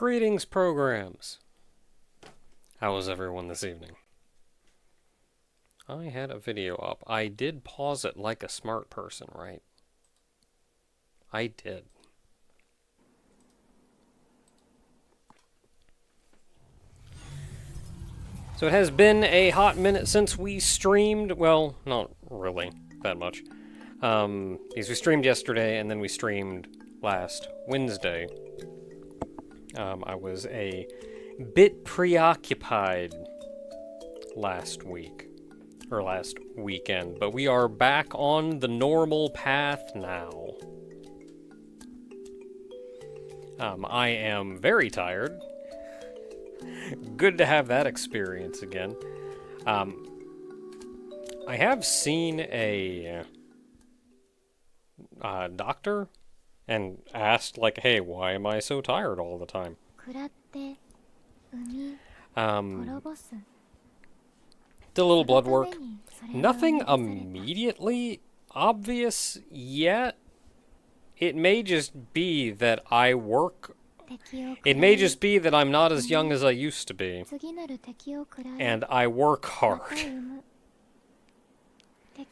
Greetings, programs. How was everyone this evening? I had a video up. I did pause it like a smart person, right? I did. So it has been a hot minute since we streamed. Well, not really that much. Because we streamed yesterday and then we streamed last Wednesday. I was a bit preoccupied last week, or last weekend, but we are back on the normal path now. I am very tired. Good to have that experience again. I have seen a doctor and asked, like, hey, why am I so tired all the time? Did a little blood work. Nothing immediately obvious yet. It may just be that I work. It may just be that I'm not as young as I used to be. And I work hard.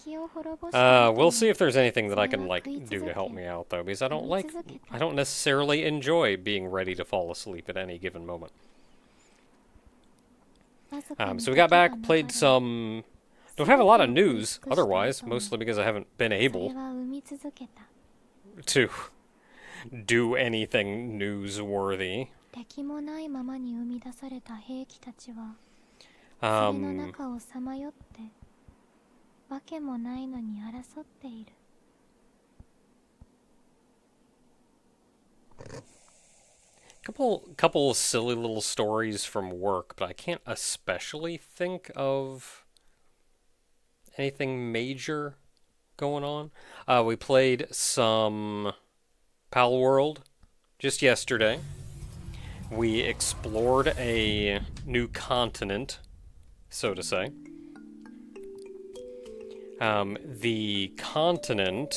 We'll see if there's anything that I can, like, do to help me out, though, because I don't necessarily enjoy being ready to fall asleep at any given moment. So we got back, played some... Don't have a lot of news, otherwise, mostly because I haven't been able to do anything newsworthy. Couple silly little stories from work, but I can't especially think of anything major going on. We played some Pal World just yesterday. We explored a new continent, so to say. The continent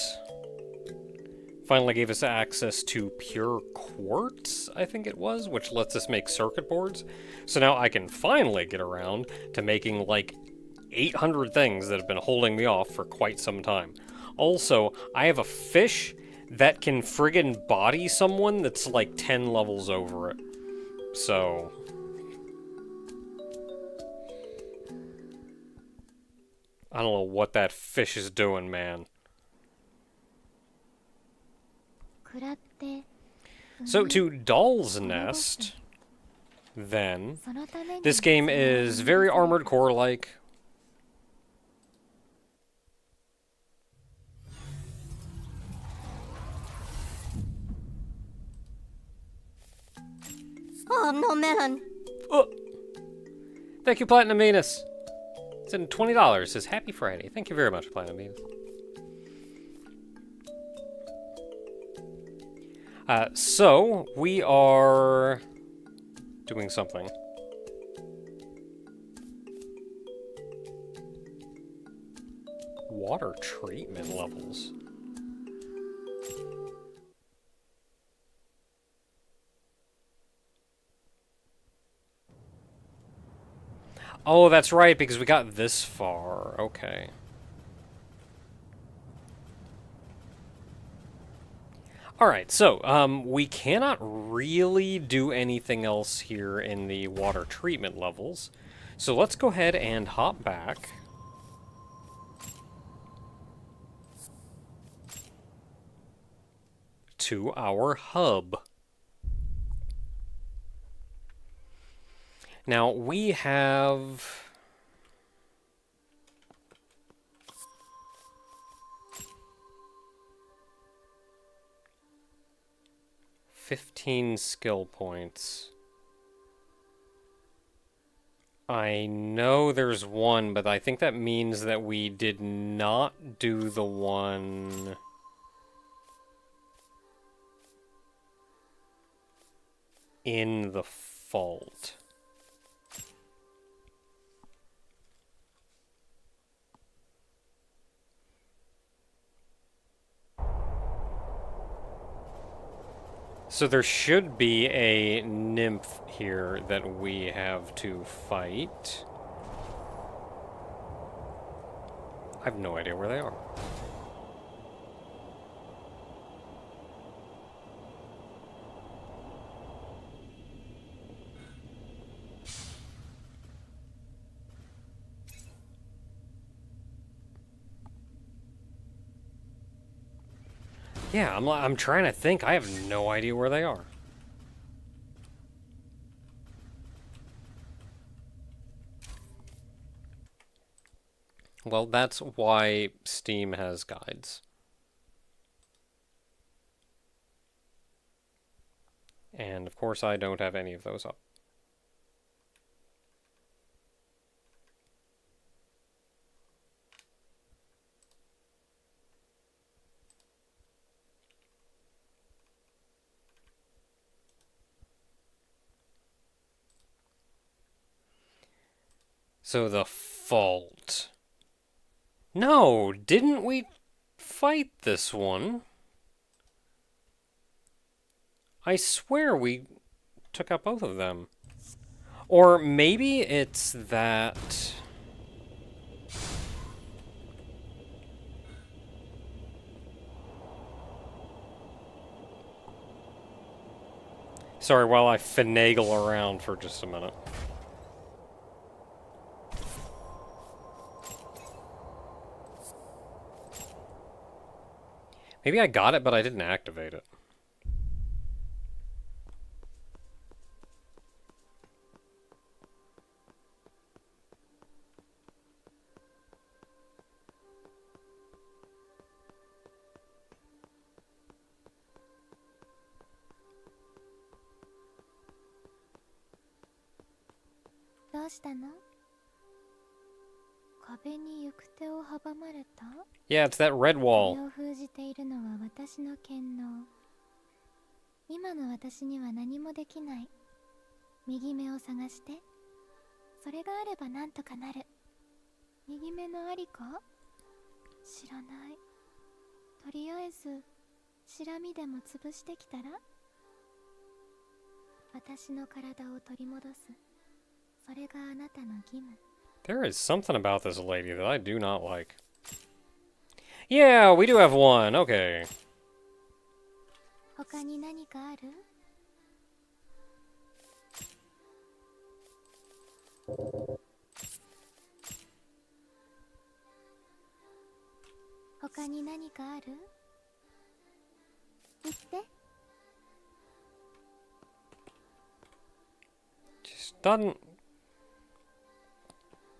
finally gave us access to pure quartz, I think it was, which lets us make circuit boards. So now I can finally get around to making like 800 things that have been holding me off for quite some time. Also, I have a fish that can friggin' body someone that's like 10 levels over it. So... I don't know what that fish is doing, man. So to Doll's Nest, then, this game is very Armored Core-like. Oh, no melon. Oh. Thank you, Platinum Venus. It's in $20. It says Happy Friday. Thank you very much, Platinum Venus. So, we are doing something. Water treatment levels. Oh, that's right, because we got this far. Okay. Alright, so, we cannot really do anything else here in the water treatment levels. So let's go ahead and hop back. To our hub. Now, we have... $15 skill points. I know there's one, but I think that means that we did not do the one... in the fault. So there should be a nymph here that we have to fight. I have no idea where they are. Yeah, I'm trying to think. I have no idea where they are. Well, that's why Steam has guides. And of course I don't have any of those up. So the fault. No, didn't we fight this one? I swear we took out both of them. Or maybe it's that... Sorry, while I finagle around for just a minute. Maybe I got it, but I didn't activate it. Yeah, it's that red wall. 今の私には何もできない。右目を探して。それがあればなんとかなる。右目のありか？知らない。とりあえず、シラミでも潰してきたら？私の体を取り戻す。それがあなたの義務。There is something about this lady that I do not like. Yeah, we do have one. Okay. 他に何かある？他に何かある？言って。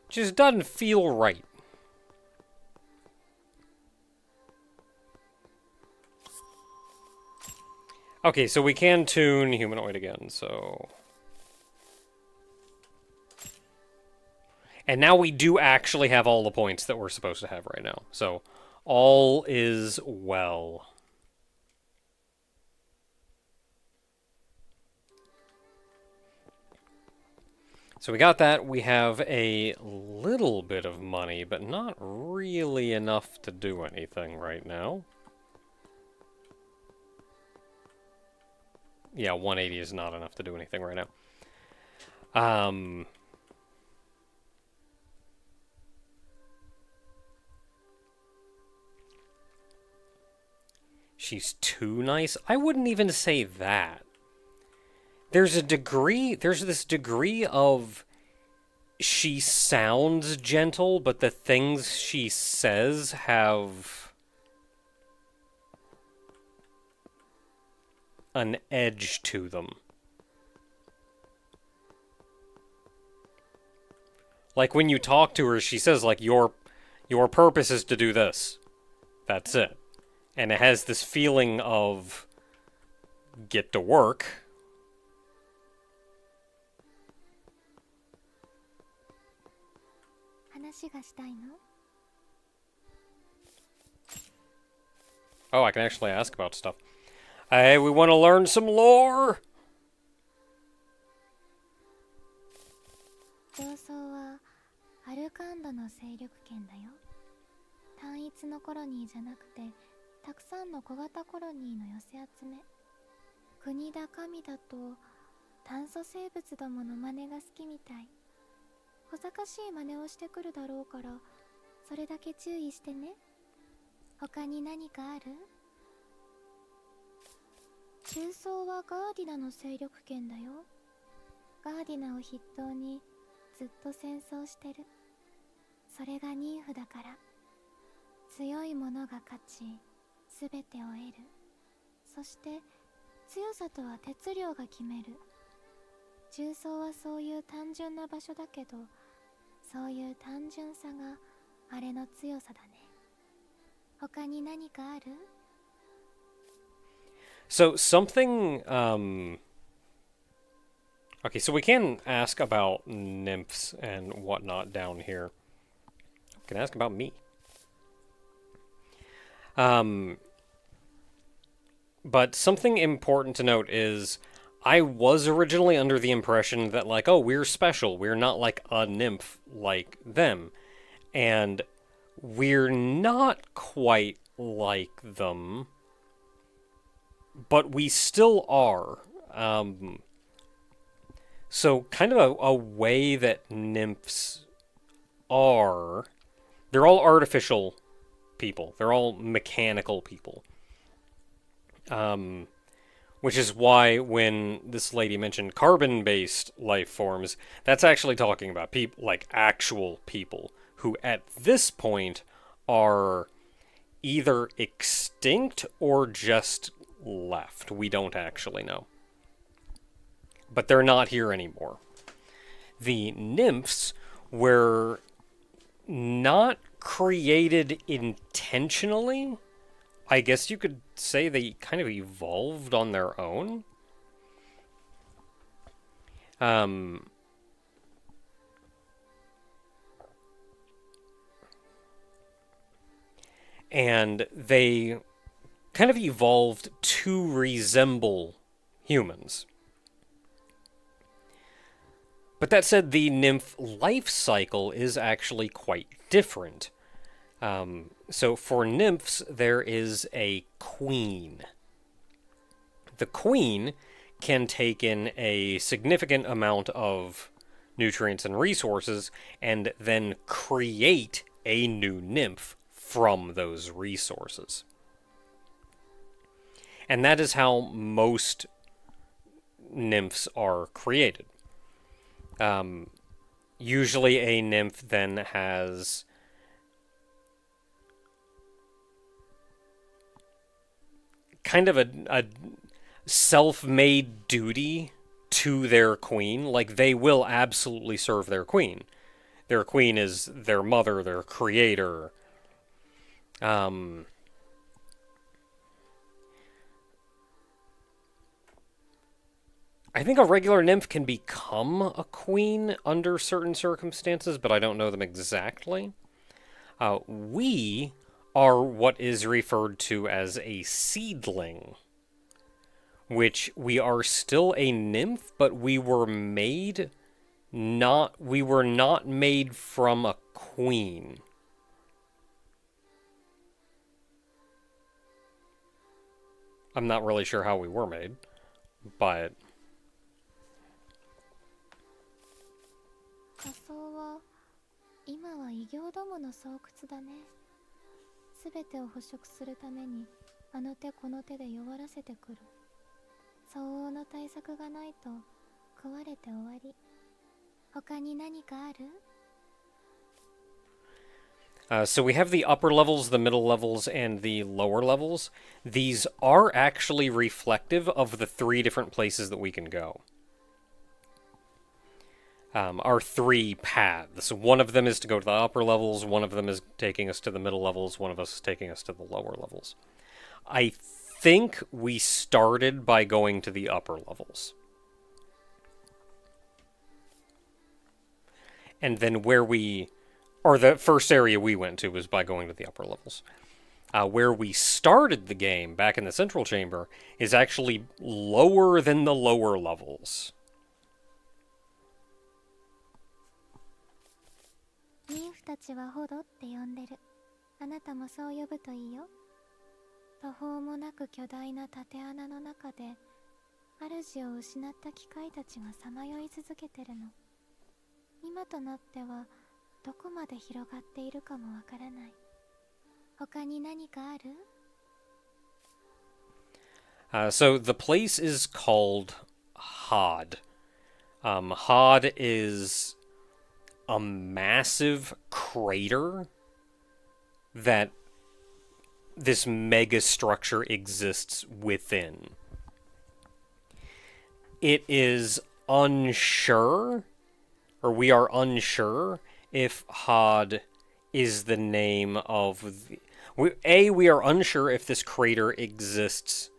Just doesn't feel right. Okay, so we can tune humanoid again, so... And now we do actually have all the points that we're supposed to have right now. So, all is well. So we got that. We have a little bit of money, but not really enough to do anything right now. Yeah, 180 is not enough to do anything right now. She's too nice? I wouldn't even say that. There's this degree of she sounds gentle, but the things she says have an edge to them. Like when you talk to her, she says like your purpose is to do this. That's it. And it has this feeling of get to work. Oh, I can actually ask about stuff. Hey, we want to learn some lore! 上層はアルカンドの勢力圏だよ。単一のコロニーじゃなくて、たくさんの小型コロニーの寄せ集め。国だ神だと炭素生物どもの真似が好きみたい。小賢しい真似をしてくるだろうから、それだけ注意してね。他に何かある？中層はガーディナの勢力圏だよ。ガーディナを筆頭にずっと戦争してる。それがニンフだから。強い者が勝ち、すべてを得る。そして強さとは質量が決める。中層はそういう単純な場所だけど、そういう単純さがあれの強さだね。他に何かある？ So something, okay, so we can ask about nymphs and whatnot down here. We can ask about me. But something important to note is I was originally under the impression that, like, oh, we're special. We're not like a nymph like them. And we're not quite like them, but we still are. So kind of a way that nymphs are, they're all artificial people. They're all mechanical people. Which is why when this lady mentioned carbon-based life forms, that's actually talking about people, like actual people, who at this point are either extinct or just left. We don't actually know. But they're not here anymore. The nymphs were not created intentionally. I guess you could say they kind of evolved on their own. And they kind of evolved to resemble humans. But that said, the nymph life cycle is actually quite different. So for nymphs, there is a queen. The queen can take in a significant amount of nutrients and resources and then create a new nymph from those resources. And that is how most nymphs are created. Usually a nymph then has kind of a self-made duty to their queen. Like, they will absolutely serve their queen. Their queen is their mother, their creator. I think a regular nymph can become a queen under certain circumstances, but I don't know them exactly. We are what is referred to as a seedling, which we are still a nymph, but we were not made from a queen. I'm not really sure how we were made, but 仮想は今は異形どもの巣窟だね。すべてを捕食するためにあの手この手で弱らせてくる。相応の対策がないと食われて終わり。他に何かある？ So we have the upper levels, the middle levels, and the lower levels. These are actually reflective of the 3 different places that we can go. Our 3 paths. One of them is to go to the upper levels, one of them is taking us to the middle levels, one of us is taking us to the lower levels. I think we started by going to the upper levels. And then the first area we went to was by going to the upper levels. Where we started the game, back in the central chamber, is actually lower than the lower levels. ニンフたちはホドって呼んでる。あなたもそう呼ぶといいよ。途方もなく巨大な縦穴の中で主を失った機械たちがさまよい続けてるの。今となってはどこまで広がっているかもわからない。他に何かある？ So the place is called Hod. Hod is a massive crater that this mega structure exists within. It is unsure, or we are unsure, if Hod is the name of the... we are unsure if this crater exists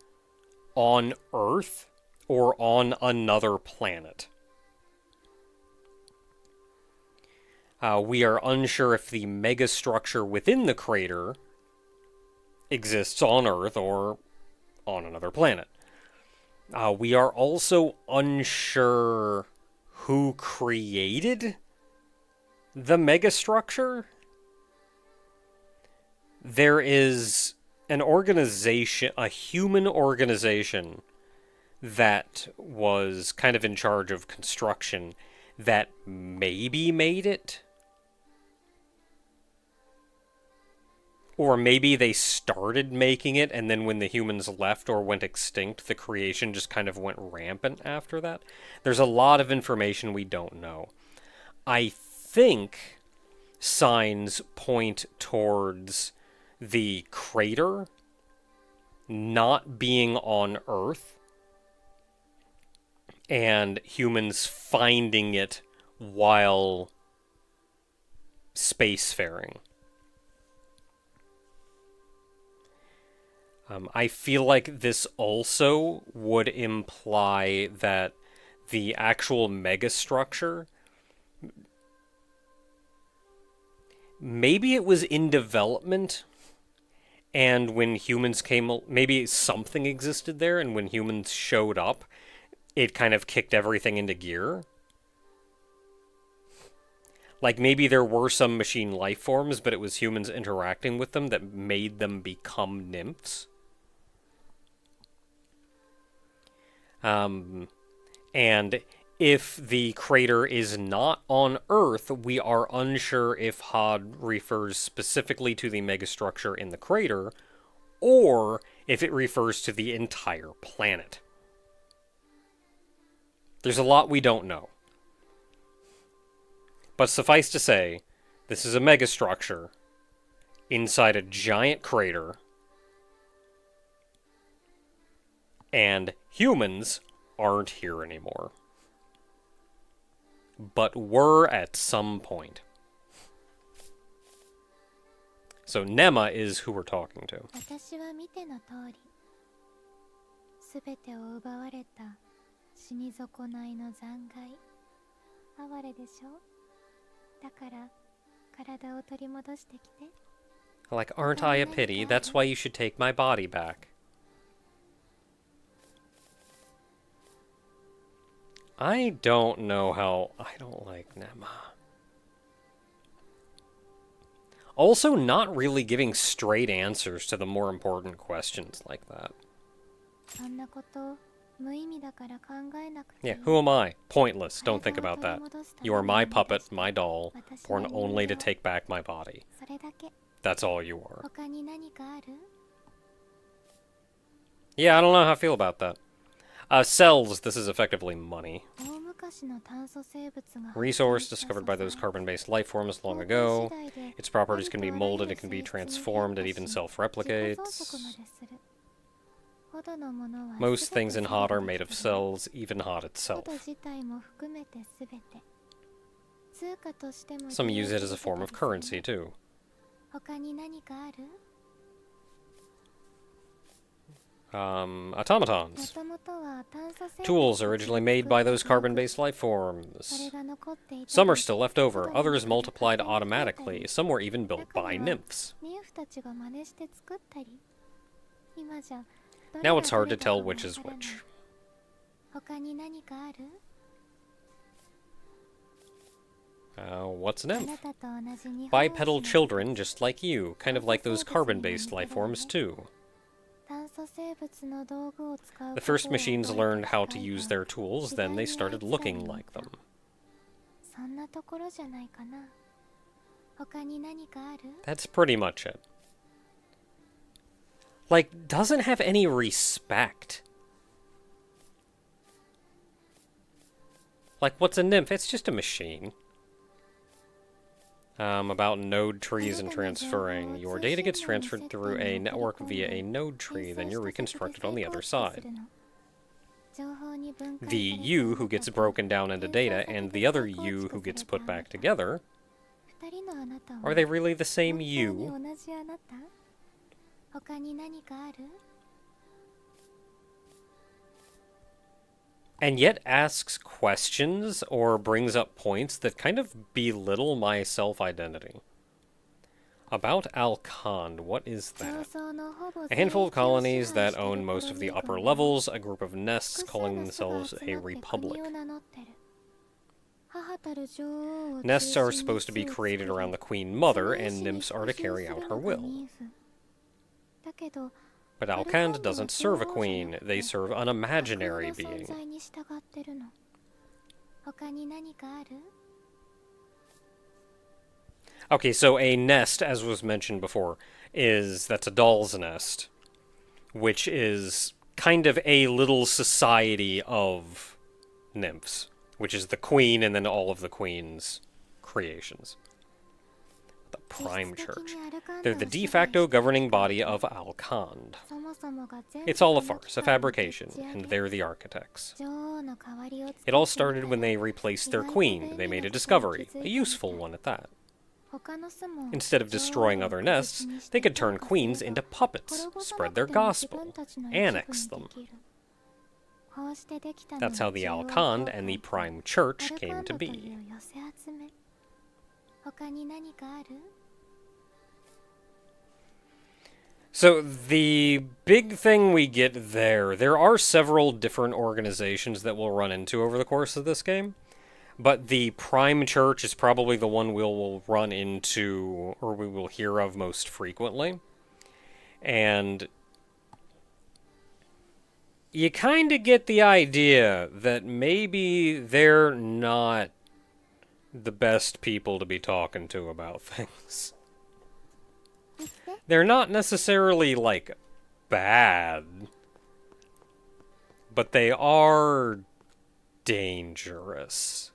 on Earth or on another planet. We are unsure if the megastructure within the crater exists on Earth or on another planet. We are also unsure who created the megastructure. There is an organization, a human organization, that was kind of in charge of construction that maybe made it. Or maybe they started making it, and then when the humans left or went extinct, the creation just kind of went rampant after that. There's a lot of information we don't know. I think signs point towards the crater not being on Earth, and humans finding it while spacefaring. I feel like this also would imply that the actual megastructure, maybe it was in development, and when humans came, maybe something existed there, and when humans showed up, it kind of kicked everything into gear. Like, maybe there were some machine life forms, but it was humans interacting with them that made them become nymphs. And if the crater is not on Earth, we are unsure if Hod refers specifically to the megastructure in the crater, or if it refers to the entire planet. There's a lot we don't know. But suffice to say, this is a megastructure inside a giant crater, and humans aren't here anymore. But were at some point. So Nema is who we're talking to. 私は見ての通り、すべてを奪われた死に損ないの残骸。哀れでしょ？だから体を取り戻してきて。 Like, aren't I a pity? That's why you should take my body back. I don't know how... I don't like Nema. Also, not really giving straight answers to the more important questions like that. そんなこと無意味だから考えなくていい。 Yeah, who am I? Pointless. Don't think about that. You are my puppet, my doll, born only to take back my body. それだけ。 That's all you are. 他に何かある？ Yeah, I don't know how I feel about that. Cells, this is effectively money. 大昔の炭素生物が Resource discovered by those carbon-based life forms long ago. Its properties can be molded, it can be transformed, it even self-replicates. Most things in Hod are made of cells, even Hod itself. Some use it as a form of currency, too. 他に何かある？ Automatons. Tools originally made by those carbon-based life forms. Some are still left over, others multiplied automatically, some were even built by nymphs. Now it's hard to tell which is which. What's an nymph? Bipedal children just like you, kind of like those carbon-based life forms too. The first machines learned how to use their tools, then they started looking like them. そんなところじゃないかな。他に何かある？ That's pretty much it. Like, doesn't have any respect. Like, what's a nymph? It's just a machine. About node trees and transferring. Your data gets transferred through a network via a node tree, then you're reconstructed on the other side. The you who gets broken down into data and the other you who gets put back together, are they really the same you? And yet asks questions or brings up points that kind of belittle my self-identity. About Alkand, what is that? A handful of colonies that own most of the upper levels, a group of nests calling themselves a republic. Nests are supposed to be created around the Queen Mother, and nymphs are to carry out her will. But Alkand doesn't serve a queen, they serve an imaginary being. Okay, so a nest, as was mentioned before, that's a doll's nest, which is kind of a little society of nymphs, which is the queen and then all of the queen's creations. The Prime Church. They're the de facto governing body of Alkand. It's all a farce, a fabrication, and they're the architects. It all started when they replaced their queen. They made a discovery, a useful one at that. Instead of destroying other nests, they could turn queens into puppets, spread their gospel, annex them. That's how the Alkand and the Prime Church came to be. So the big thing we get there are several different organizations that we'll run into over the course of this game. But the Prime Church is probably the one we'll run into, or we will hear of most frequently. And you kind of get the idea that maybe they're not the best people to be talking to about things. They're not necessarily, like, bad, but they are dangerous.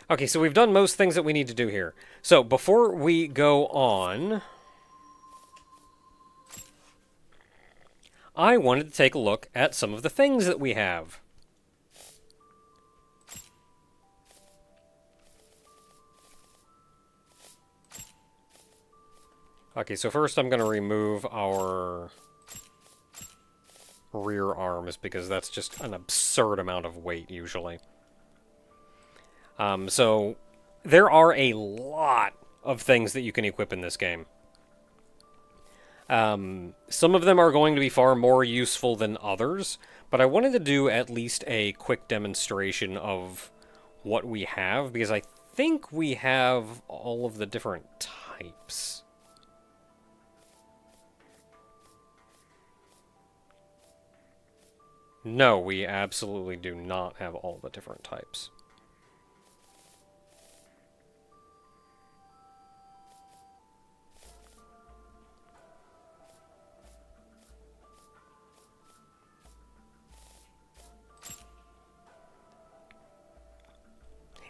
Okay, so we've done most things that we need to do here. So, before we go on, I wanted to take a look at some of the things that we have. Okay, so first I'm going to remove our rear arms, because that's just an absurd amount of weight, usually. So, there are a lot of things that you can equip in this game. Some of them are going to be far more useful than others, but I wanted to do at least a quick demonstration of what we have, because I think we have all of the different types. No, we absolutely do not have all the different types.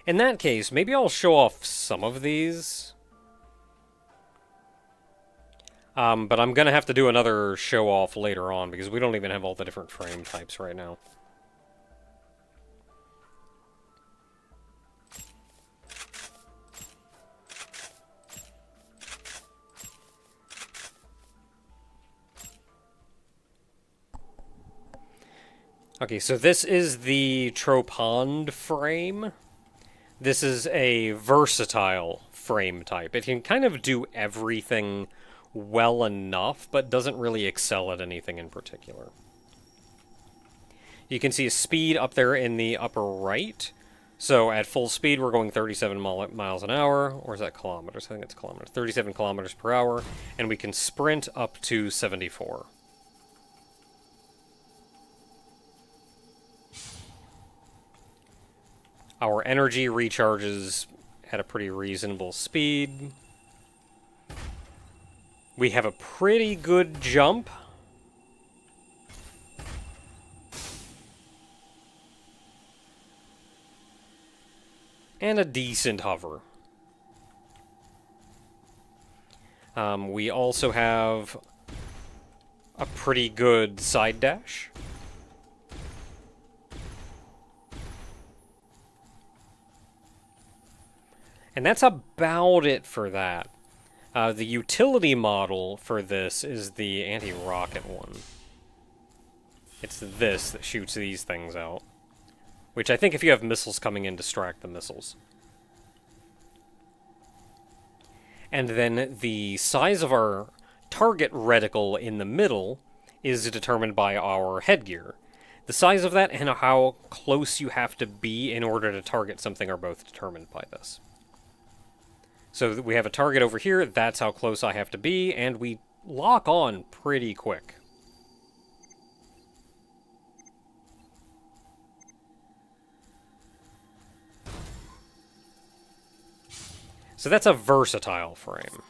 In that case, maybe I'll show off some of these. But I'm going to have to do another show-off later on, because we don't even have all the different frame types right now. Okay, so this is the Tropond frame. This is a versatile frame type. It can kind of do everything well enough, but doesn't really excel at anything in particular. You can see a speed up there in the upper right. So at full speed, we're going 37 miles an hour, or is that kilometers? I think it's kilometers. 37 kilometers per hour, and we can sprint up to 74. Our energy recharges at a pretty reasonable speed. We have a pretty good jump. And a decent hover. We also have a pretty good side dash. And that's about it for that. The utility model for this is the anti-rocket one. It's this that shoots these things out. Which I think if you have missiles coming in, distract the missiles. And then the size of our target reticle in the middle is determined by our headgear. The size of that and how close you have to be in order to target something are both determined by this. So we have a target over here, that's how close I have to be, and we lock on pretty quick. So that's a versatile frame.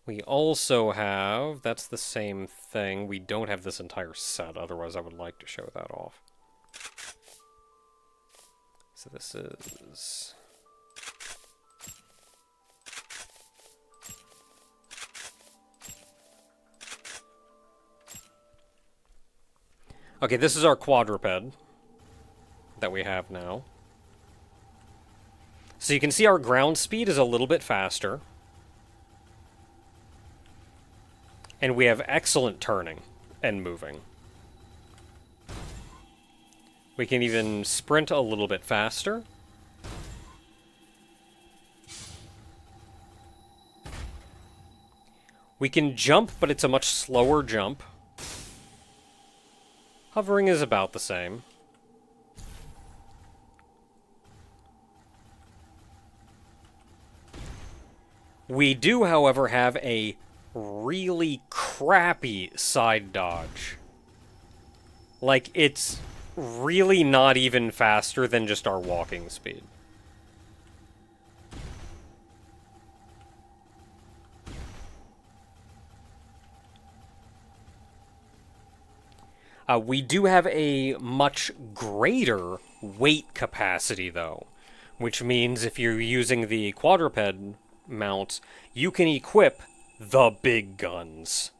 We also have, that's the same thing, we don't have this entire set, otherwise I would like to show that off. So this is... Okay, this is our quadruped that we have now. So you can see our ground speed is a little bit faster. And we have excellent turning and moving. We can even sprint a little bit faster. We can jump, but it's a much slower jump. Hovering is about the same. We do, however, have a really crappy side dodge. Like, it's really not even faster than just our walking speed. We do have a much greater weight capacity, though, which means if you're using the quadruped mount, you can equip the big guns.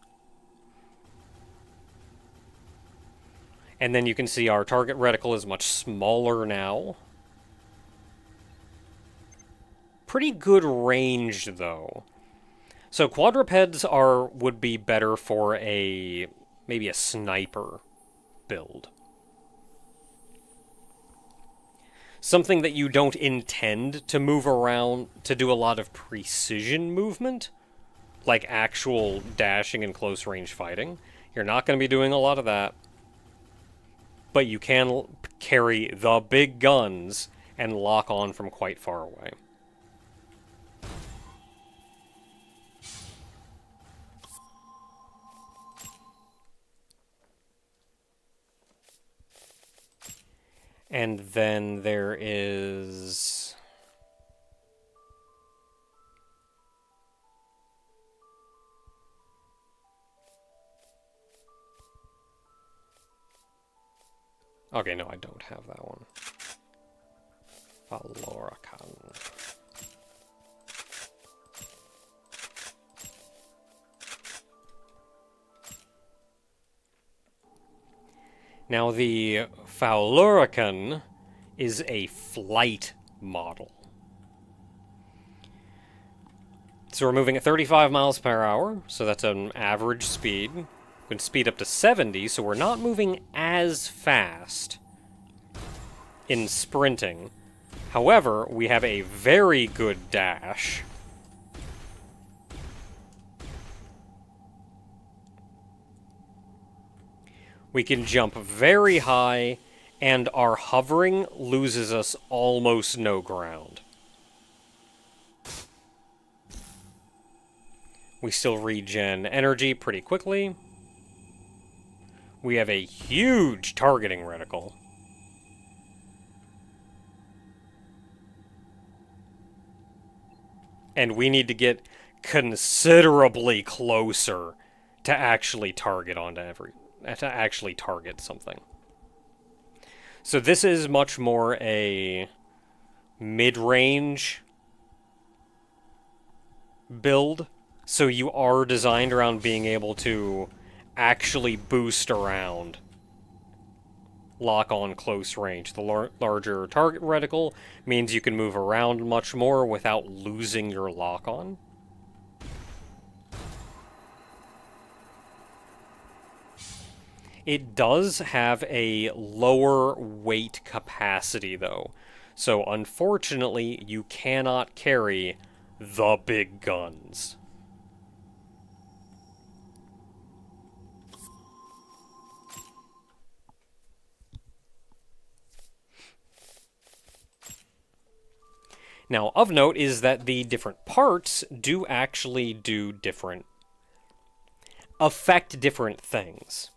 And then you can see our target reticle is much smaller now. Pretty good range, though. So quadrupeds would be better for maybe a sniper build. Something that you don't intend to move around to do a lot of precision movement, like actual dashing and close range fighting. You're not going to be doing a lot of that. But you can carry the big guns and lock on from quite far away. And then there is... Okay, no, I don't have that one. Valorakan. Now, the Faulurican is a flight model. So we're moving at 35 miles per hour, so that's an average speed. We can speed up to 70, so we're not moving as fast in sprinting. However, we have a very good dash. We can jump very high, and our hovering loses us almost no ground. We still regen energy pretty quickly. We have a huge targeting reticle. And we need to get considerably closer to actually target something. So this is much more a mid-range build. So you are designed around being able to actually boost around, lock on close range. The larger target reticle means you can move around much more without losing your lock on. It does have a lower weight capacity though, so unfortunately you cannot carry the big guns. Now, of note is that the different parts do actually affect different things.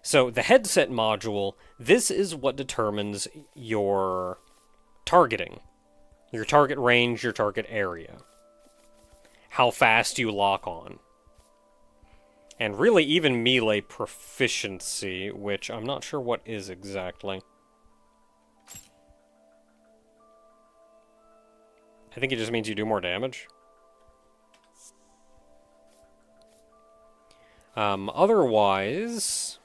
So the headset module, this is what determines your targeting, your target range, your target area, how fast you lock on, and really even melee proficiency, which I'm not sure what is exactly. I think it just means you do more damage. Otherwise,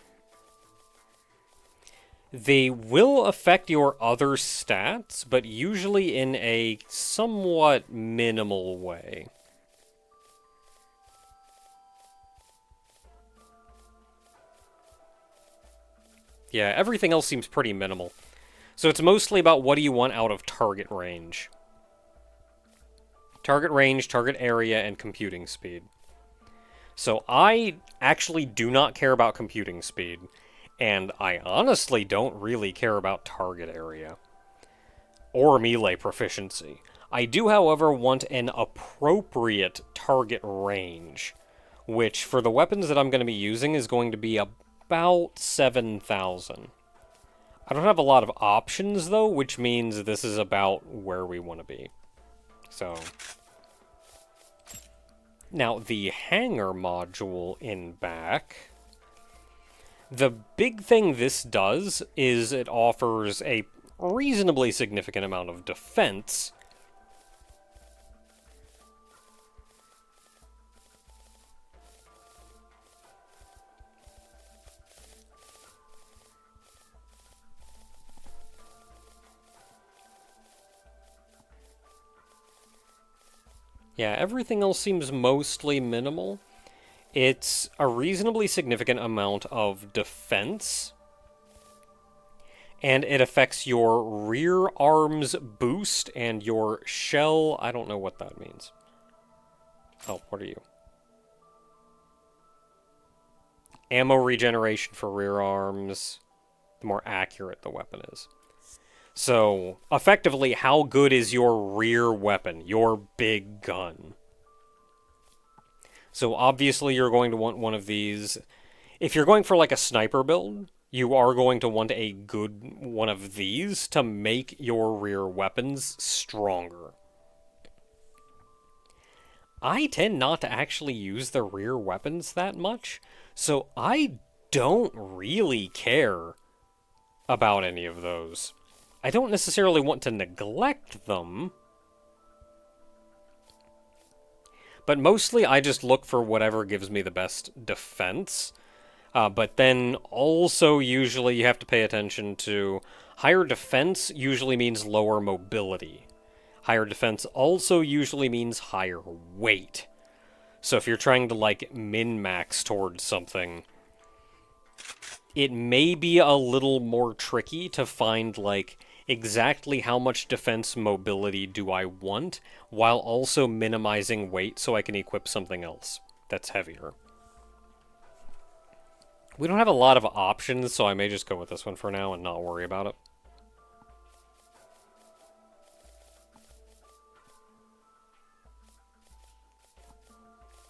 they will affect your other stats, but usually in a somewhat minimal way. Yeah, everything else seems pretty minimal. So it's mostly about what do you want out of target range. Target range, target area, and computing speed. So I actually do not care about computing speed, and I honestly don't really care about target area or melee proficiency. I do, however, want an appropriate target range, which for the weapons that I'm going to be using is going to be about 7,000. I don't have a lot of options, though, which means this is about where we want to be. So, now the hanger module in back, the big thing this does is it offers a reasonably significant amount of defense. Yeah, everything else seems mostly minimal. It's a reasonably significant amount of defense, and it affects your rear arms boost and your shell. I don't know what that means. Oh, what are you? Ammo regeneration for rear arms, the more accurate the weapon is. So, effectively, how good is your rear weapon, your big gun? So, obviously, you're going to want one of these. If you're going for, like, a sniper build, you are going to want a good one of these to make your rear weapons stronger. I tend not to actually use the rear weapons that much, so I don't really care about any of those. I don't necessarily want to neglect them, but mostly I just look for whatever gives me the best defense. But then also usually you have to pay attention to higher defense usually means lower mobility. Higher defense also usually means higher weight. So if you're trying to, like, min-max towards something, it may be a little more tricky to find, like, exactly how much defense mobility do I want, while also minimizing weight so I can equip something else that's heavier. We don't have a lot of options, so I may just go with this one for now and not worry about it.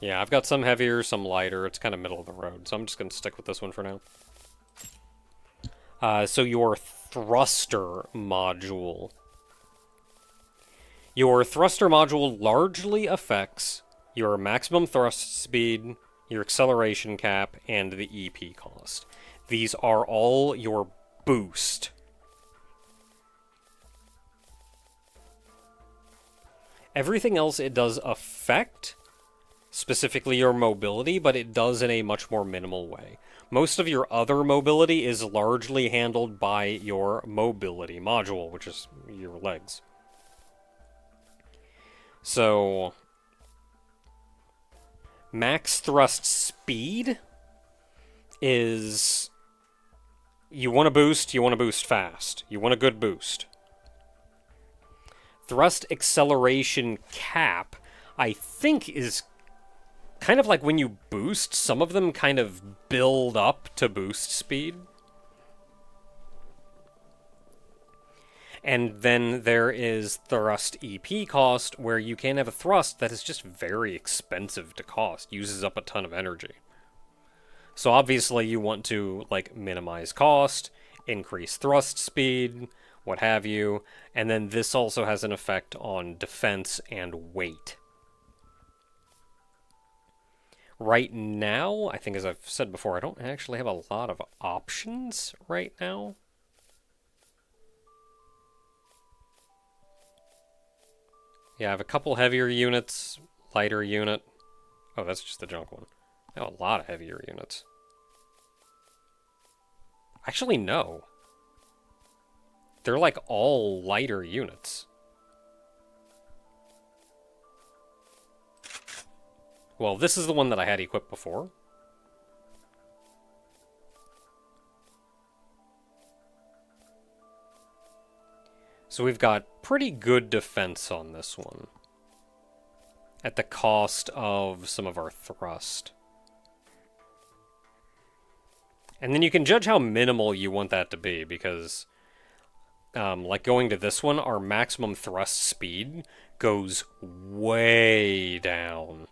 Yeah, I've got some heavier, some lighter. It's kind of middle of the road, so I'm just going to stick with this one for now. So your thruster module. Your thruster module largely affects your maximum thrust speed, your acceleration cap, and the EP cost. These are all your boost. Everything else it does affect, specifically your mobility, but it does in a much more minimal way. Most of your other mobility is largely handled by your mobility module, which is your legs. So, max thrust speed is, you want to boost fast. You want a good boost. Thrust acceleration cap, I think, is kind of like when you boost, some of them kind of build up to boost speed. And then there is thrust EP cost, where you can have a thrust that is just very expensive to cost, uses up a ton of energy. So obviously you want to, like, minimize cost, increase thrust speed, what have you, and then this also has an effect on defense and weight. Right now, I think as I've said before, I don't actually have a lot of options right now. Yeah, I have a couple heavier units, lighter unit. Oh, that's just the junk one. I have a lot of heavier units. Actually, no. They're like all lighter units. Well, this is the one that I had equipped before. So we've got pretty good defense on this one, at the cost of some of our thrust. And then you can judge how minimal you want that to be, because like going to this one, our maximum thrust speed goes way down.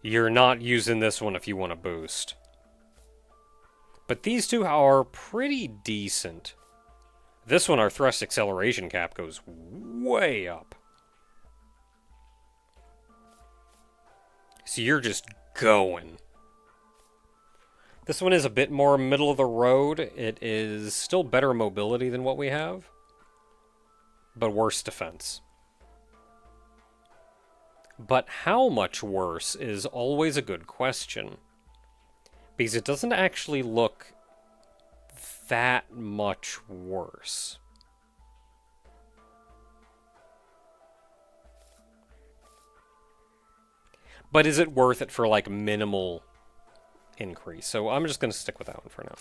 You're not using this one if you want to boost. But these two are pretty decent. This one, our thrust acceleration cap goes way up. So you're just going. This one is a bit more middle of the road. It is still better mobility than what we have, but worse defense. But how much worse is always a good question, because it doesn't actually look that much worse. But is it worth it for, like, minimal increase? So I'm just going to stick with that one for now.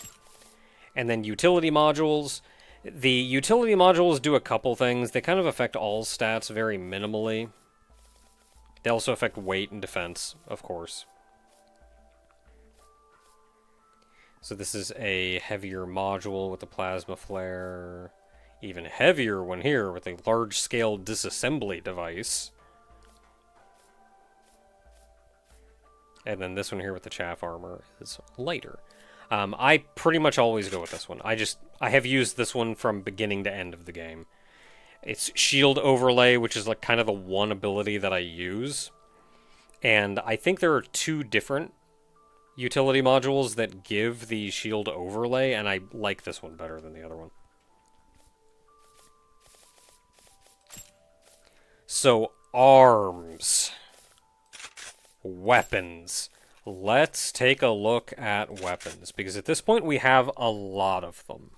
And then utility modules. The utility modules do a couple things. They kind of affect all stats very minimally. They also affect weight and defense, of course. So this is a heavier module with the plasma flare. Even heavier one here with a large-scale disassembly device. And then this one here with the chaff armor is lighter. I pretty much always go with this one. I have used this one from beginning to end of the game. It's shield overlay, which is like kind of the one ability that I use. And I think there are two different utility modules that give the shield overlay, and I like this one better than the other one. So, arms. Weapons. Let's take a look at weapons, because at this point we have a lot of them.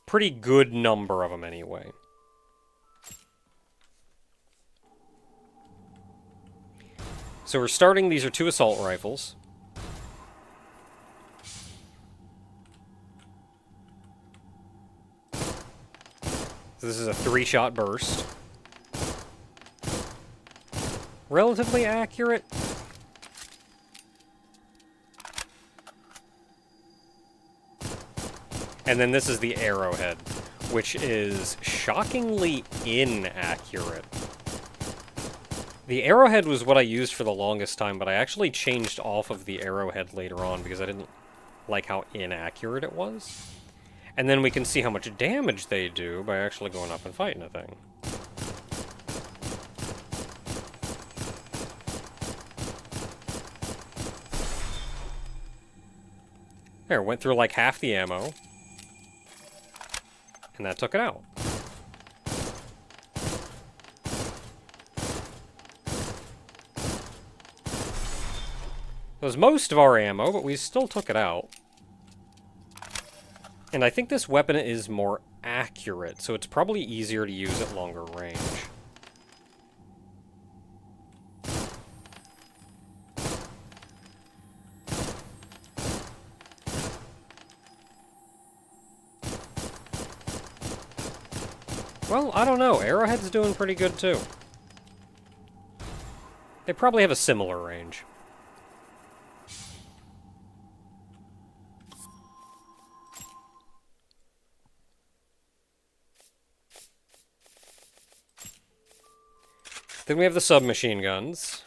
Pretty good number of them anyway. So we're starting, these are 2 assault rifles. So this is a 3-shot burst. Relatively accurate. And then this is the arrowhead, which is shockingly inaccurate. The arrowhead was what I used for the longest time, but I actually changed off of the arrowhead later on because I didn't like how inaccurate it was. And then we can see how much damage they do by actually going up and fighting a thing. There, went through like half the ammo. And that took it out. It was most of our ammo, but we still took it out. And I think this weapon is more accurate, so it's probably easier to use at longer range. Well, I don't know. Arrowhead's doing pretty good, too. They probably have a similar range. Then we have the submachine guns.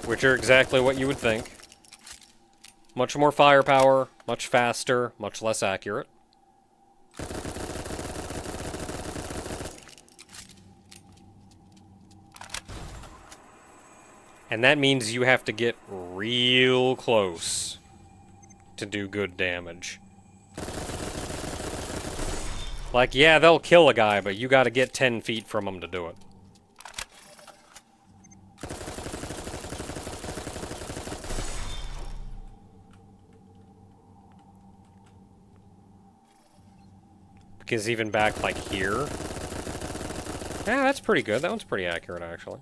Which are exactly what you would think. Much more firepower, much faster, much less accurate. And that means you have to get real close to do good damage. Like, yeah, they'll kill a guy, but you gotta get 10 feet from them to do it. Because even back, like, here... Yeah, that's pretty good. That one's pretty accurate, actually.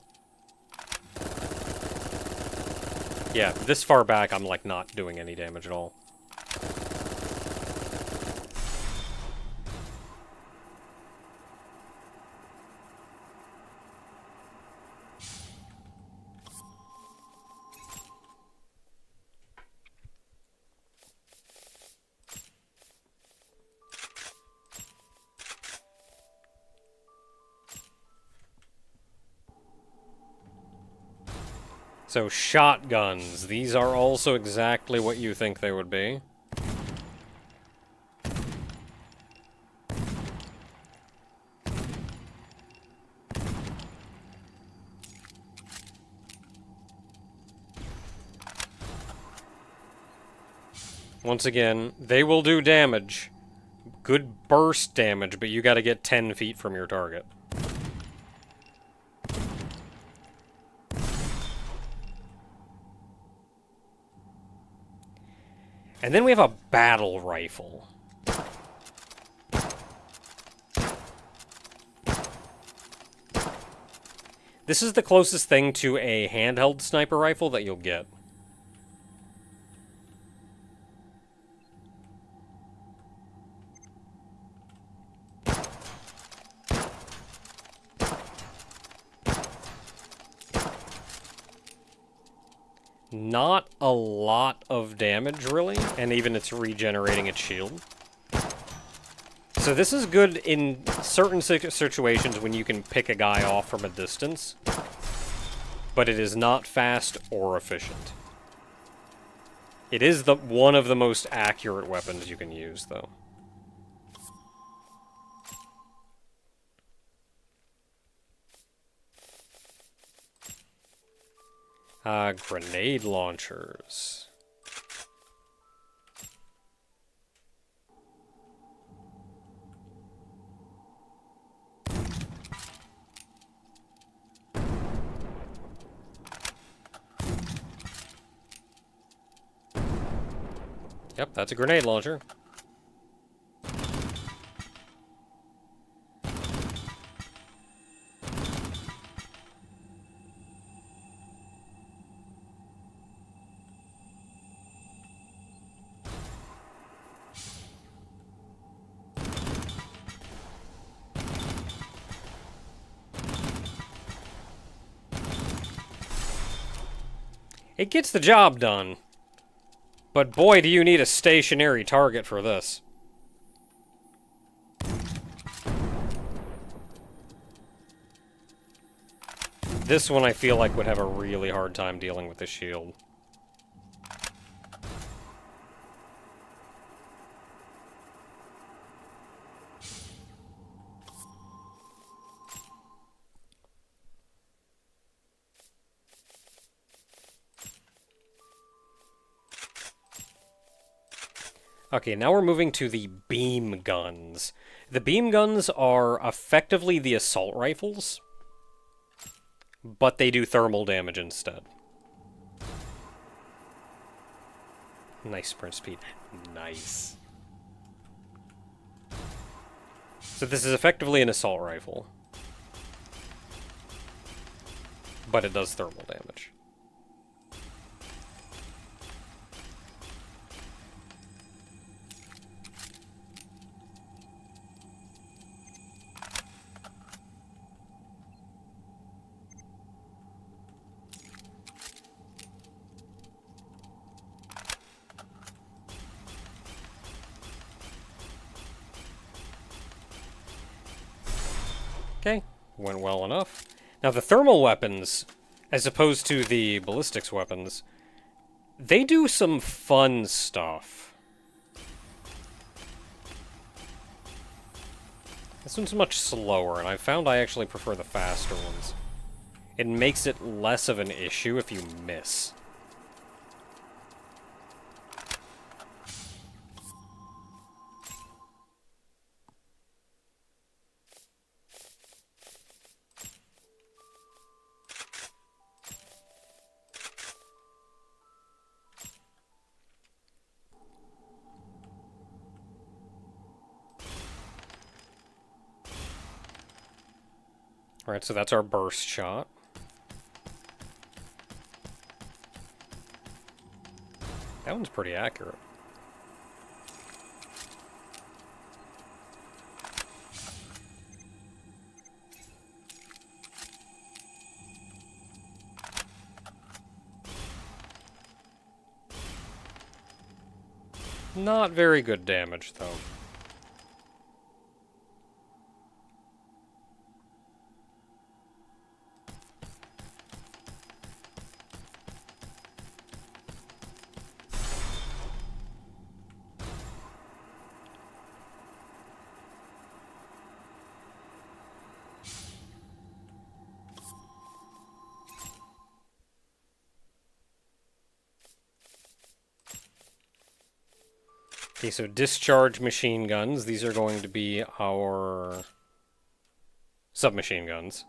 Yeah, this far back, I'm, like, not doing any damage at all. So, shotguns. These are also exactly what you think they would be. Once again, they will do damage. Good burst damage, but you gotta get 10 feet from your target. And then we have a battle rifle. This is the closest thing to a handheld sniper rifle that you'll get. Not a lot of damage, really, and even it's regenerating its shield. So this is good in certain situations when you can pick a guy off from a distance, but it is not fast or efficient. It is one of the most accurate weapons you can use, though. Grenade launchers. Yep, that's a grenade launcher. It gets the job done. But boy, do you need a stationary target for this. This one I feel like would have a really hard time dealing with the shield. Okay, now we're moving to the beam guns. The beam guns are effectively the assault rifles, but they do thermal damage instead. Nice sprint speed. Nice. So this is effectively an assault rifle, but it does thermal damage. Okay, went well enough. Now the thermal weapons, as opposed to the ballistics weapons, they do some fun stuff. This one's much slower, and I found I actually prefer the faster ones. It makes it less of an issue if you miss. Alright, so that's our burst shot. That one's pretty accurate. Not very good damage, though. Okay, so discharge machine guns. These are going to be our submachine guns.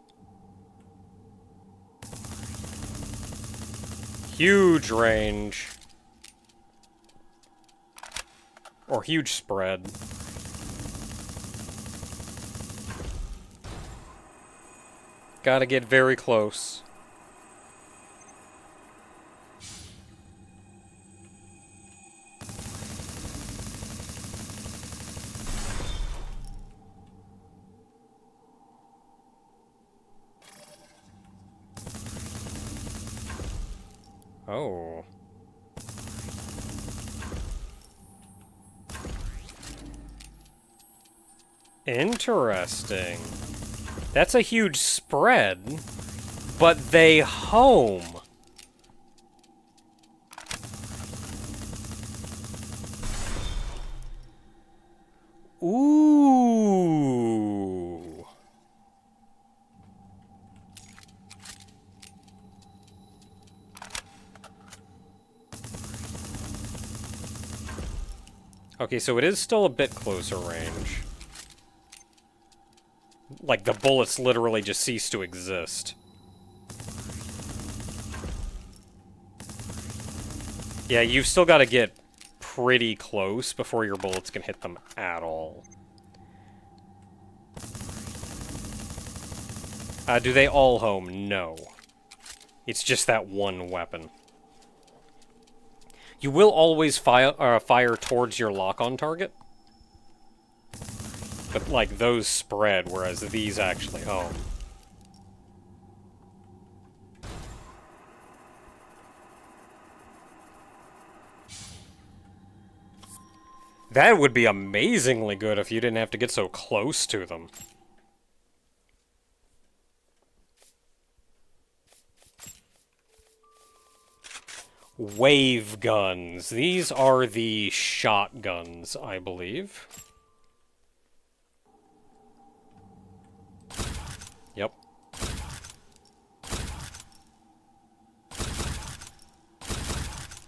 Huge range. Or huge spread. Gotta get very close. Oh. Interesting. That's a huge spread, but they home. Ooh. Okay, so it is still a bit closer range. Like, the bullets literally just cease to exist. Yeah, you've still got to get pretty close before your bullets can hit them at all. Do they all home? No. It's just that one weapon. You will always fire towards your lock-on target. But, like, those spread, whereas these actually home. That would be amazingly good if you didn't have to get so close to them. Wave guns. These are the shotguns, I believe. Yep.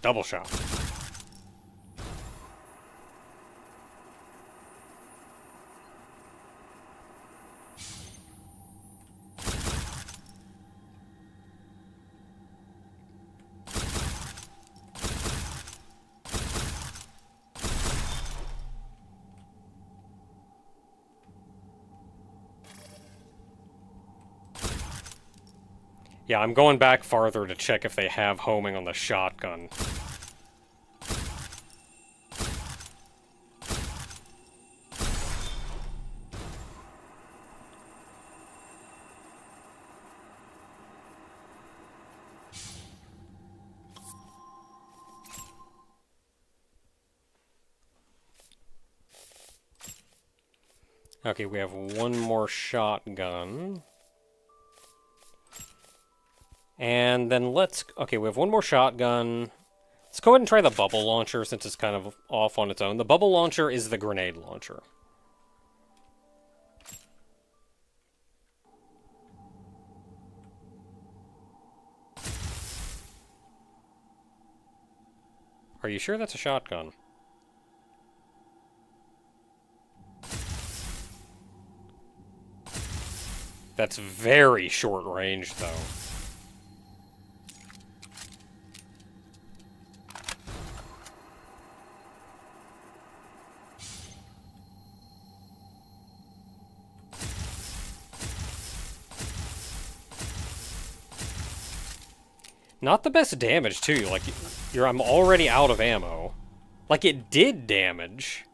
Double shot. Yeah, I'm going back farther to check if they have homing on the shotgun. Okay, we have one more shotgun. And then okay, we have one more shotgun. Let's go ahead and try the bubble launcher since it's kind of off on its own. The bubble launcher is the grenade launcher. Are you sure that's a shotgun? That's very short range, though. Not the best damage, too. Like, I'm already out of ammo. Like, it did damage.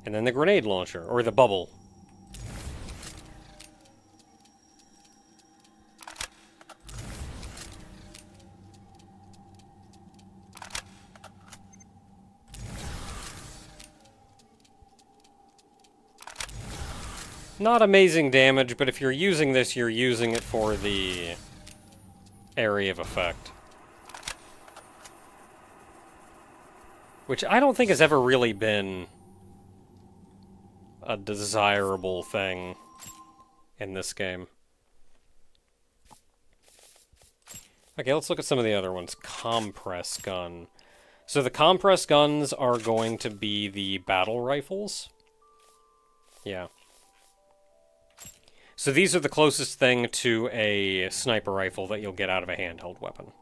And then the grenade launcher, or the bubble. Not amazing damage, but if you're using this, you're using it for the area of effect. Which I don't think has ever really been a desirable thing in this game. Okay, let's look at some of the other ones. Compress gun. So the compress guns are going to be the battle rifles. Yeah. So these are the closest thing to a sniper rifle that you'll get out of a handheld weapon.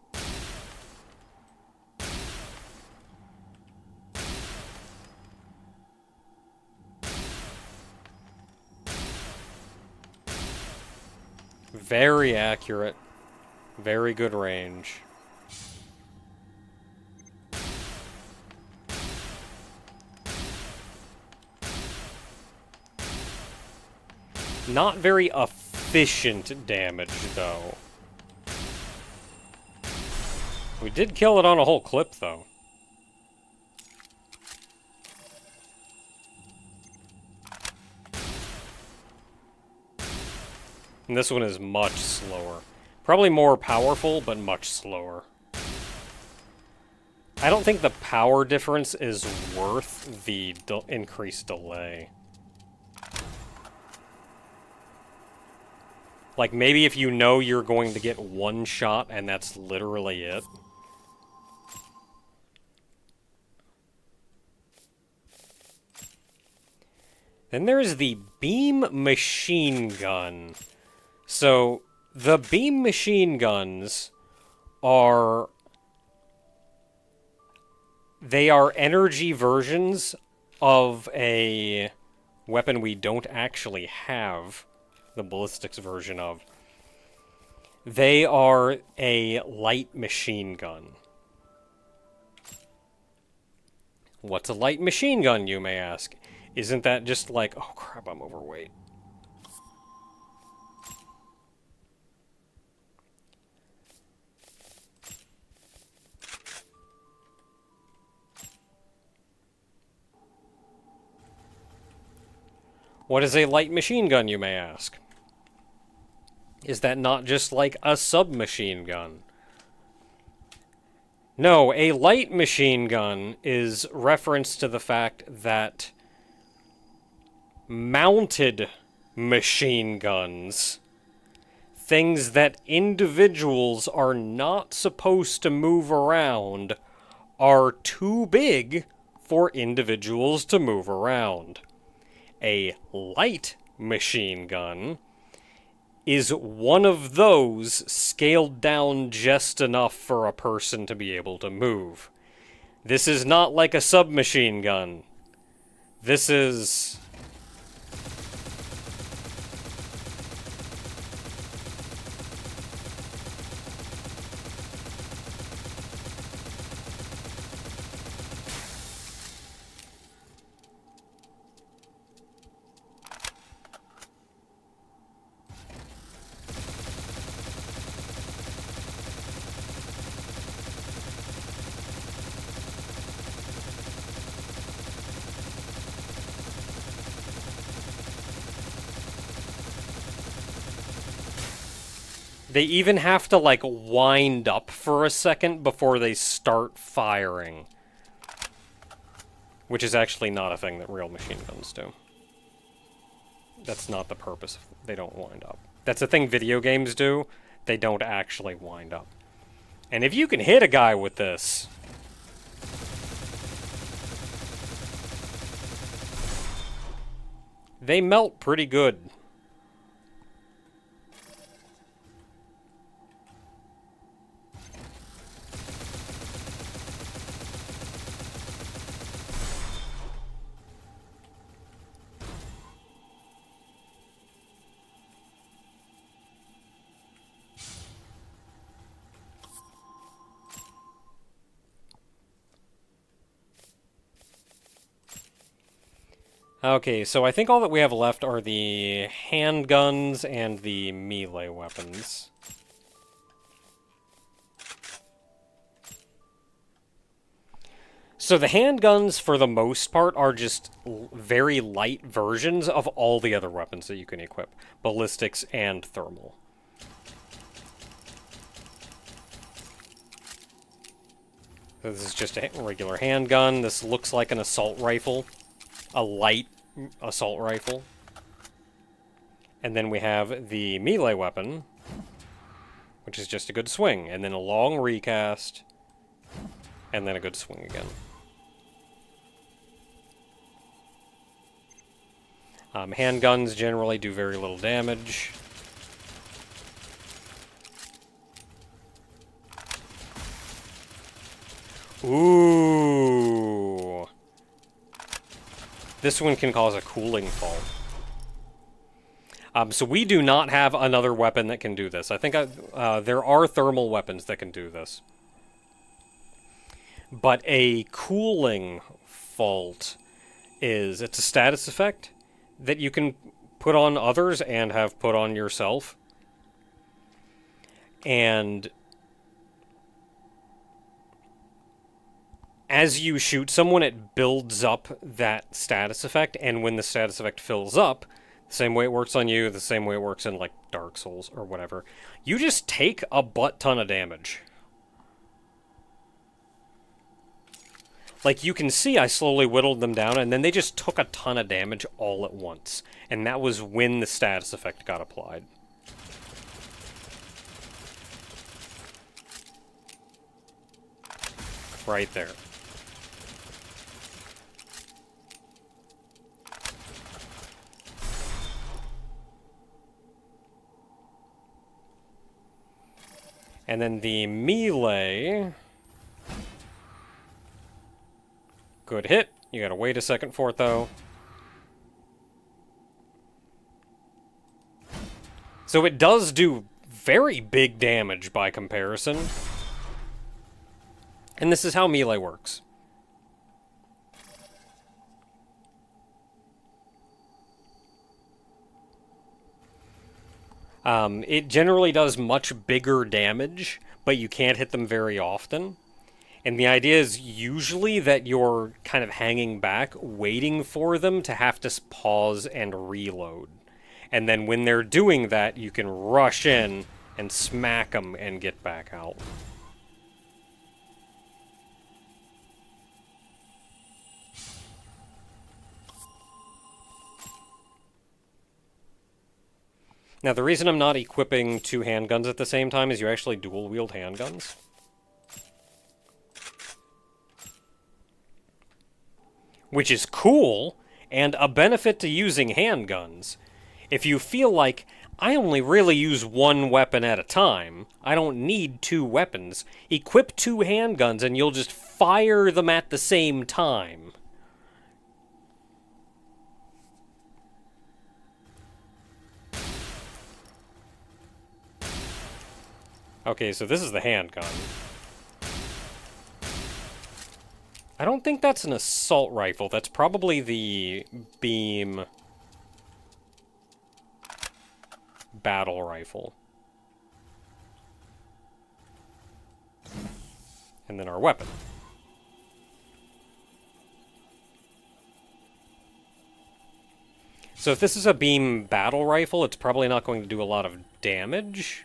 Very accurate. Very good range. Not very efficient damage, though. We did kill it on a whole clip, though. And this one is much slower. Probably more powerful, but much slower. I don't think the power difference is worth the increased delay. Like, maybe if you know you're going to get one shot and that's literally it. Then there's the beam machine gun. So, the beam machine guns are... They are energy versions of a weapon we don't actually have the ballistics version of. They are a light machine gun. What's a light machine gun, you may ask? Isn't that just like... Oh crap, I'm overweight. What is a light machine gun, you may ask? Is that not just like a submachine gun? No, a light machine gun is reference to the fact that mounted machine guns, things that individuals are not supposed to move around, are too big for individuals to move around. A light machine gun is one of those scaled down just enough for a person to be able to move. This is not like a submachine gun. This is... They even have to, like, wind up for a second before they start firing. Which is actually not a thing that real machine guns do. That's not the purpose. They don't wind up. That's a thing video games do. They don't actually wind up. And if you can hit a guy with this... they melt pretty good. Okay, so I think all that we have left are the handguns and the melee weapons. So the handguns, for the most part, are just very light versions of all the other weapons that you can equip. Ballistics and thermal. So this is just a regular handgun. This looks like an assault rifle. A light assault rifle. And then we have the melee weapon, which is just a good swing. And then a long recast. And then a good swing again. Handguns generally do very little damage. Ooh. This one can cause a cooling fault. So we do not have another weapon that can do this. I think there are thermal weapons that can do this. But a cooling fault it's a status effect that you can put on others and have put on yourself. And as you shoot someone, it builds up that status effect, and when the status effect fills up, the same way it works on you, the same way it works in, like, Dark Souls or whatever, you just take a butt ton of damage. Like, you can see I slowly whittled them down, and then they just took a ton of damage all at once. And that was when the status effect got applied. Right there. And then the melee... good hit. You gotta wait a second for it, though. So it does do very big damage by comparison. And this is how melee works. It generally does much bigger damage, but you can't hit them very often. And the idea is usually that you're kind of hanging back, waiting for them to have to pause and reload. And then when they're doing that, you can rush in and smack them and get back out. Now, the reason I'm not equipping 2 handguns at the same time is you actually dual-wield handguns. Which is cool, and a benefit to using handguns. If you feel like, I only really use 1 weapon at a time, I don't need 2 weapons, equip 2 handguns and you'll just fire them at the same time. Okay, so this is the handgun. I don't think that's an assault rifle. That's probably the beam battle rifle. And then our weapon. So if this is a beam battle rifle, it's probably not going to do a lot of damage.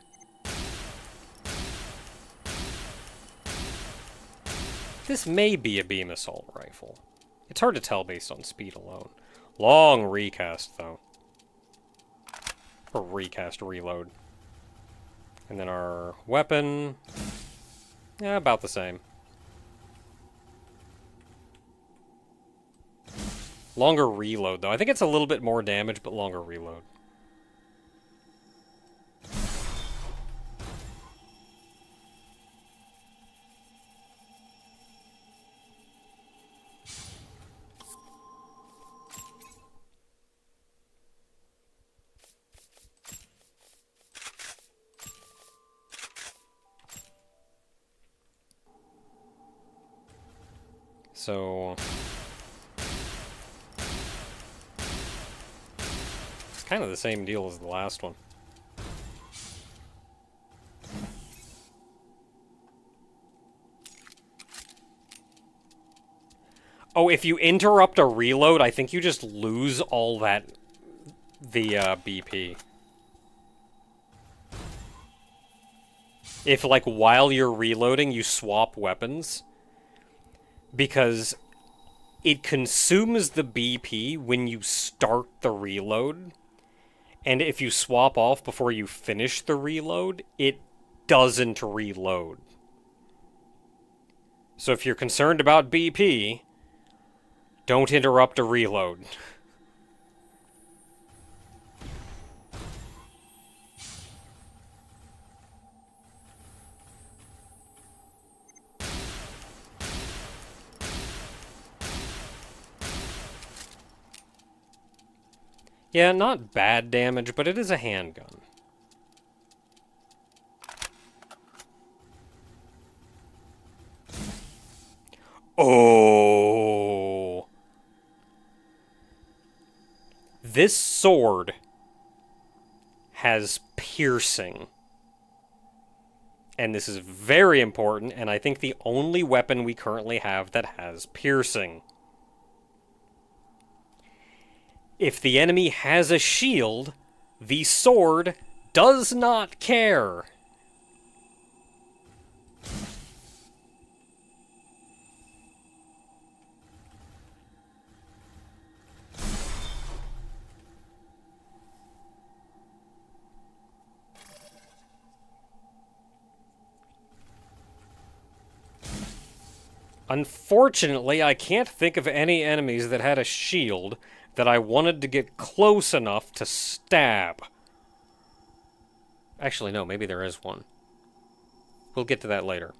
This may be a beam assault rifle. It's hard to tell based on speed alone. Long recast, though. Or recast, reload. And then our weapon... yeah, about the same. Longer reload, though. I think it's a little bit more damage, but longer reload. So... it's kind of the same deal as the last one. Oh, if you interrupt a reload, I think you just lose all that... the, BP. If, like, while you're reloading, you swap weapons... because it consumes the BP when you start the reload, and if you swap off before you finish the reload, it doesn't reload. So if you're concerned about BP, don't interrupt a reload. Yeah, not bad damage, but it is a handgun. Oh! This sword has piercing. And this is very important, and I think the only weapon we currently have that has piercing. If the enemy has a shield, the sword does not care. Unfortunately, I can't think of any enemies that had a shield that I wanted to get close enough to stab. Actually, no, maybe there is one. We'll get to that later.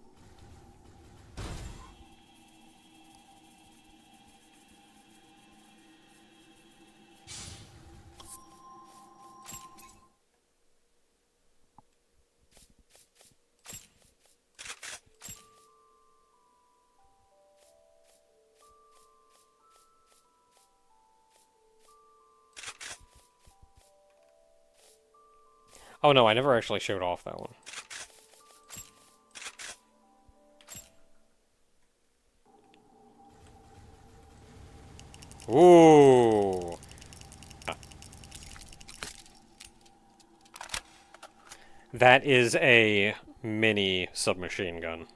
Oh no, I never actually showed off that one. Ooh. That is a mini submachine gun.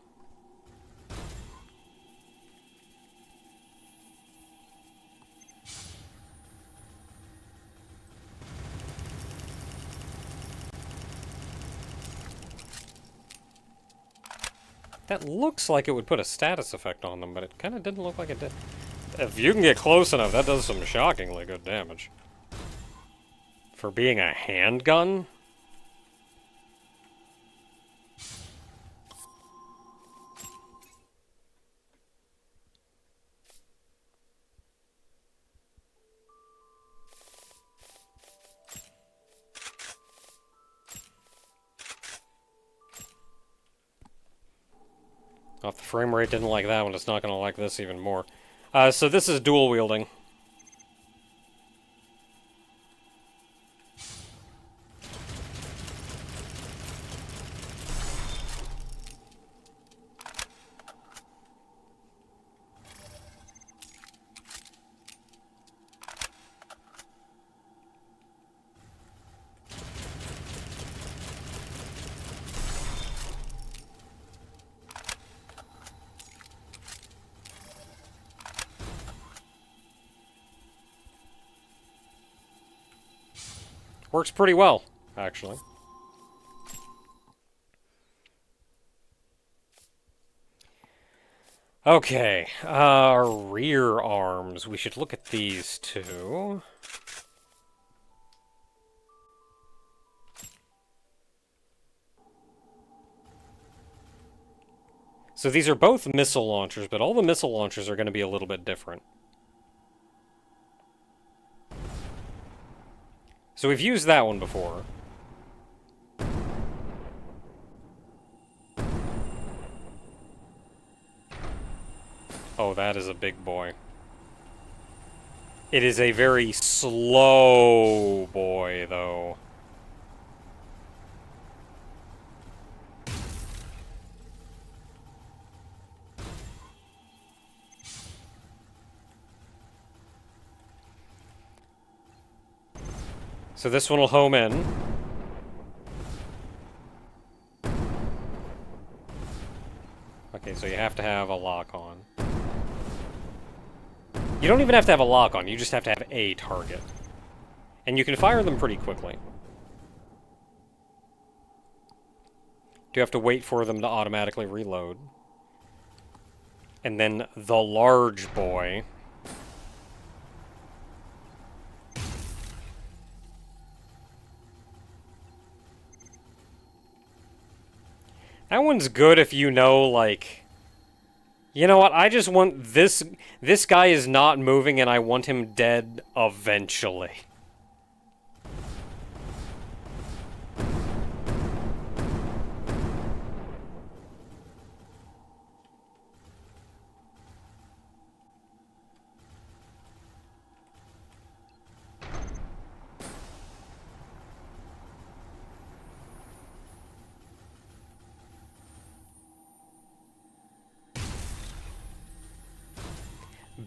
That looks like it would put a status effect on them, but it kind of didn't look like it did. If you can get close enough, that does some shockingly good damage. For being a handgun? Oh, if the frame rate didn't like that one, it's not going to like this even more. So this is dual wielding. Works pretty well, actually. Okay, our rear arms. We should look at these two. So these are both missile launchers, but all the missile launchers are going to be a little bit different. So we've used that one before. Oh, that is a big boy. It is a very slow boy, though. So this one will home in. Okay, so you have to have a lock on. You don't even have to have a lock on, you just have to have a target. And you can fire them pretty quickly. You have to wait for them to automatically reload. And then the large boy. That one's good if you know, like... You know what, I just want this... This guy is not moving and I want him dead eventually.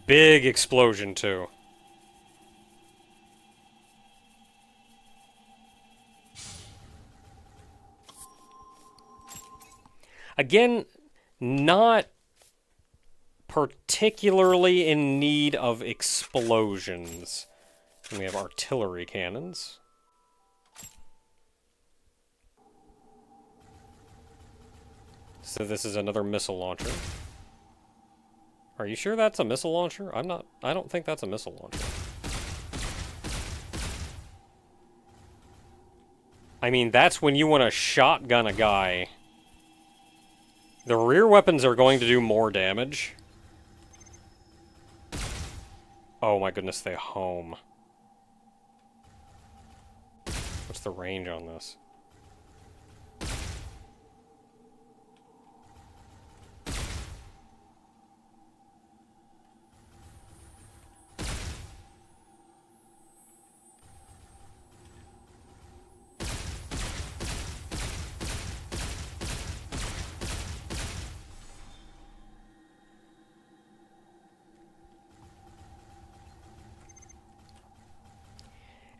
Big explosion, too. Again, not particularly in need of explosions. And we have artillery cannons. So this is another missile launcher. Are you sure that's a missile launcher? I don't think that's a missile launcher. I mean, that's when you want to shotgun a guy. The rear weapons are going to do more damage. Oh my goodness, they home. What's the range on this?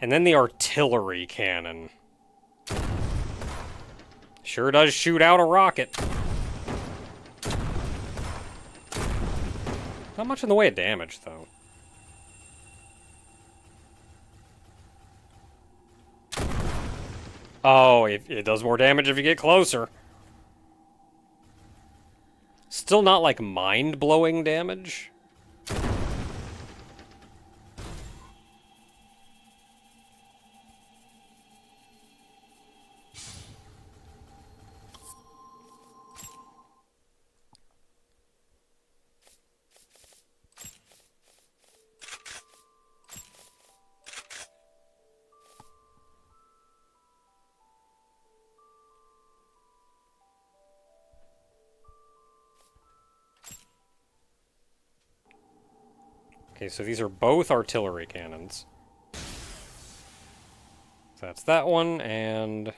And then the artillery cannon. Sure does shoot out a rocket. Not much in the way of damage, though. Oh, it does more damage if you get closer. Still not, like, mind-blowing damage. Okay, so these are both artillery cannons. So that's that one, and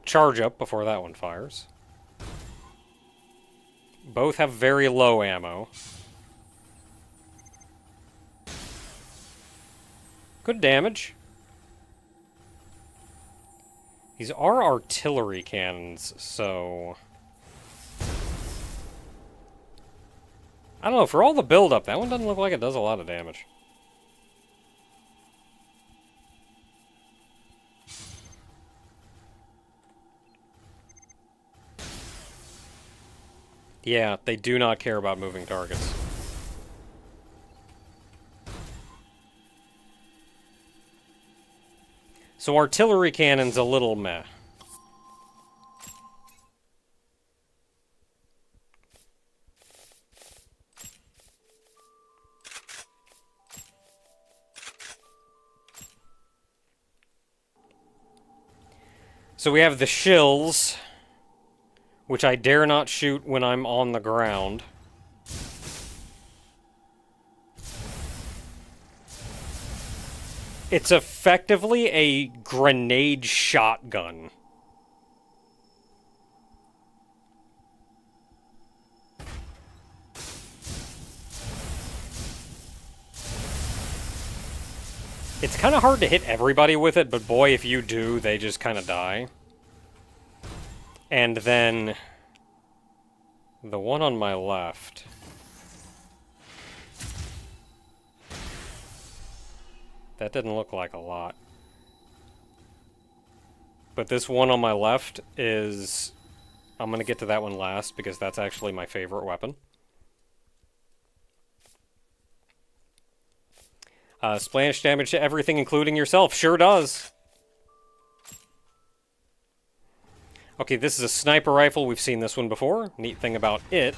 charge up before that one fires. Both have very low ammo. Good damage. These are artillery cannons, so... I don't know, for all the build-up, that one doesn't look like it does a lot of damage. Yeah, they do not care about moving targets. So artillery cannon's a little meh. So we have the shills, which I dare not shoot when I'm on the ground. It's effectively a grenade shotgun. It's kind of hard to hit everybody with it, but boy, if you do, they just kind of die. And then the one on my left. That didn't look like a lot. But this one on my left is... I'm going to get to that one last, because that's actually my favorite weapon. Splash damage to everything, including yourself. Sure does. Okay, this is a sniper rifle. We've seen this one before. Neat thing about it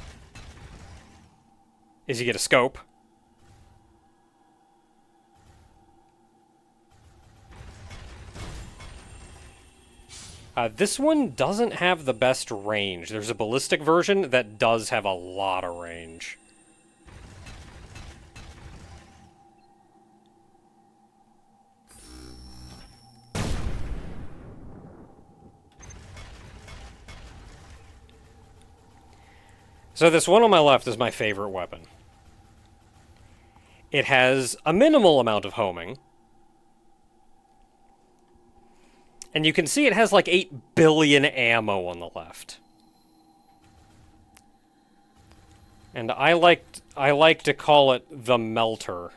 is you get a scope. This one doesn't have the best range. There's a ballistic version that does have a lot of range. So this one on my left is my favorite weapon. It has a minimal amount of homing. And you can see it has like 8 billion ammo on the left. And I like to call it the melter.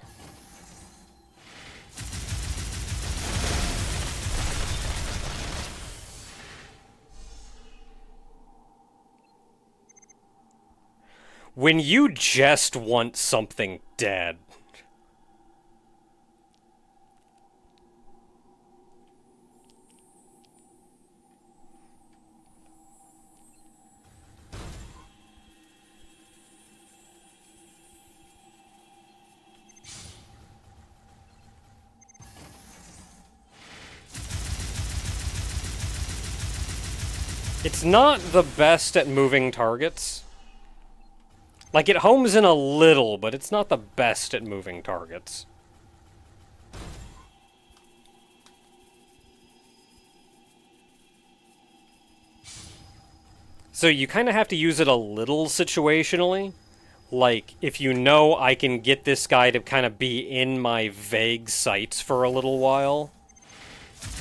When you just want something dead. It's not the best at moving targets. Like, it homes in a little, but it's not the best at moving targets. So you kind of have to use it a little situationally. Like, if you know I can get this guy to kind of be in my vague sights for a little while.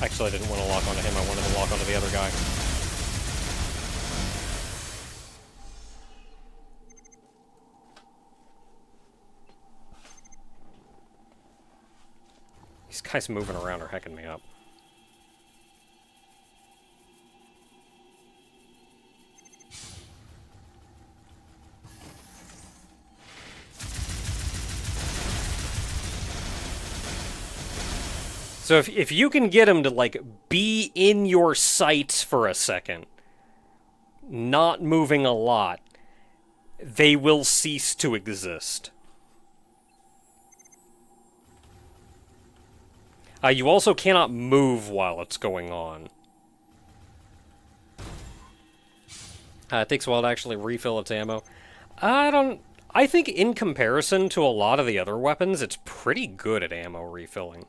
Actually, I didn't want to lock onto him, I wanted to lock onto the other guy. These guys moving around are hecking me up. So if you can get him to, like, be in your sights for a second, not moving a lot, they will cease to exist. You also cannot move while it's going on. It takes a while to actually refill its ammo. I think in comparison to a lot of the other weapons, it's pretty good at ammo refilling.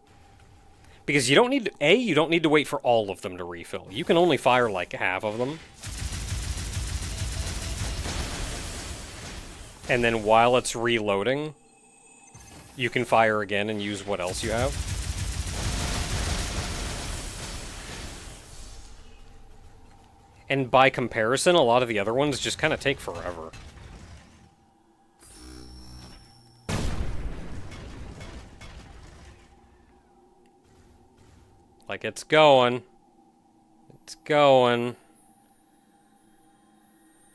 Because you don't need to, you don't need to wait for all of them to refill. You can only fire like half of them. And then while it's reloading, you can fire again and use what else you have. And by comparison, a lot of the other ones just kind of take forever. Like, it's going. It's going.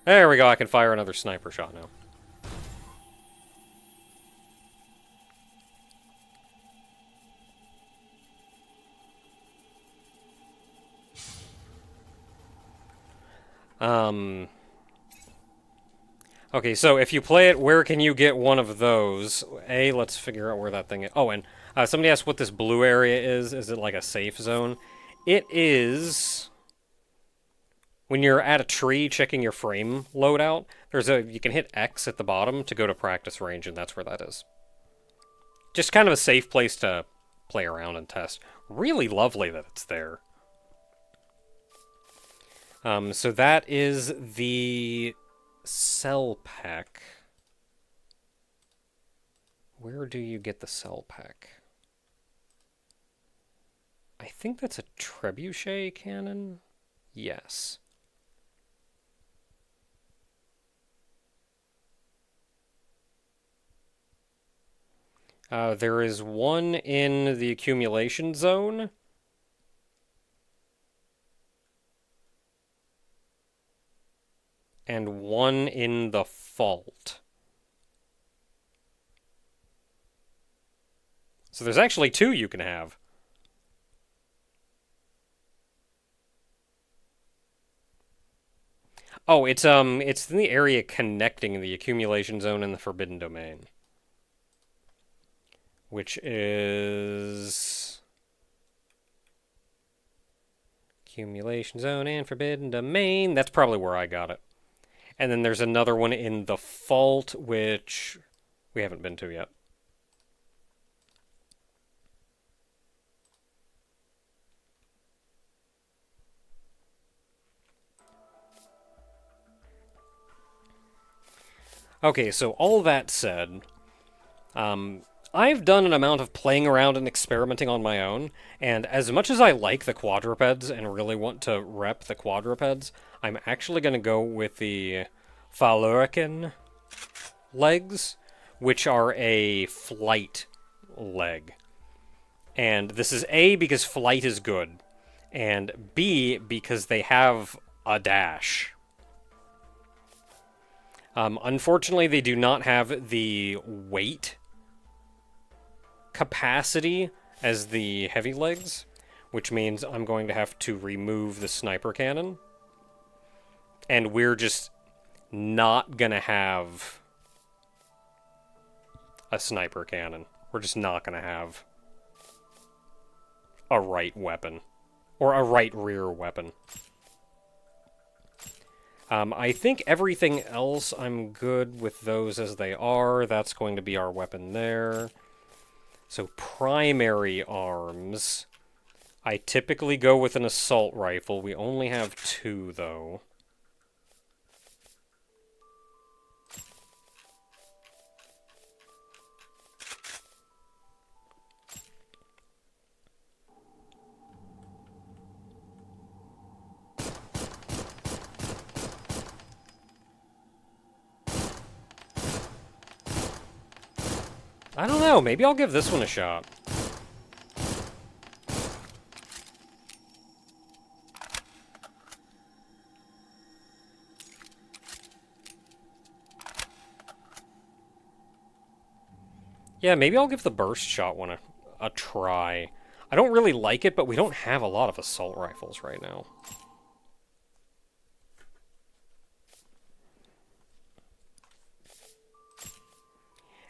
There we go, I can fire another sniper shot now. Okay, so if you play it, where can you get one of those? Let's figure out where that thing is. Oh, and somebody asked what this blue area is. Is it like a safe zone? It is... When you're at a tree checking your frame loadout, you can hit X at the bottom to go to practice range, and that's where that is. Just kind of a safe place to play around and test. Really lovely that it's there. So that is the cell pack. Where do you get the cell pack? I think that's a trebuchet cannon? Yes. There is one in the accumulation zone. And one in the vault. So there's actually two you can have. Oh, it's in the area connecting the accumulation zone and the forbidden domain. Which is... accumulation zone and forbidden domain. That's probably where I got it. And then there's another one in the vault, which we haven't been to yet. Okay, so all that said, I've done an amount of playing around and experimenting on my own, and as much as I like the quadrupeds and really want to rep the quadrupeds, I'm actually going to go with the Falurican legs, which are a flight leg. And this is A, because flight is good, and B, because they have a dash. Unfortunately, they do not have the weight capacity as the heavy legs, which means I'm going to have to remove the sniper cannon. And we're just not gonna have a sniper cannon. We're just not gonna have a right weapon. Or a right rear weapon. I think everything else I'm good with those as they are. That's going to be our weapon there. So primary arms. I typically go with an assault rifle. We only have two, though. I don't know, maybe I'll give this one a shot. Yeah, maybe I'll give the burst shot one a try. I don't really like it, but we don't have a lot of assault rifles right now.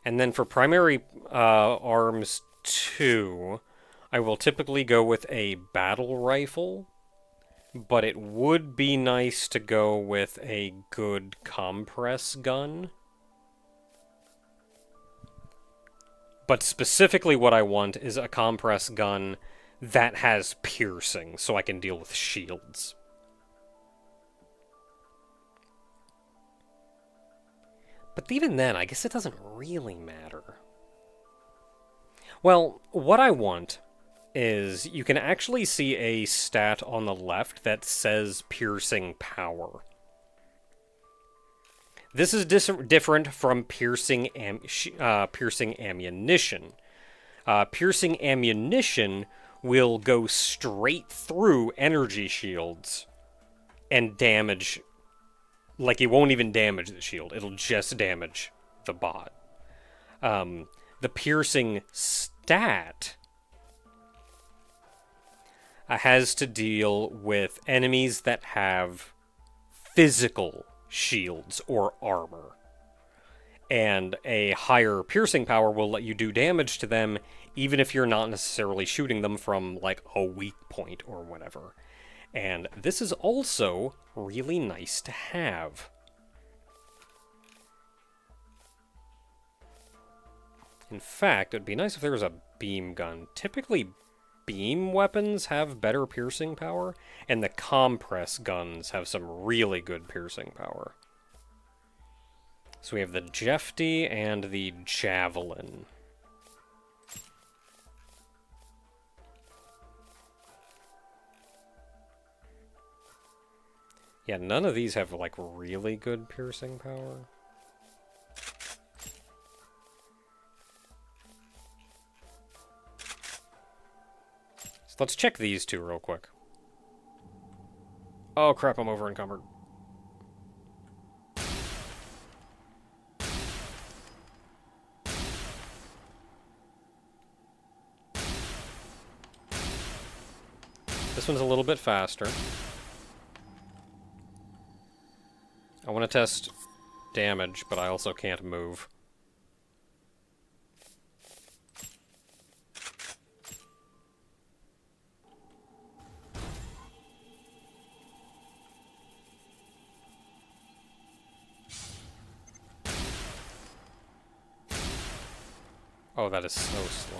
And then for primary arms 2, I will typically go with a battle rifle, but it would be nice to go with a good compress gun. But specifically what I want is a compress gun that has piercing, so I can deal with shields. But even then, I guess it doesn't really matter. Well, what I want is you can actually see a stat on the left that says piercing power. This is different from piercing ammunition. Piercing ammunition will go straight through energy shields and damage. Like, it won't even damage the shield. It'll just damage the bot. The piercing stat has to deal with enemies that have physical shields or armor. And a higher piercing power will let you do damage to them, even if you're not necessarily shooting them from, like, a weak point or whatever. And this is also really nice to have. In fact, it'd be nice if there was a beam gun. Typically, beam weapons have better piercing power, and the compress guns have some really good piercing power. So we have the Jefty and the Javelin. Yeah, none of these have, like, really good piercing power. So let's check these two real quick. Oh crap, I'm over encumbered. This one's a little bit faster. I want to test damage, but I also can't move. Oh, that is so slow.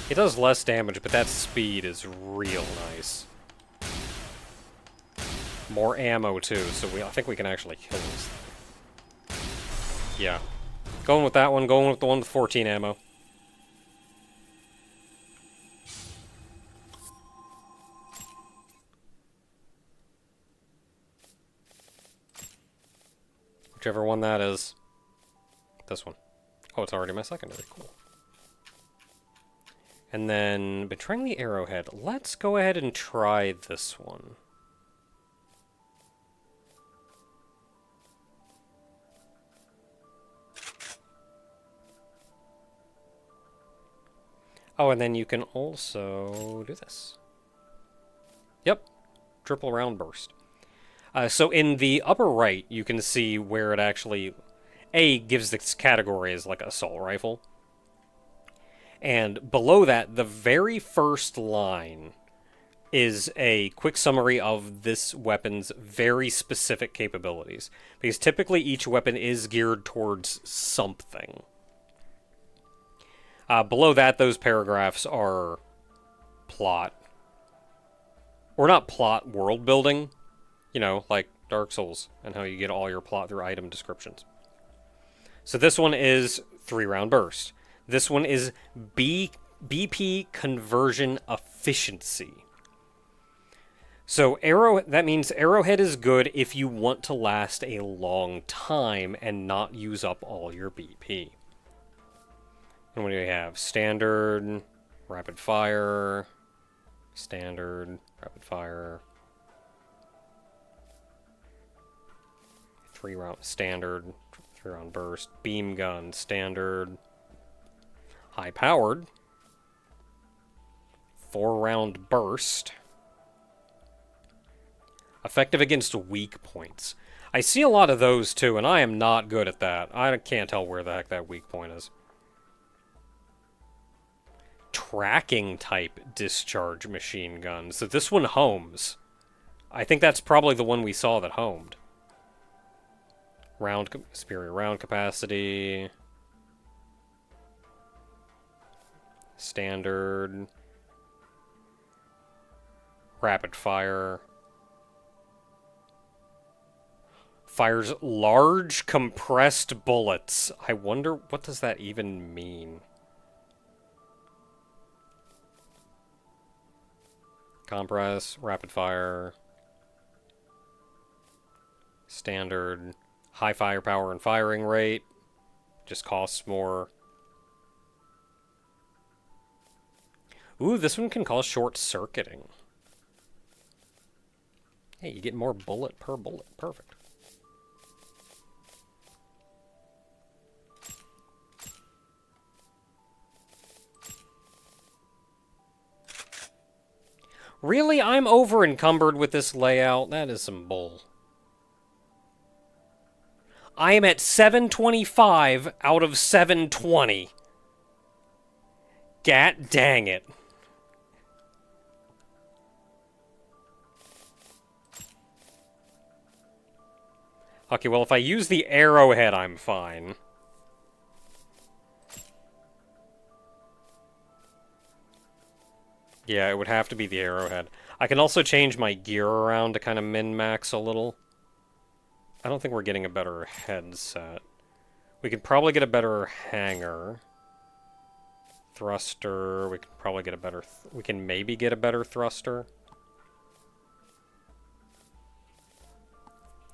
It does less damage, but that speed is real nice. More ammo, too, so I think we can actually kill this thing. Yeah. Going with that one, going with the one with 14 ammo. Whichever one that is. This one. Oh, it's already my secondary. Cool. And then, betraying the arrowhead. Let's go ahead and try this one. Oh, and then you can also do this. Yep. Triple round burst. So in the upper right, you can see where it actually, gives this category as like assault rifle. And below that, the very first line is a quick summary of this weapon's very specific capabilities. Because typically each weapon is geared towards something. Below that, those paragraphs are plot. Or not plot, world building. You know, like Dark Souls, and how you get all your plot through item descriptions. So this one is 3-round burst. This one is BP conversion efficiency. So that means arrowhead is good if you want to last a long time and not use up all your BP. And what do we have? Standard, rapid fire, standard, rapid fire. 3-round standard, 3-round burst, beam gun, standard, high powered, 4-round burst. Effective against weak points. I see a lot of those too, and I am not good at that. I can't tell where the heck that weak point is. Tracking type discharge machine gun. So this one homes. I think that's probably the one we saw that homed. Superior round capacity. Standard. Rapid fire. Fires large compressed bullets. I wonder, what does that even mean? Compress, rapid fire, standard, high firepower and firing rate. Just costs more. Ooh, this one can cause short circuiting. Hey, you get more bullet per bullet. Perfect. Really? I'm over encumbered with this layout? That is some bull. I am at 725 out of 720. God dang it. Okay, well, if I use the arrowhead, I'm fine. Yeah, it would have to be the arrowhead. I can also change my gear around to kind of min-max a little. I don't think we're getting a better headset. We could probably get a better hanger. Thruster, we could probably get a better... we can maybe get a better thruster.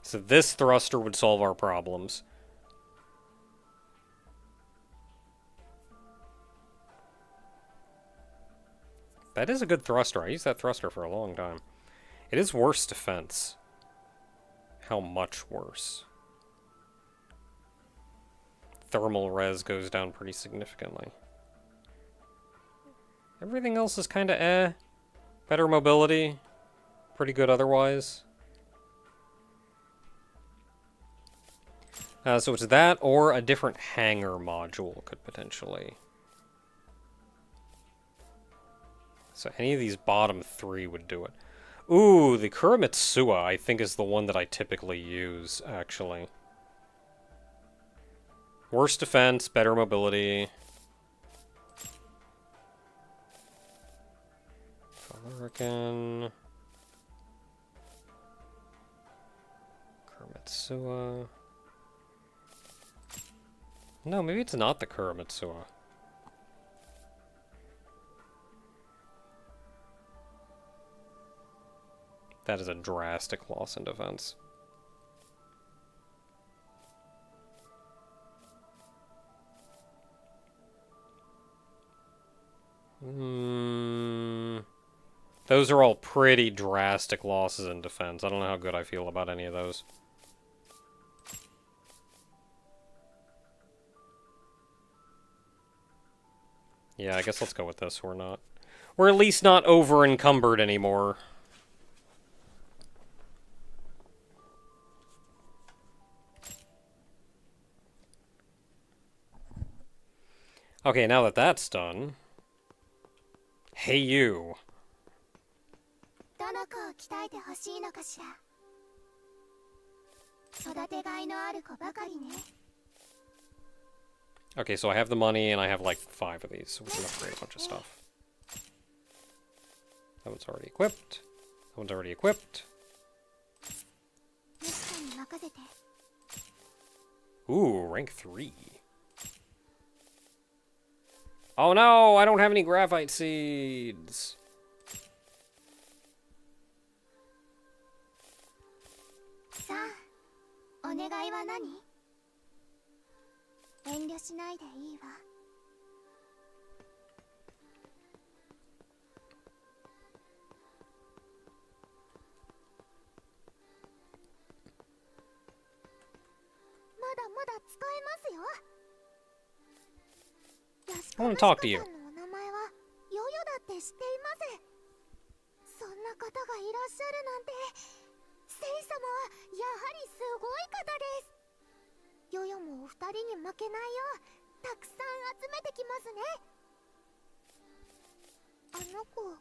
So this thruster would solve our problems. That is a good thruster. I used that thruster for a long time. It is worse defense. How much worse? Thermal res goes down pretty significantly. Everything else is kind of eh. Better mobility. Pretty good otherwise. So it's that or a different hanger module could potentially... So any of these bottom 3 would do it. Ooh, the Kuromitsuwa, I think, is the one that I typically use, actually. Worse defense, better mobility. American. Kuromitsuwa. No, maybe it's not the Kuromitsuwa. That is a drastic loss in defense. Those are all pretty drastic losses in defense. I don't know how good I feel about any of those. Yeah, I guess let's go with this. We're at least not over encumbered anymore. Okay, now that that's done... Hey, you. Okay, so I have the money, and I have like 5 of these, so we can upgrade a bunch of stuff. That one's already equipped. That one's already equipped. 任せて。 Ooh, rank 3. Oh no, I don't have any graphite seeds. さあ、お願いは何？遠慮しないでいいわ。まだまだ使えますよ。 I want to talk to you. お名前はヨヨだって知っています。そんな方がいらっしゃるなんて、セイ様はやはりすごい方です。ヨヨもお二人に負けないようたくさん集めてきますね。あの子、言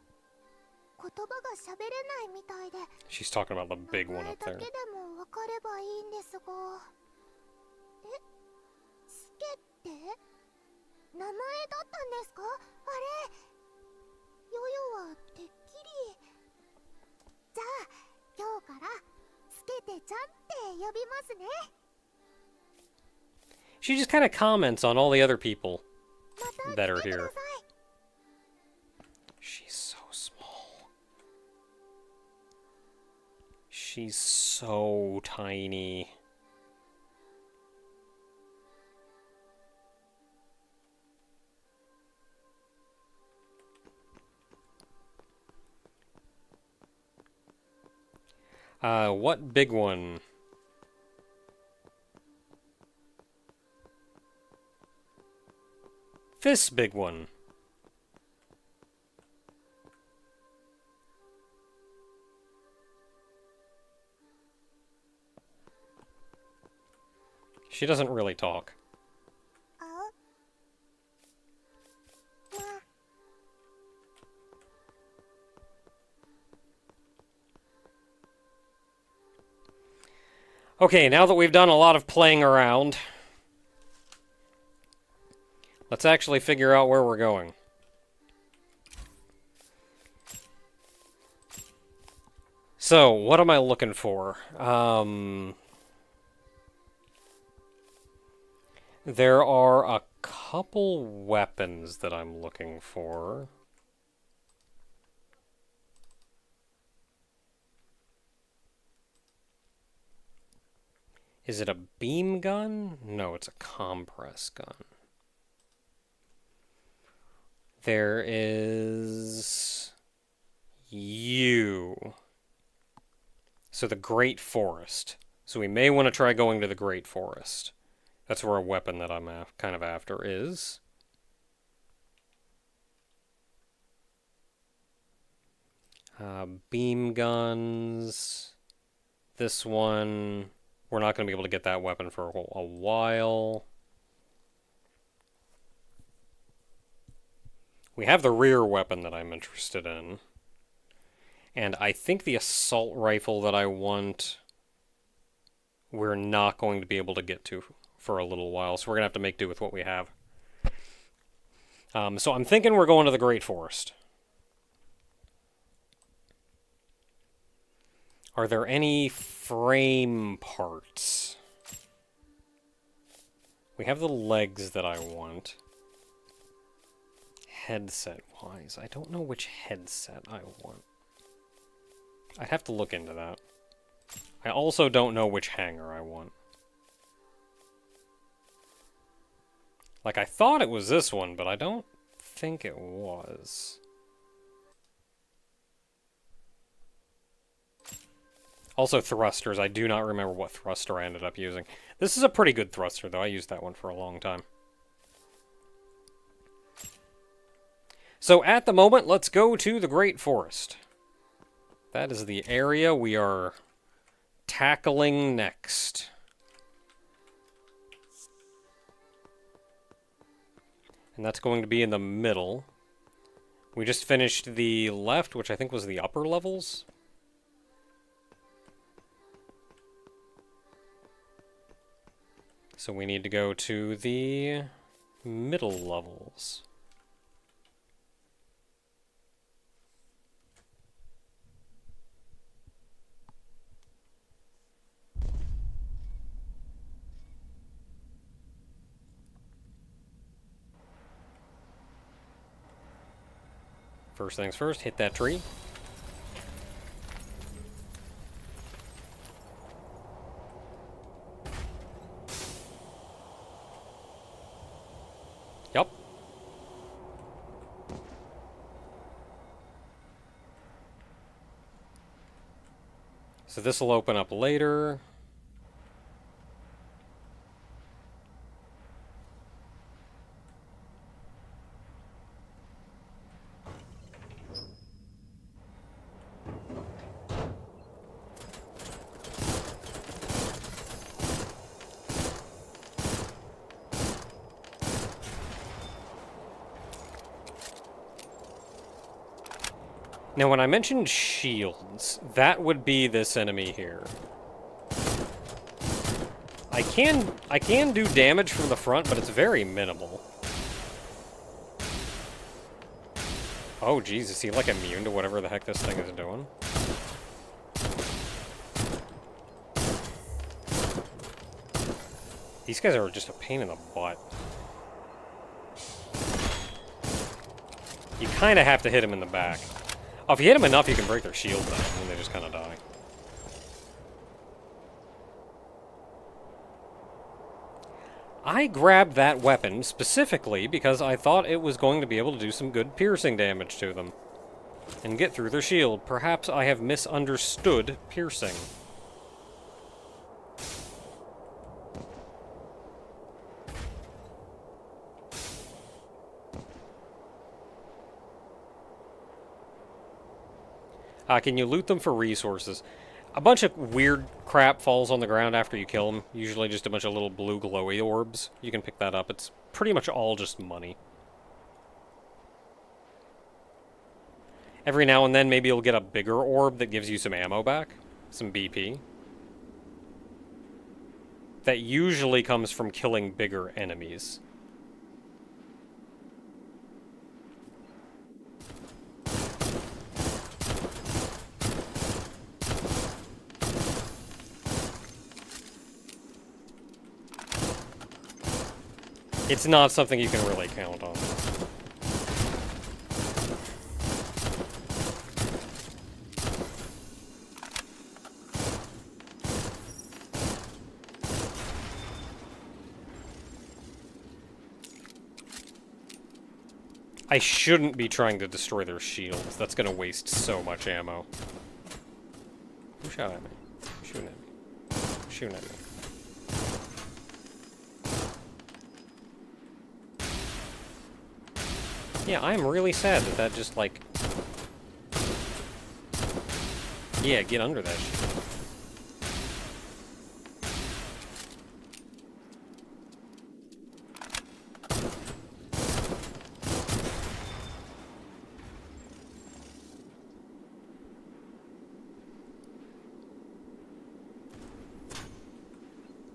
葉が喋れないみたいで、 She's talking about the big one 名 up 前 there. だけでも分かればいいんですが。え、スケって名前だったんですか？あれ、ヨヨはてっきり。じゃあ今日からスケテちゃんって呼びますね。 She just kind of comments on all the other people ま that た are 来てくだ here. さい。 She's so small. She's so tiny. What big one? This big one. She doesn't really talk. あ、まあ、 Okay, now that we've done a lot of playing around, let's actually figure out where we're going. So, what am I looking for? There are a couple weapons that I'm looking for. Is it a beam gun? No, it's a compress gun. There is you. So the Great Forest. So we may want to try going to the Great Forest. That's where a weapon that I'm kind of after is. Beam guns. This one, we're not going to be able to get that weapon for a while. We have the rear weapon that I'm interested in. And I think the assault rifle that I want, we're not going to be able to get to for a little while, so we're going to have to make do with what we have. So I'm thinking we're going to the Great Forest. Are there any frame parts? We have the legs that I want. Headset-wise, I don't know which headset I want. I'd have to look into that. I also don't know which hanger I want. Like, I thought it was this one, but I don't think it was. Also thrusters, I do not remember what thruster I ended up using. This is a pretty good thruster, though. I used that one for a long time. So at the moment, let's go to the Great Forest. That is the area we are tackling next. And that's going to be in the middle. We just finished the left, which I think was the upper levels. So we need to go to the middle levels. First things first, hit that tree. Yup. So this will open up later. Now, when I mentioned shields, that would be this enemy here. I can do damage from the front, but it's very minimal. Oh, Jesus, is he like immune to whatever the heck this thing is doing? These guys are just a pain in the butt. You kind of have to hit him in the back. Oh, if you hit them enough, you can break their shield down, and they just kind of die. I grabbed that weapon specifically because I thought it was going to be able to do some good piercing damage to them. And get through their shield. Perhaps I have misunderstood piercing. Can you loot them for resources? A bunch of weird crap falls on the ground after you kill them. Usually just a bunch of little blue glowy orbs. You can pick that up. It's pretty much all just money. Every now and then maybe you'll get a bigger orb that gives you some ammo back. Some BP. That usually comes from killing bigger enemies. It's not something you can really count on. I shouldn't be trying to destroy their shields. That's gonna waste so much ammo. Who shot at me? Who's shooting at me? Who's shooting at me? Yeah, I am really sad that that just, like... Yeah, get under that shit.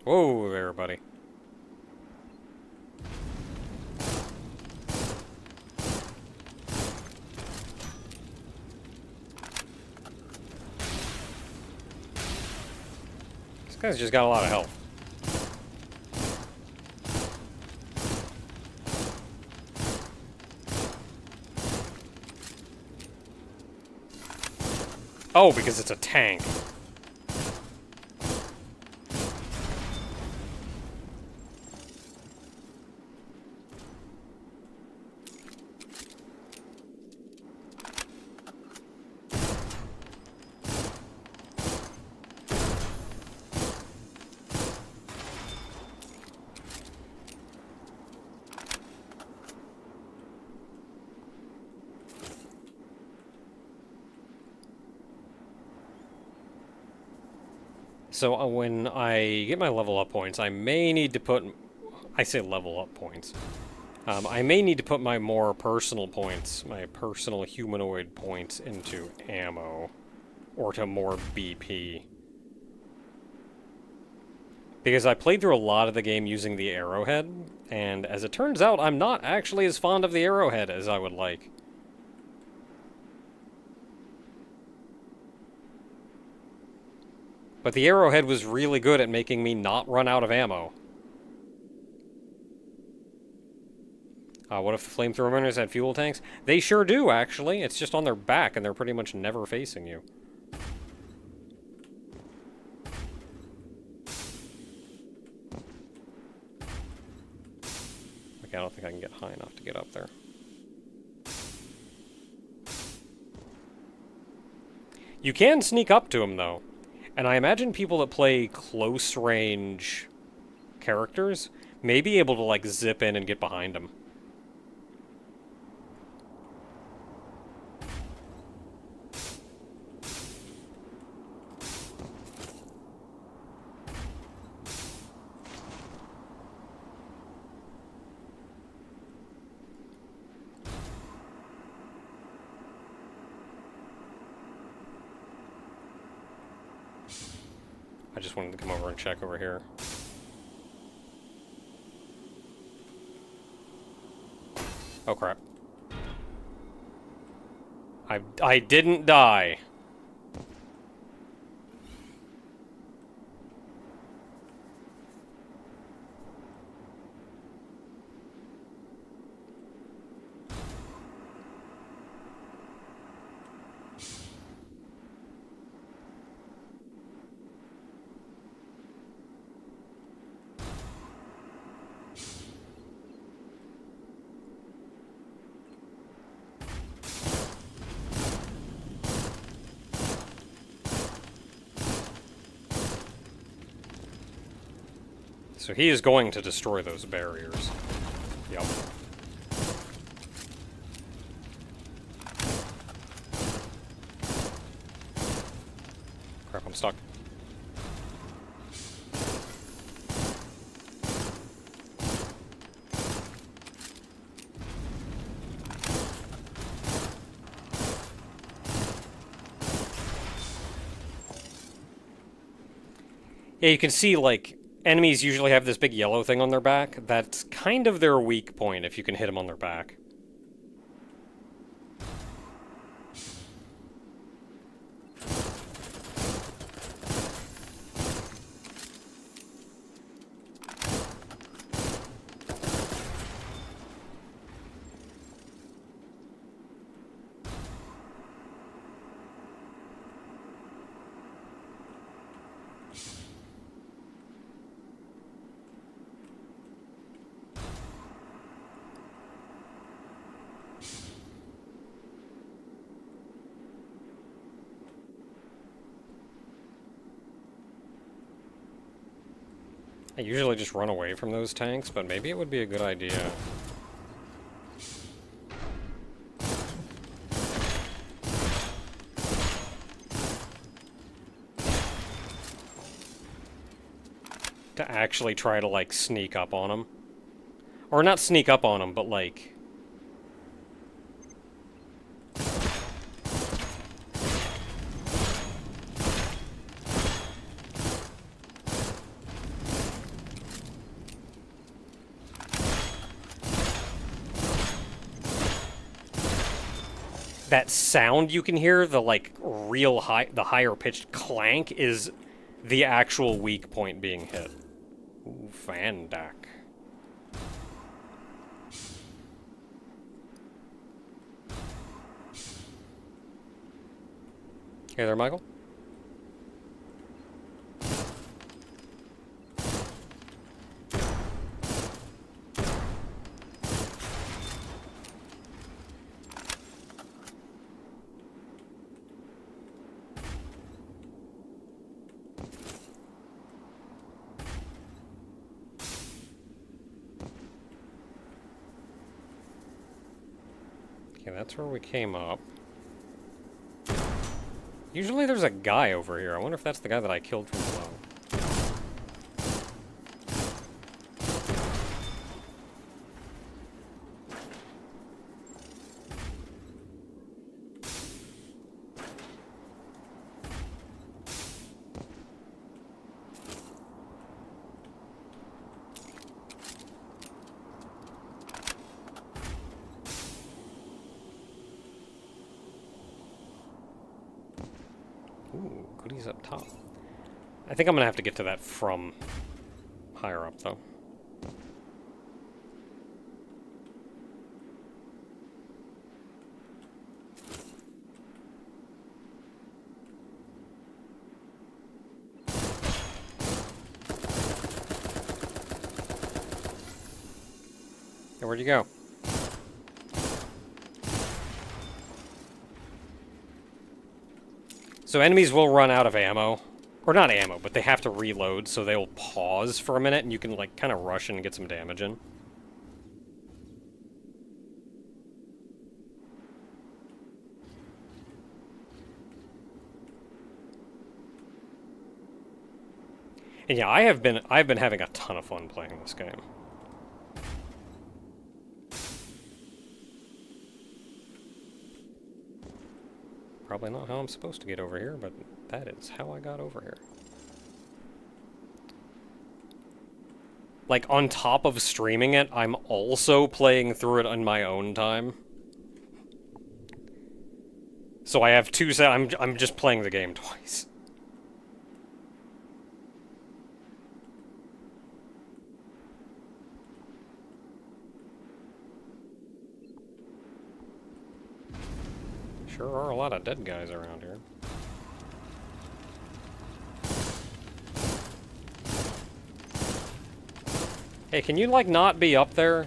Whoa there, buddy. This guy's just got a lot of health. Oh, because it's a tank. So when I get my level up points, I may need to put... I say level up points. I may need to put my more personal points, my personal humanoid points, into ammo. Or to more BP. Because I played through a lot of the game using the arrowhead, and as it turns out, I'm not actually as fond of the arrowhead as I would like. But the arrowhead was really good at making me not run out of ammo. What if the flamethrower runners had fuel tanks? They sure do, actually. It's just on their back, and they're pretty much never facing you. Okay, I don't think I can get high enough to get up there. You can sneak up to him, though. And I imagine people that play close-range characters may be able to, like, zip in and get behind him. I just wanted to come over and check over here. Oh crap. I didn't die. So he is going to destroy those barriers. Yep. Crap, I'm stuck. Yeah, you can see, like, enemies usually have this big yellow thing on their back. That's kind of their weak point if you can hit them on their back. I usually just run away from those tanks, but maybe it would be a good idea. To actually try to, like, sneak up on them. Or not sneak up on them, but, like... that sound you can hear, the, like, real high, the higher pitched clank, is the actual weak point being hit. Ooh, Fandak. Hey there, Michael. Okay, that's where we came up. Usually there's a guy over here. I wonder if that's the guy that I killed from below. Ooh, goodies up top. I think I'm gonna have to get to that from higher up, though. where'd you go? So enemies will run out of ammo. Or not ammo, but they have to reload, so they'll pause for a minute, and you can, like, kind of rush in and get some damage in. And yeah, I've been having a ton of fun playing this game. Probably not how I'm supposed to get over here, but that is how I got over here. Like, on top of streaming it, I'm also playing through it on my own time. So I have two I'm just playing the game twice. Sure are a lot of dead guys around here. Hey, can you, like, not be up there?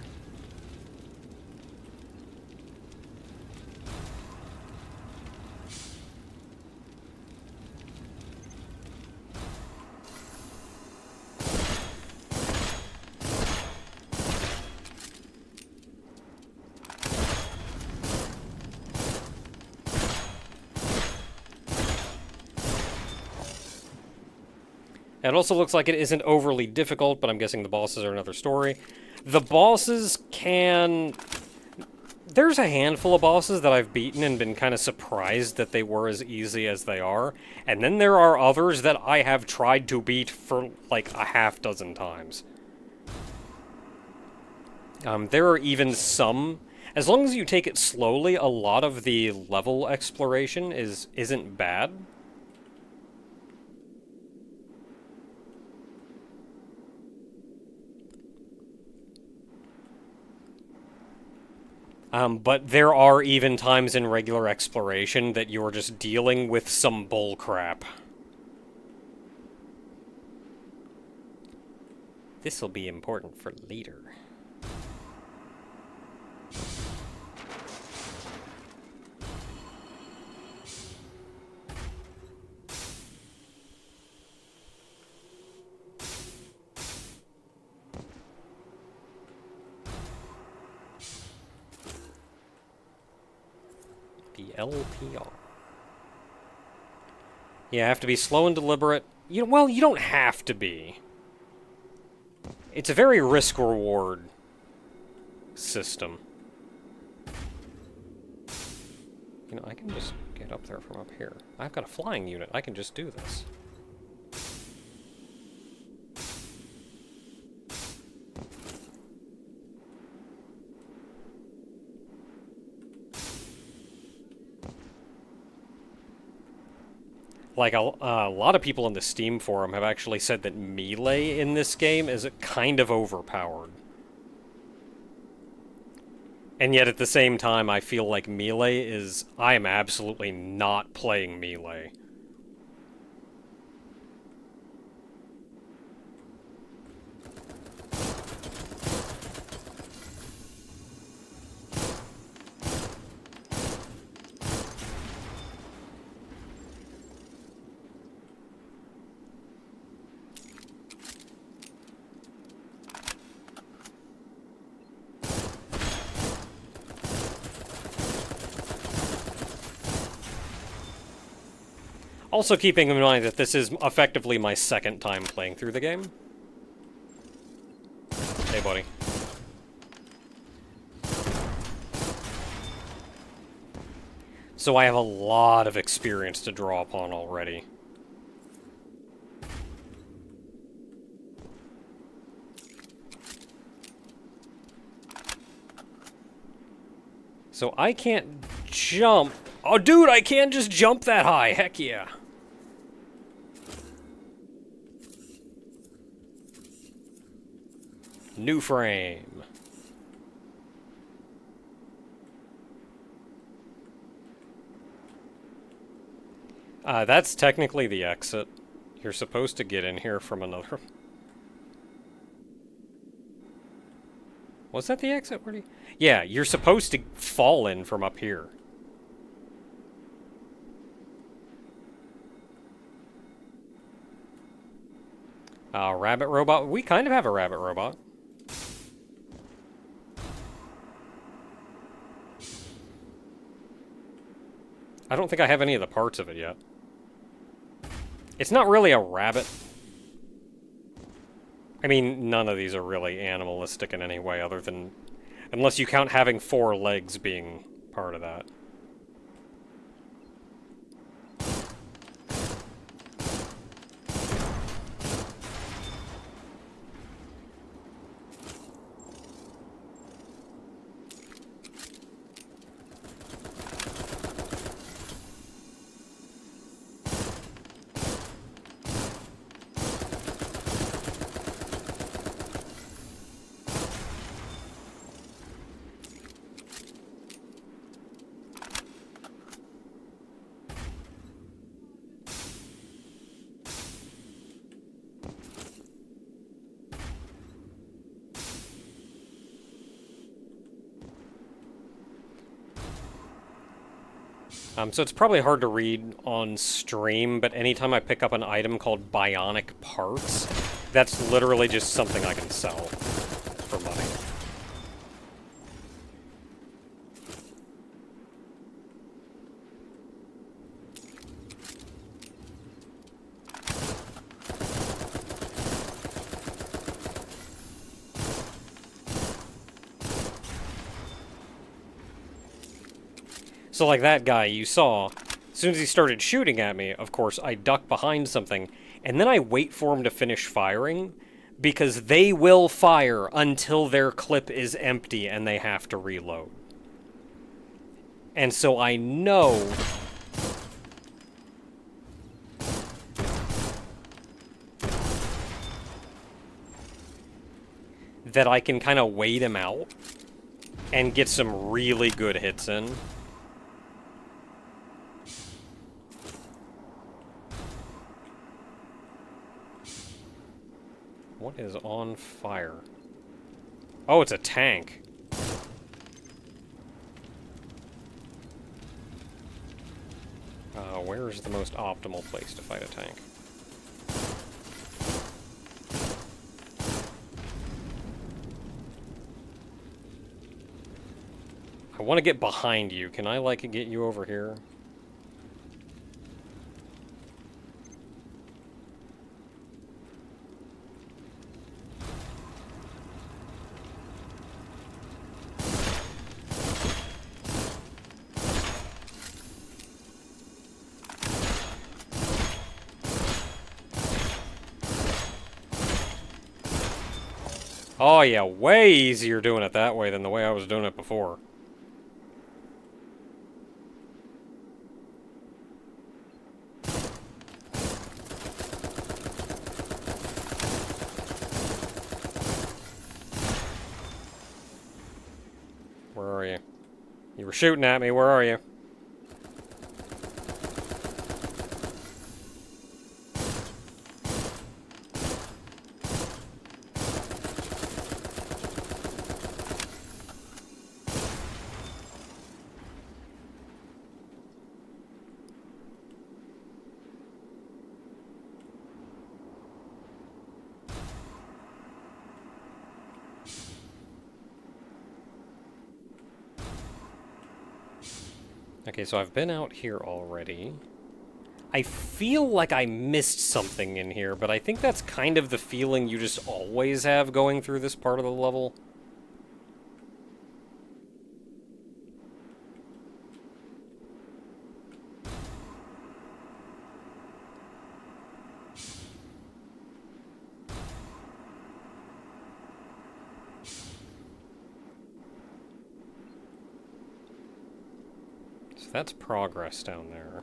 It also looks like it isn't overly difficult, but I'm guessing the bosses are another story. The bosses can... There's a handful of bosses that I've beaten and been kind of surprised that they were as easy as they are. And then there are others that I have tried to beat for like a half dozen times. There are even some... As long as you take it slowly, a lot of the level exploration isn't bad. But there are even times in regular exploration that you're just dealing with some bullcrap. This'll be important for later. LPR. Yeah, have to be slow and deliberate. Well, you don't have to be. It's a very risk-reward system. You know, I can just get up there from up here. I've got a flying unit. I can just do this. Like, a lot of people in the Steam forum have actually said that melee in this game is kind of overpowered. And yet at the same time, I feel like melee is... I am absolutely not playing melee. Also keeping in mind that this is effectively my second time playing through the game. Hey, buddy. So I have a lot of experience to draw upon already. So I can't jump. Oh, dude, I can't just jump that high. Heck yeah. New frame. That's technically the exit. You're supposed to get in here from another... Was that the exit? Where do you... Yeah, you're supposed to fall in from up here. Rabbit robot. We kind of have a rabbit robot. I don't think I have any of the parts of it yet. It's not really a rabbit. I mean, none of these are really animalistic in any way other than... Unless you count having 4 legs being part of that. So it's probably hard to read on stream, but anytime I pick up an item called bionic parts, that's literally just something I can sell for money. So like that guy you saw, as soon as he started shooting at me, of course, I duck behind something, and then I wait for him to finish firing, because they will fire until their clip is empty and they have to reload. And so I know that I can kind of wait him out and get some really good hits in. What is on fire? Oh, it's a tank. Where is the most optimal place to fight a tank? I want to get behind you. Can I, like, get you over here? Oh yeah, way easier doing it that way than the way I was doing it before. Where are you? You were shooting at me, where are you? Okay, so I've been out here already. I feel like I missed something in here, but I think that's kind of the feeling you just always have going through this part of the level. So that's progress down there.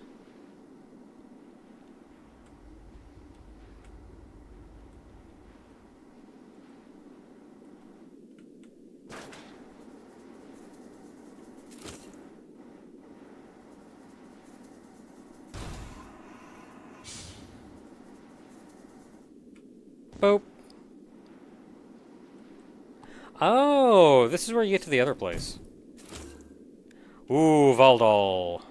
Boop. Oh, this is where you get to the other place. Ooh, Valdol.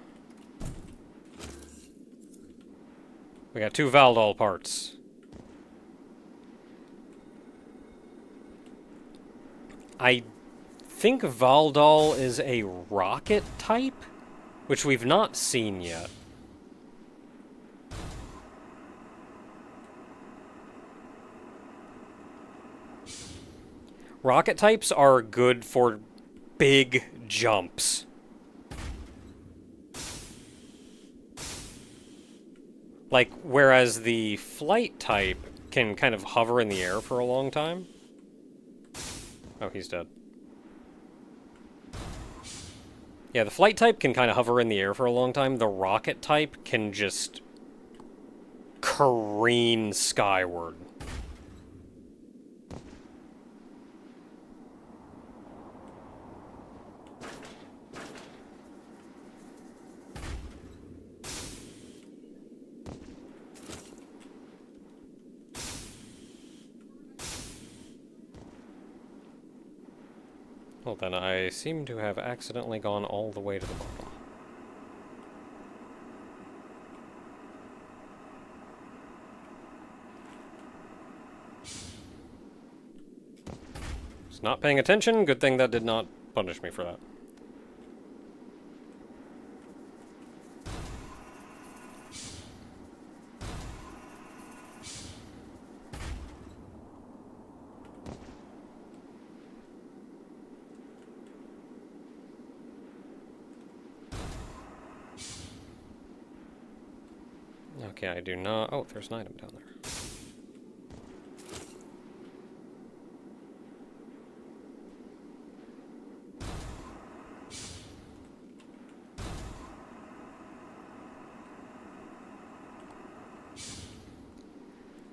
We got 2 Valdol parts. I think Valdol is a rocket type, which we've not seen yet. Rocket types are good for big jumps. Like, whereas the flight type can kind of hover in the air for a long time. Oh, he's dead. Yeah, the flight type can kind of hover in the air for a long time. The rocket type can just careen skyward. Well then, I seem to have accidentally gone all the way to the bottom. Just not paying attention. Good thing that did not punish me for that. Okay, I do not... Oh, there's an item down there.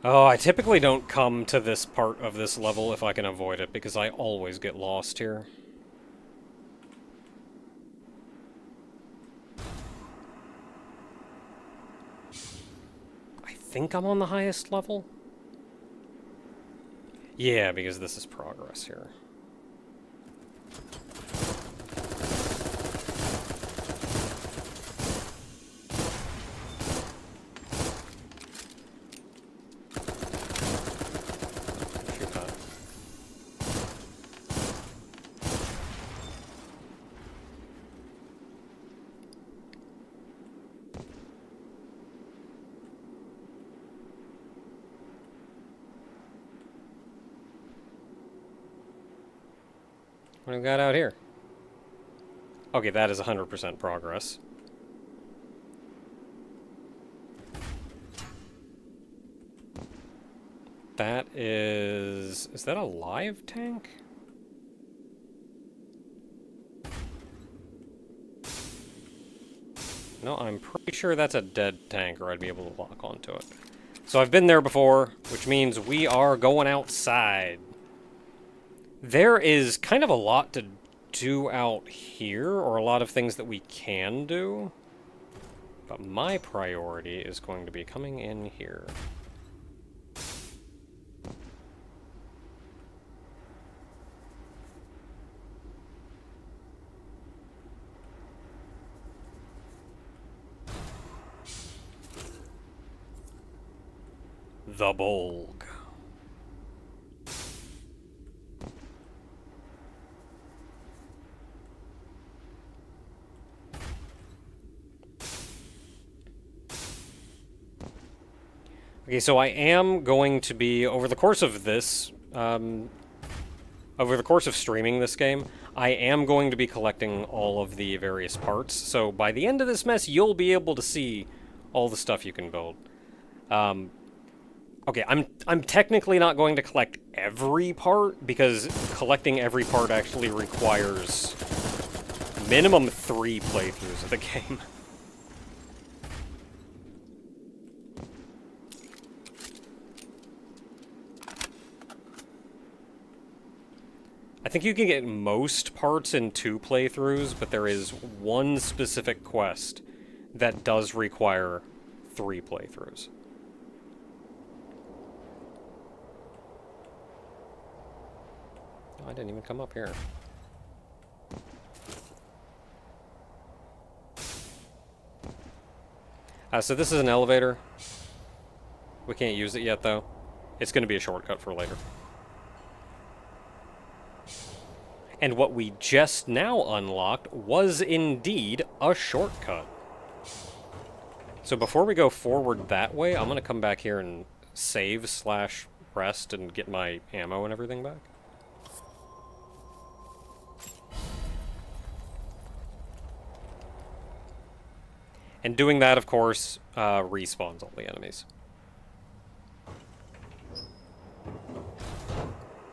Oh, I typically don't come to this part of this level if I can avoid it, because I always get lost here. I think I'm on the highest level? Yeah, because this is progress here. Shoot that. What do we got out here? Okay, that is 100% progress. That is... Is that a live tank? No, I'm pretty sure that's a dead tank, or I'd be able to lock onto it. So I've been there before, which means we are going outside. There is kind of a lot to do out here, or a lot of things that we can do. But my priority is going to be coming in here. The Bolg. Okay, so I am going to be, over the course of this, over the course of streaming this game, I am going to be collecting all of the various parts. So by the end of this mess, you'll be able to see all the stuff you can build. Okay, I'm technically not going to collect every part, because collecting every part actually requires minimum 3 playthroughs of the game. I think you can get most parts in 2 playthroughs, but there is one specific quest that does require 3 playthroughs. Oh, I didn't even come up here. So this is an elevator. We can't use it yet, though. It's going to be a shortcut for later. And what we just now unlocked was indeed a shortcut. So before we go forward that way, I'm going to come back here and save/rest and get my ammo and everything back. And doing that, of course, respawns all the enemies.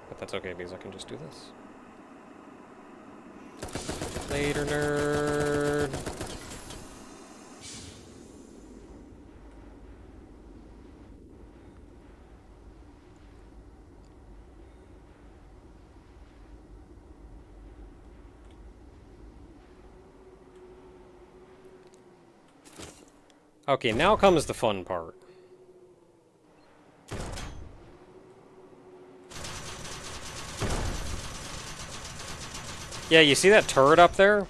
But that's okay, because I can just do this. Later, nerd. Okay, now comes the fun part. Yeah, you see that turret up there?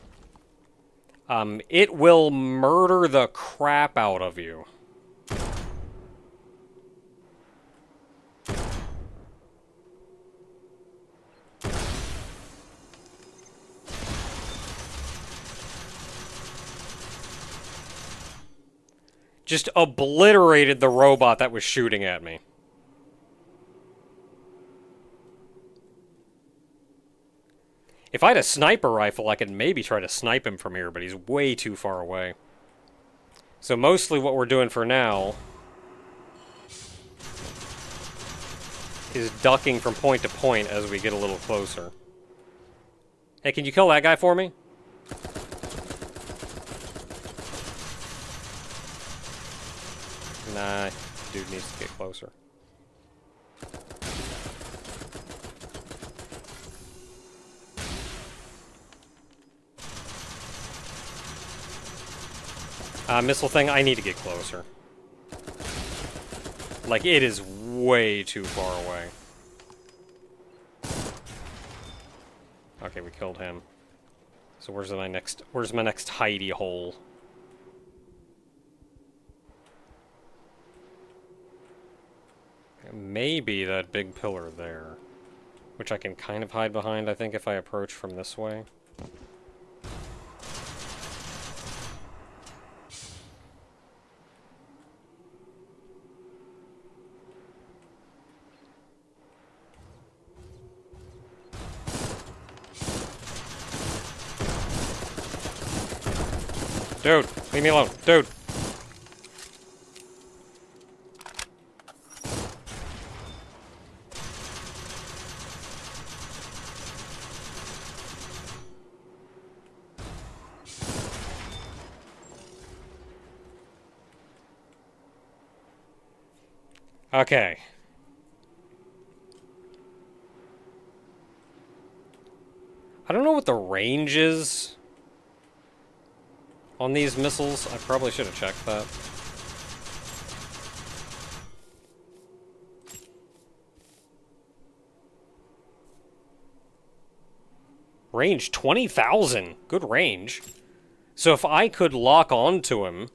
It will murder the crap out of you. Just obliterated the robot that was shooting at me. If I had a sniper rifle, I could maybe try to snipe him from here, but he's way too far away. So mostly what we're doing for now is ducking from point to point as we get a little closer. Hey, can you kill that guy for me? Nah, dude needs to get closer. Missile thing, I need to get closer. Like, it is way too far away. Okay, we killed him. So where's my next hidey hole? Maybe that big pillar there, which I can kind of hide behind, I think, if I approach from this way. Dude, leave me alone. Dude. Okay. I don't know what the range is on these missiles. I probably should have checked that. Range 20,000. Good range. So if I could lock onto him,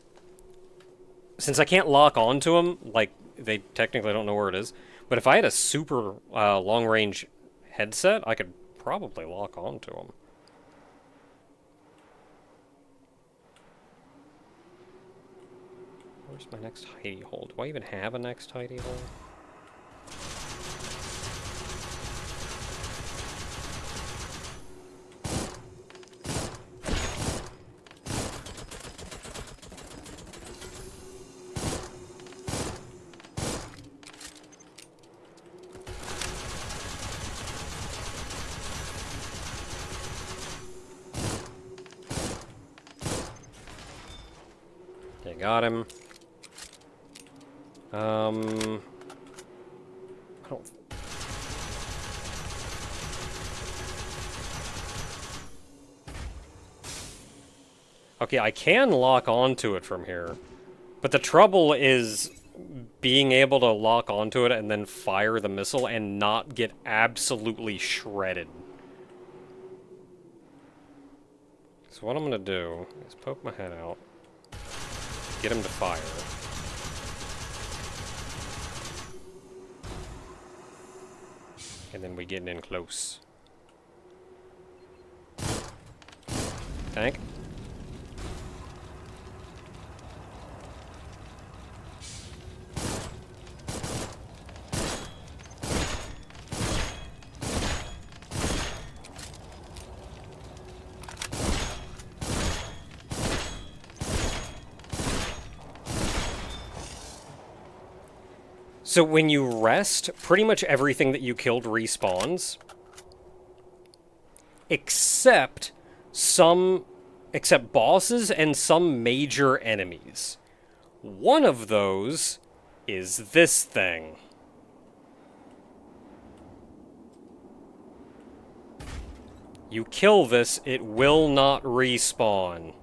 since I can't lock onto him, like, they technically don't know where it is, but if I had a super long-range headset, I could probably lock onto him. Where's my next hidey hole? Do I even have a next hidey hole? Okay, got him. I don't... Okay, I can lock onto it from here, but the trouble is being able to lock onto it and then fire the missile and not get absolutely shredded. So what I'm gonna do is poke my head out, get him to fire. And then we getting in close. Tank. So when you rest, pretty much everything that you killed respawns. Except bosses and some major enemies. One of those is this thing. You kill this, it will not respawn.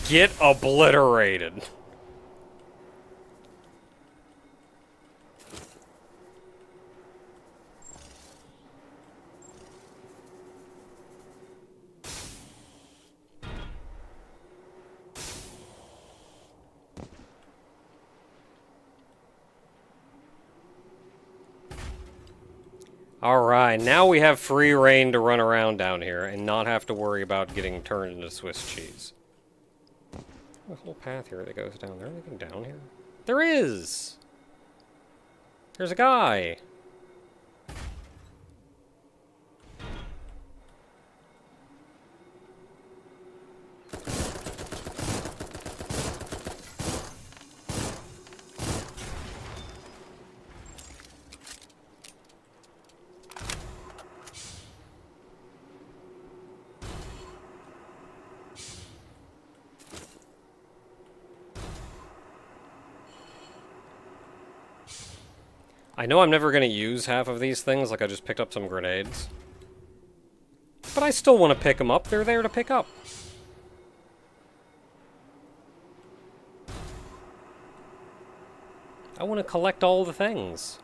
Get obliterated. Alright, now we have free reign to run around down here and not have to worry about getting turned into Swiss cheese. There's a little path here that goes down there. Anything down here? There is! There's a guy! I know I'm never going to use half of these things, like I just picked up some grenades. But I still want to pick them up. They're there to pick up. I want to collect all the things.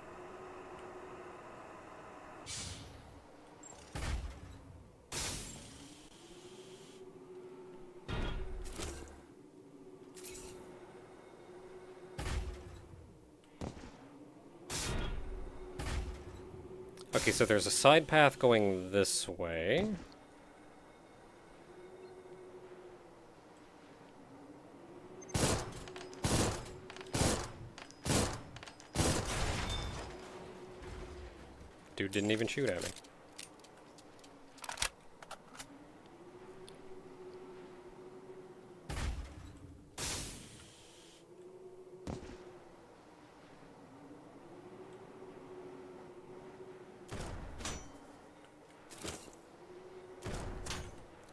Okay, so there's a side path going this way. Dude didn't even shoot at me.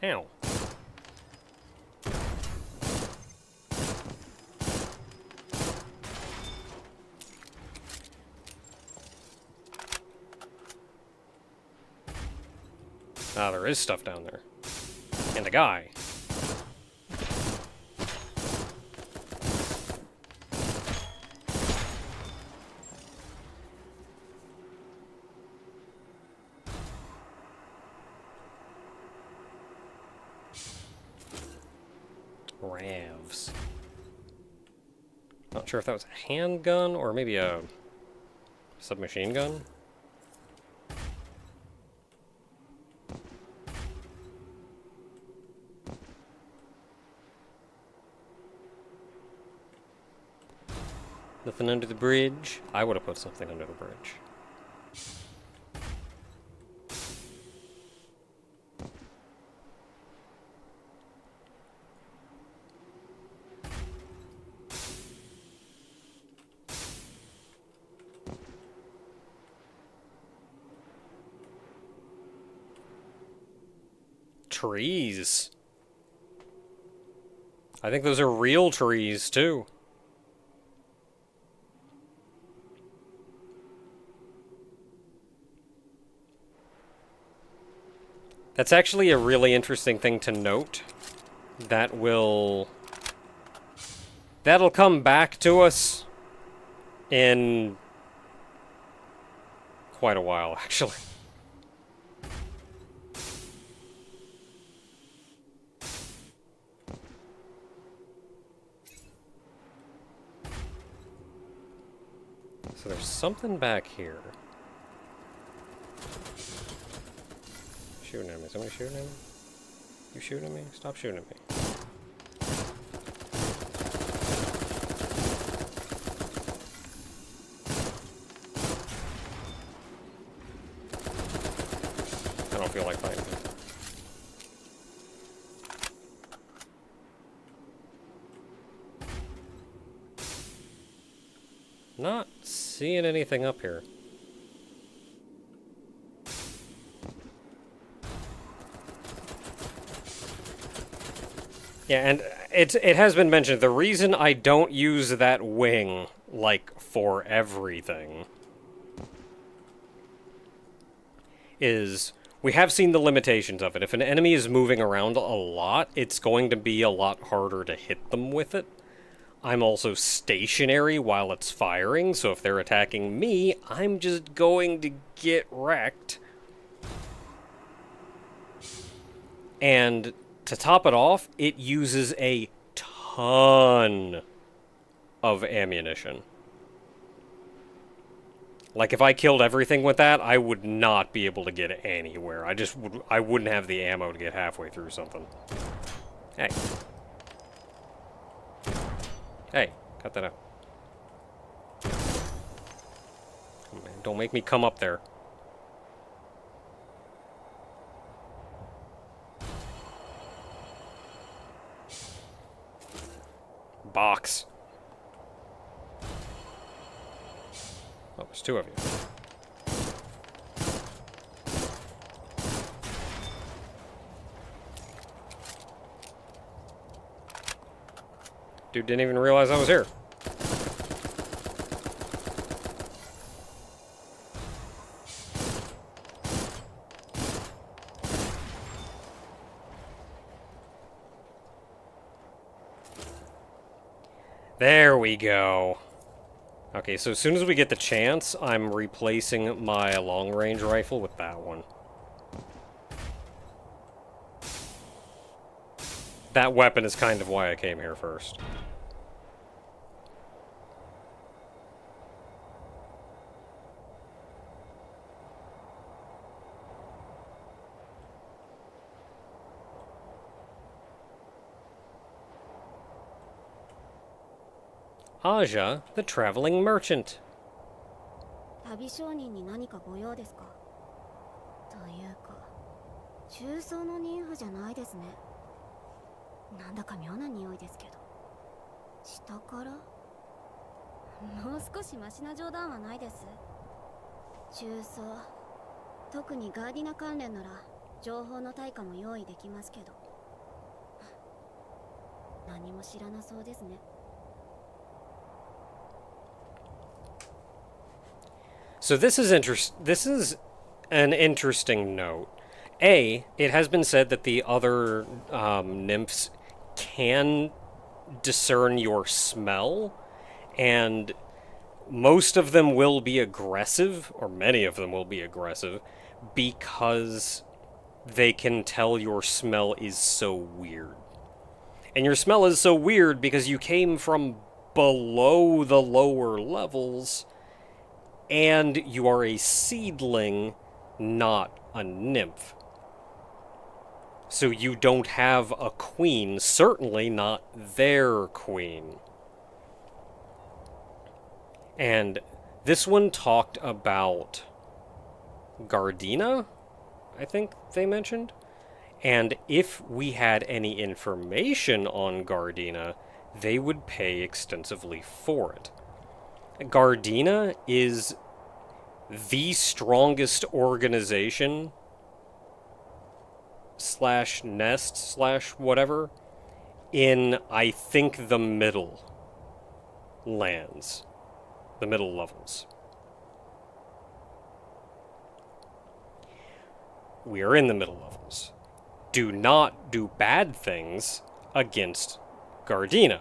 Ow. Ah, there is stuff down there. And a guy. Ravs. Not sure if that was a handgun or maybe a submachine gun. Nothing under the bridge. I would have put something under the bridge. Trees. I think those are real trees, too. That's actually a really interesting thing to note. That'll come back to us in quite a while, actually. So there's something back here. Shooting at me. Somebody shooting at me? You shooting at me? Stop shooting at me. I don't feel like fighting him. Not seeing anything up here. Yeah, and it has been mentioned, the reason I don't use that wing, like, for everything, is we have seen the limitations of it. If an enemy is moving around a lot, it's going to be a lot harder to hit them with it. I'm also stationary while it's firing, so if they're attacking me, I'm just going to get wrecked. And to top it off, it uses a ton of ammunition. Like, if I killed everything with that, I would not be able to get anywhere. I wouldn't have the ammo to get halfway through something. Hey. Hey, cut that out. Oh, man, don't make me come up there. Box. Oh, there's two of you. Dude didn't even realize I was here. There we go. Okay, so as soon as we get the chance, I'm replacing my long-range rifle with that one. That weapon is kind of why I came here first. Aja, the traveling merchant. 旅商人に何かご用ですかというか中層の妊婦じゃないですねなんだか妙な匂いですけど下からもう少しマシな冗談はないです中層特にガーディナ関連なら情報の対価も用意できますけど何も知らなそうですね So this is an interesting note. A, it has been said that the other nymphs can discern your smell, and most of them will be aggressive, or many of them will be aggressive, because they can tell your smell is so weird. And your smell is so weird because you came from below the lower levels, and you are a seedling, not a nymph. So you don't have a queen, certainly not their queen. And this one talked about Gardena, I think they mentioned. And if we had any information on Gardena, they would pay extensively for it. Gardena is the strongest organization slash nest slash whatever in, I think, the middle lands. The middle levels. We are in the middle levels. do not do bad things against Gardena.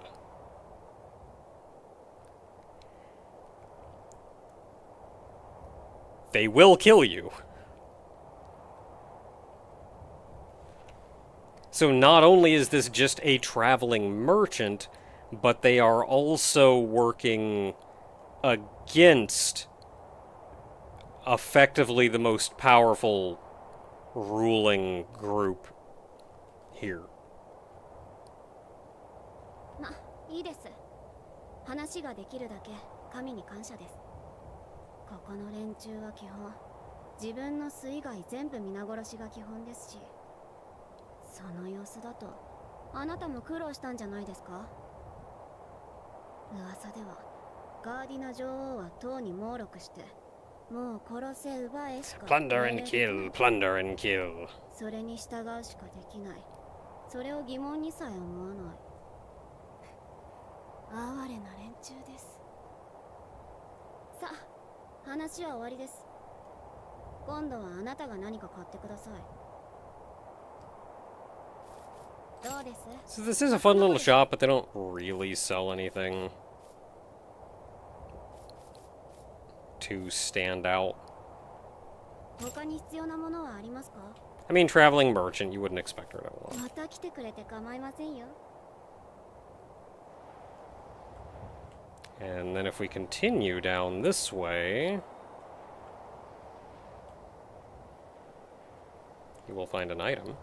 They will kill you. So not only is this just a traveling merchant, but they are also working against effectively the most powerful ruling group here. ま、いいです。話ができるだけ神に感謝です。ここの連中は基本、自分の巣以外全部皆殺しが基本ですし、その様子だとあなたも苦労したんじゃないですか？噂ではガーディナ女王は塔に猛録して、もう殺せ奪えしか Plunder and kill, plunder and kill. それに従うしかできない。それを疑問にさえ思わない。哀れな連中です。さあ、話は終わりです。今度はあなたが何か買ってください。どうです？ So this is a fun little shop, but they don't really sell anything to stand out. 他に必要なものはありますか？ I mean, traveling merchant, you wouldn't expect her to have a lot. また来てくれて構いませんよ。 And then if we continue down this way, you will find an item.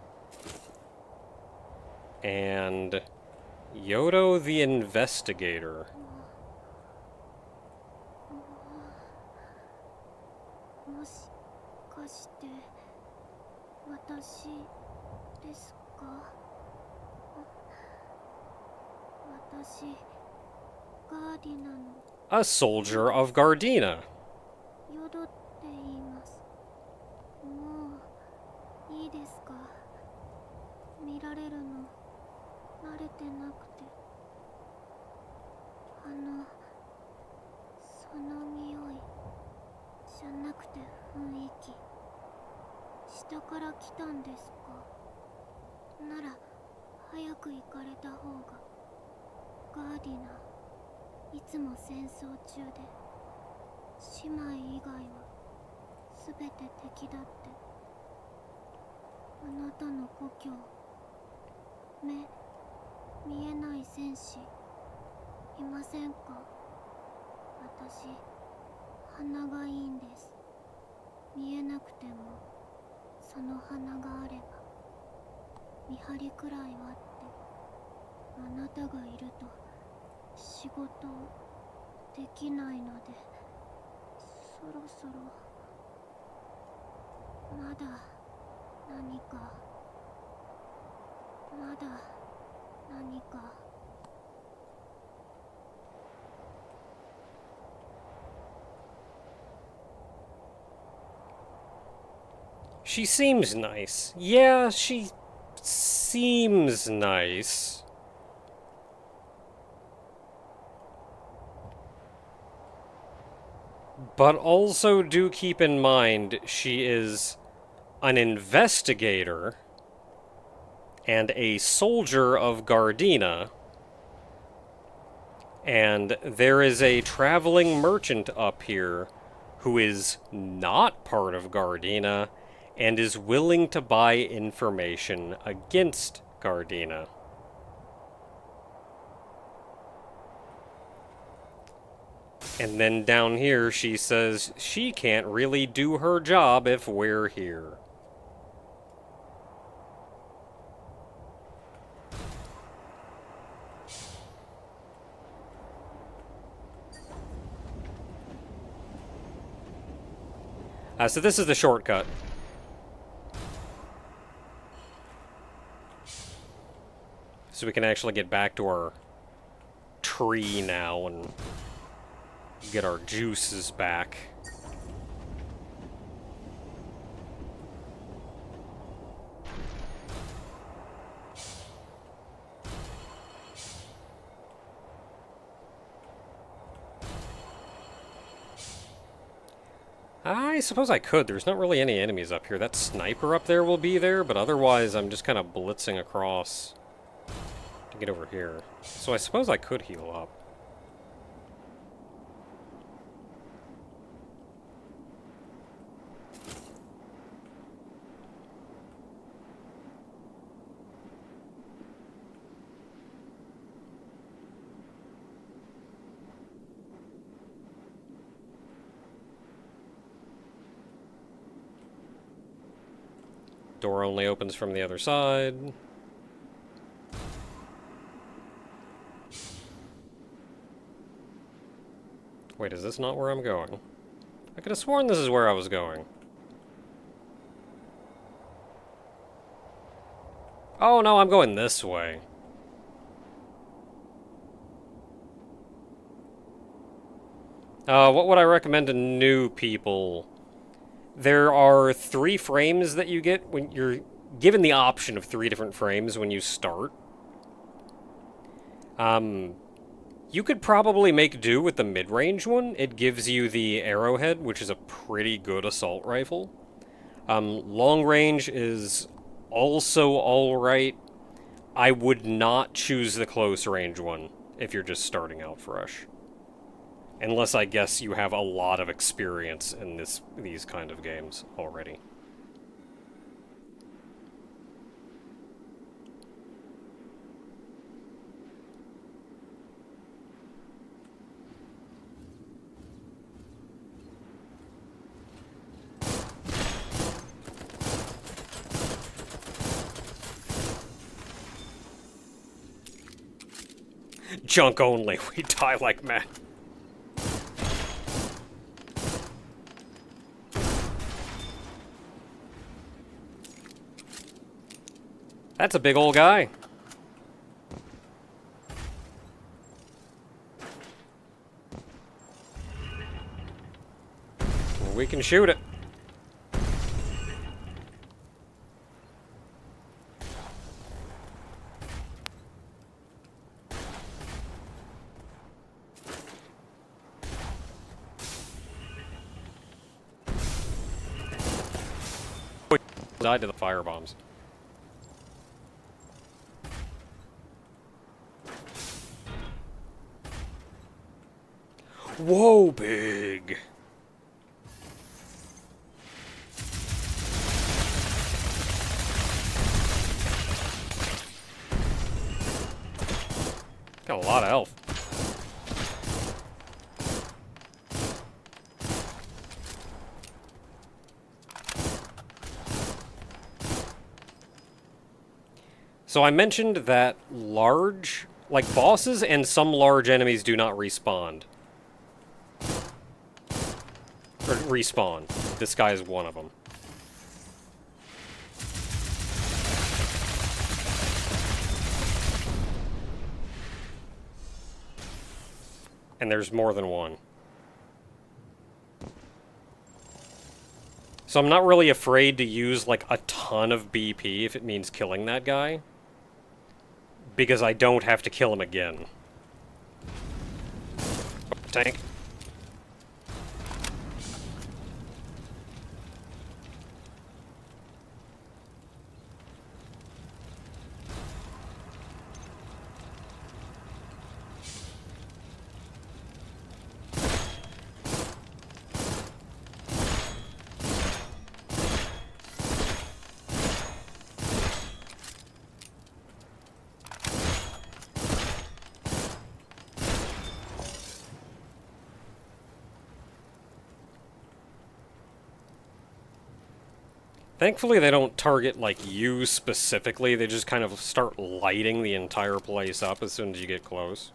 And Yodo the Investigator. もしかして私ですか？私ガーディナの A soldier of Gardena. ヨドって言います。もういいですか？見られるの慣れてなくて。その匂いじゃなくて雰囲気、下から来たんですか？なら早く行かれた方が。ガーディナいつも戦争中で、姉妹以外は全て敵だって。あなたの故郷、見えない戦士いませんか？私鼻がいいんです。見えなくてもその鼻があれば見張りくらいはって。あなたがいると仕事できないので、そろそろまだ何か。 She seems nice. Yeah, she seems nice. But also do keep in mind she is an investigator and a soldier of Gardena, and there is a traveling merchant up here who is not part of Gardena and is willing to buy information against Gardena. And then down here she says she can't really do her job if we're here. So this is the shortcut. So we can actually get back to our tree now and get our juices back. I suppose I could. There's not really any enemies up here. That sniper up there will be there, but otherwise I'm just kind of blitzing across to get over here. So I suppose I could heal up. Door only opens from the other side. Wait, is this not where I'm going? I could have sworn this is where I was going. Oh no, I'm going this way. What would I recommend to new people? There are 3 frames that you get when you're given the option of 3 different frames when you start. You could probably make do with the mid-range one. It gives you the arrowhead, which is a pretty good assault rifle. Long range is also alright. I would not choose the close range one if you're just starting out fresh. Unless, I guess, you have a lot of experience in these kind of games already. Junk only, we die like mad. That's a big old guy. We can shoot it. Died to the firebombs. Whoa, big. Got a lot of health. So I mentioned that large, like bosses and some large enemies do not respawn. Or respawn. This guy is one of them. And there's more than one. So I'm not really afraid to use like a ton of BP if it means killing that guy. Because I don't have to kill him again. Tank. Thankfully, they don't target, like, you specifically. They just kind of start lighting the entire place up as soon as you get close.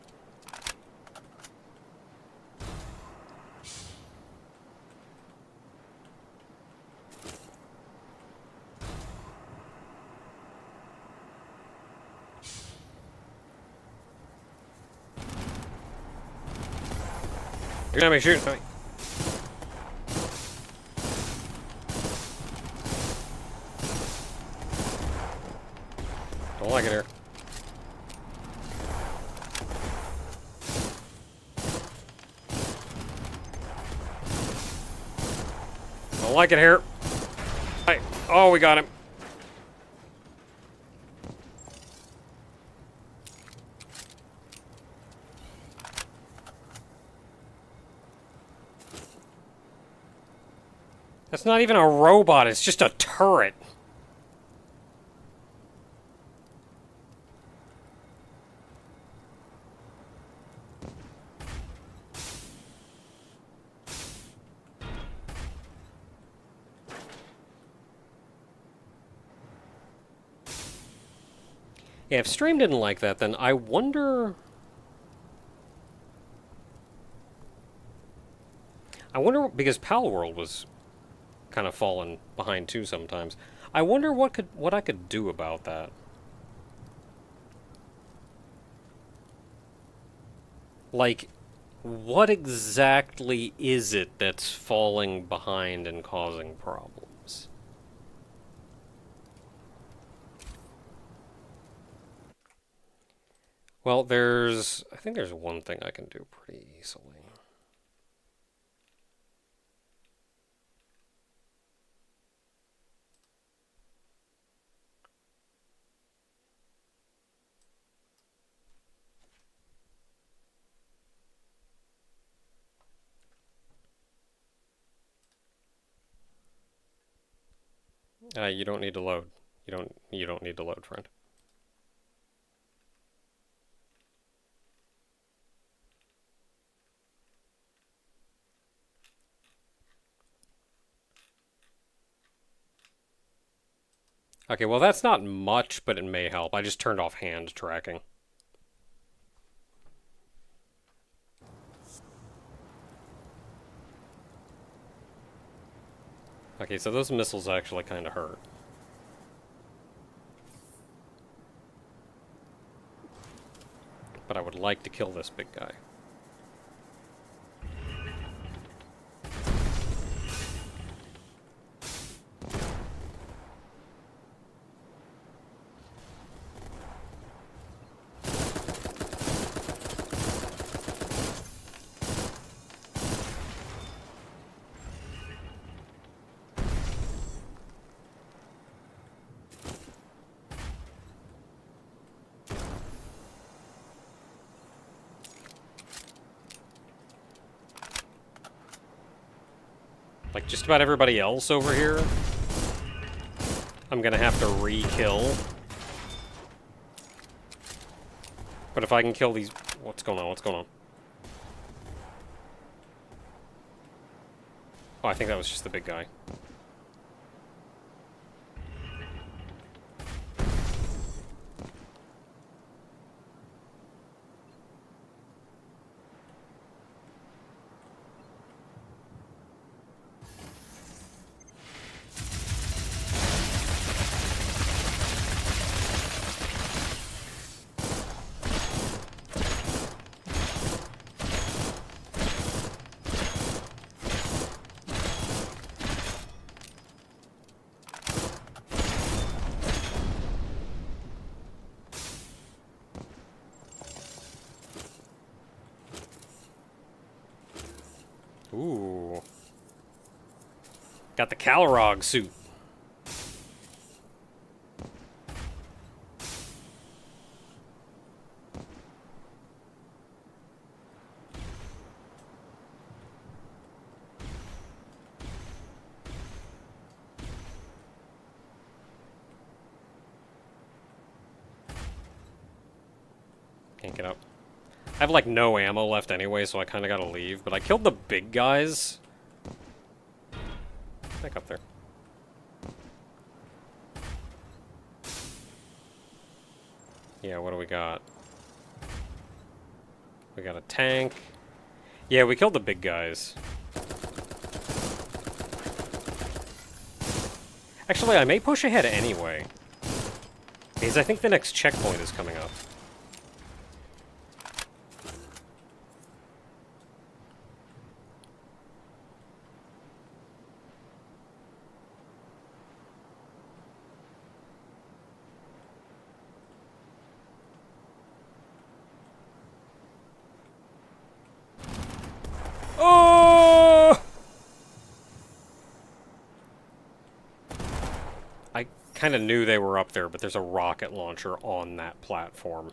You're gonna be shooting at me. Don't like it here. Don't like it here. Hey. Oh, we got him. That's not even a robot, it's just a turret. Yeah, if Stream didn't like that, then I wonder... because Pal World was kind of falling behind too sometimes. I wonder what I could do about that. Like, what exactly is it that's falling behind and causing problems? Well, I think there's one thing I can do pretty easily. You don't need to load. You don't need to load, friend. Okay, well that's not much, but it may help. I just turned off hand tracking. Okay, so those missiles actually kind of hurt. But I would like to kill this big guy. Like just about everybody else over here, I'm gonna have to re-kill. But if I can kill these... What's going on? What's going on? Oh, I think that was just the big guy. Ooh. Got the Calarog suit. Can't get up. I have like no ammo left anyway, so I kind of gotta leave. But I killed the big guys. Back up there. Yeah, what do we got? We got a tank. Yeah, we killed the big guys. Actually, I may push ahead anyway. Because I think the next checkpoint is coming up. Oh! I kind of knew they were up there, but there's a rocket launcher on that platform.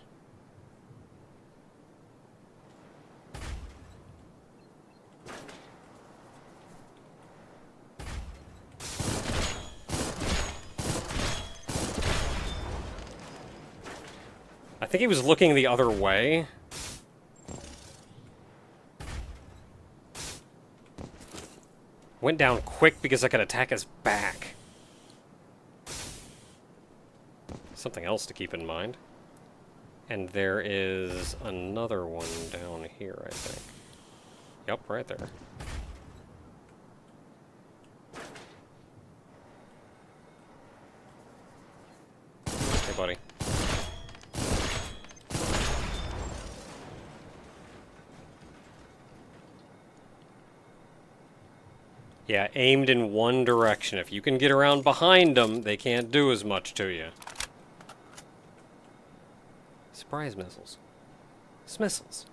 I think he was looking the other way. Went down quick because I could attack his back. Something else to keep in mind. And there is another one down here, I think. Yep, right there. Hey, buddy. Yeah, aimed in one direction. If you can get around behind them, they can't do as much to you. Surprise missiles. Smissles.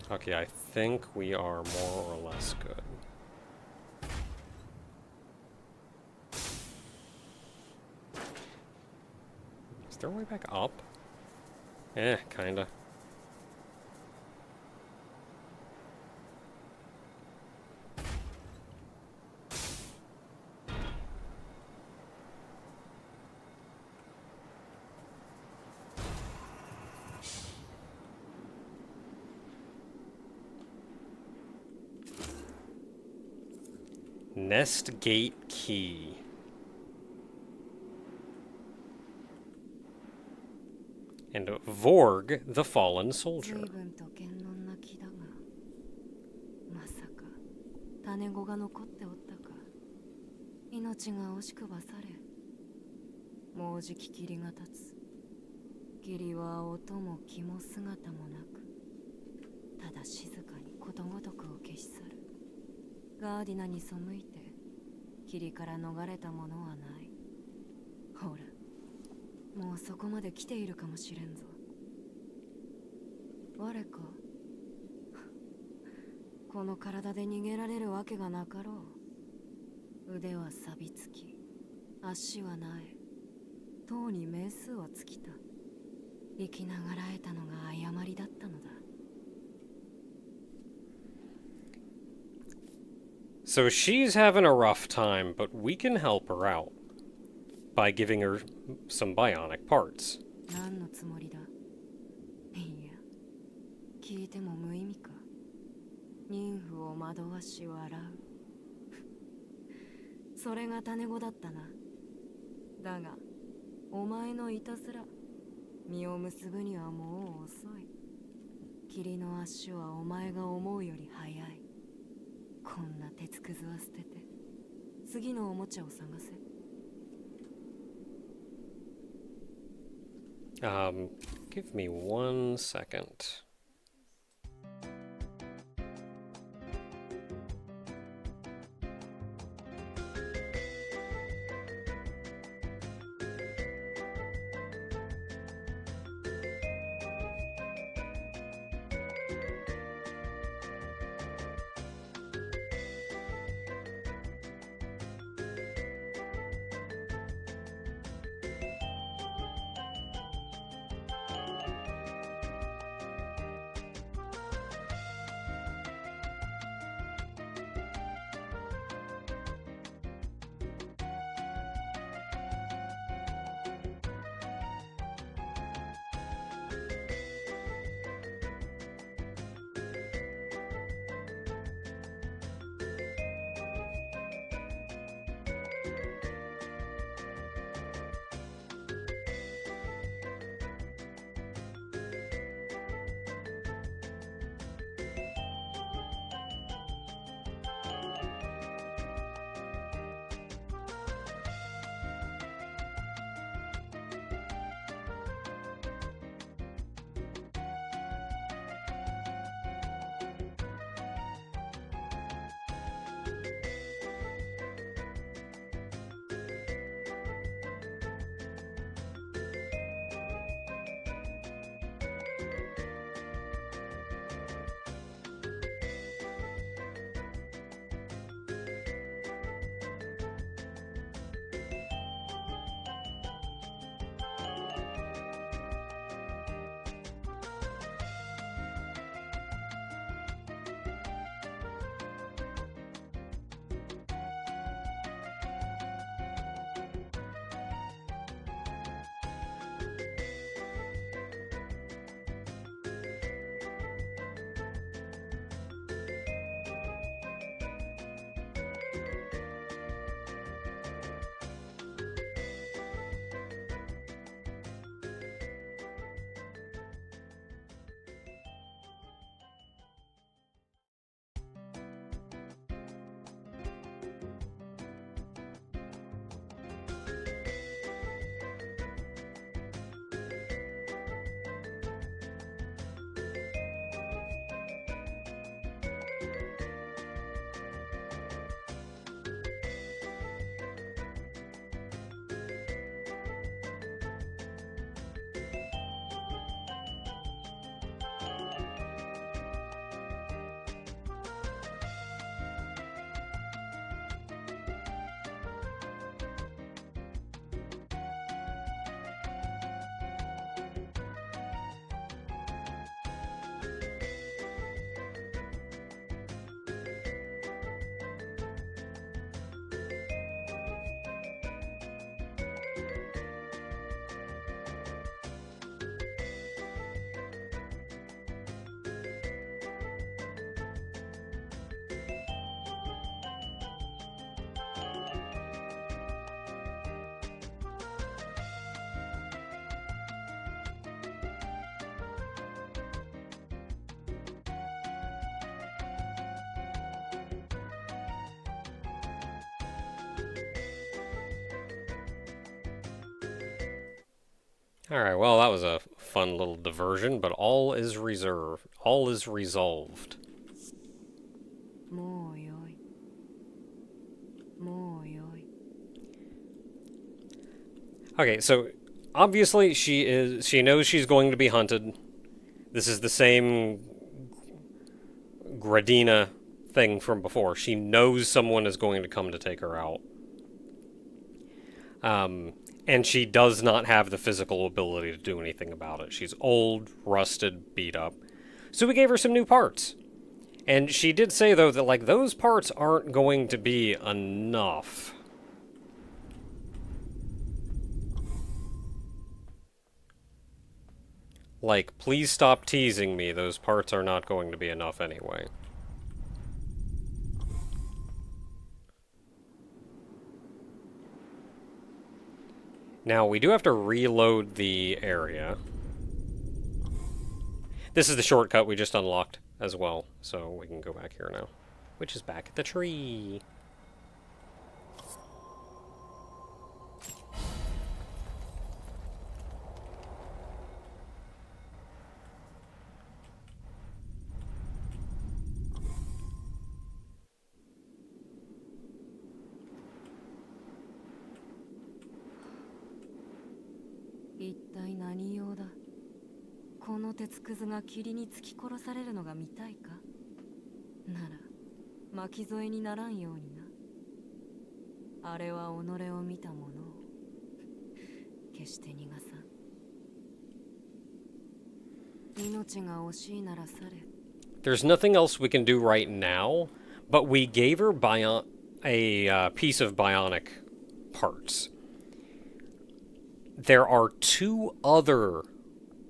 Okay, I think we are more or less good. Is there a way back up? Kinda. Nest gate key. And Vorg, the fallen soldier. 随分と堅論な気だが、まさか種子が残っておったか。命が惜しくばされ、もうじき霧が立つ。霧は音も気も姿もなく、ただ静かにことごとくを消し去る。ガーディナに背いて霧から逃れたものはない。ほら、もうそこまで来ているかもしれんぞ。我かこの体で逃げられるわけがなかろう。腕は錆びつき、足はない。塔に名数は尽きた。生きながらえたのが誤りだったのだ。So she's having a rough time, but we can help her out by giving her some bionic parts. 何のつもりだ。いや、聞いても無意味か。妊婦を惑わし笑う。それが種子だったな。だが、お前のいたずら、実を結ぶにはもう遅い。霧の足はお前が思うより速い。こんな鉄くずは捨てて、次のおもちゃを探せ。Give me 1 second. Alright, well, that was a fun little diversion, but all is reserved. All is resolved. Okay, so obviously she knows she's going to be hunted. This is the same Gradina thing from before. She knows someone is going to come to take her out. And she does not have the physical ability to do anything about it. She's old, rusted, beat up. So we gave her some new parts. And she did say, though, that, like, those parts aren't going to be enough. Like, please stop teasing me. Those parts are not going to be enough anyway. Now, we do have to reload the area. This is the shortcut we just unlocked as well, so we can go back here now. Which is back at the tree. There's nothing else we can do right now, but we gave her a piece of bionic parts. There are 2 other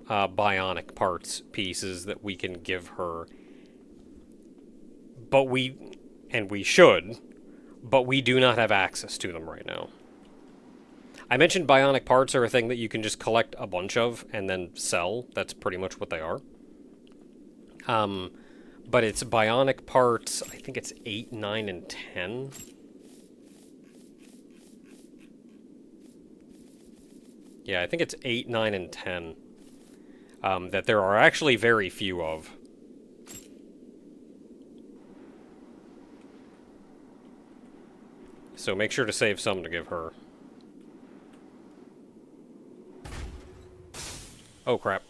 bionic parts pieces that we can give her, but we should, but we do not have access to them right now. I mentioned bionic parts are a thing that you can just collect a bunch of and then sell. That's pretty much what they are. But it's bionic parts, I think it's 8, 9, and 10. Yeah, I think it's 8, 9, and 10. That there are actually very few of. So make sure to save some to give her. Oh, crap.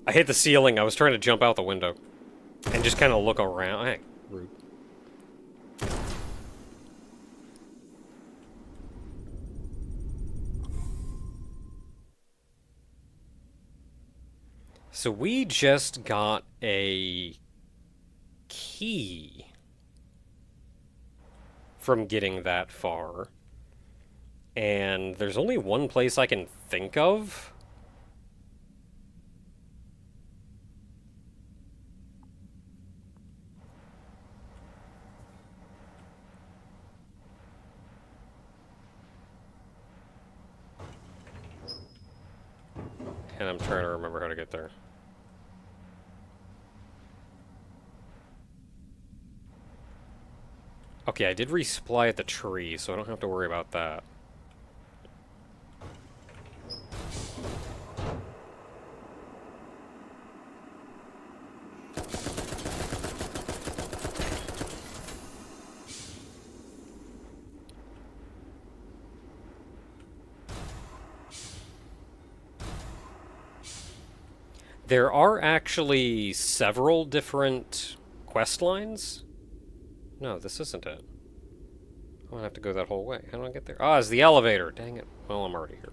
I hit the ceiling. I was trying to jump out the window. And just kind of look around. Hey, rude. So we just got a key from getting that far. And there's only one place I can think of. And I'm trying to remember how to get there. Okay, I did resupply at the tree, so I don't have to worry about that. There are actually several different quest lines. No, this isn't it. I'm gonna have to go that whole way. How do I get there? Ah, it's the elevator. Dang it. Well, I'm already here.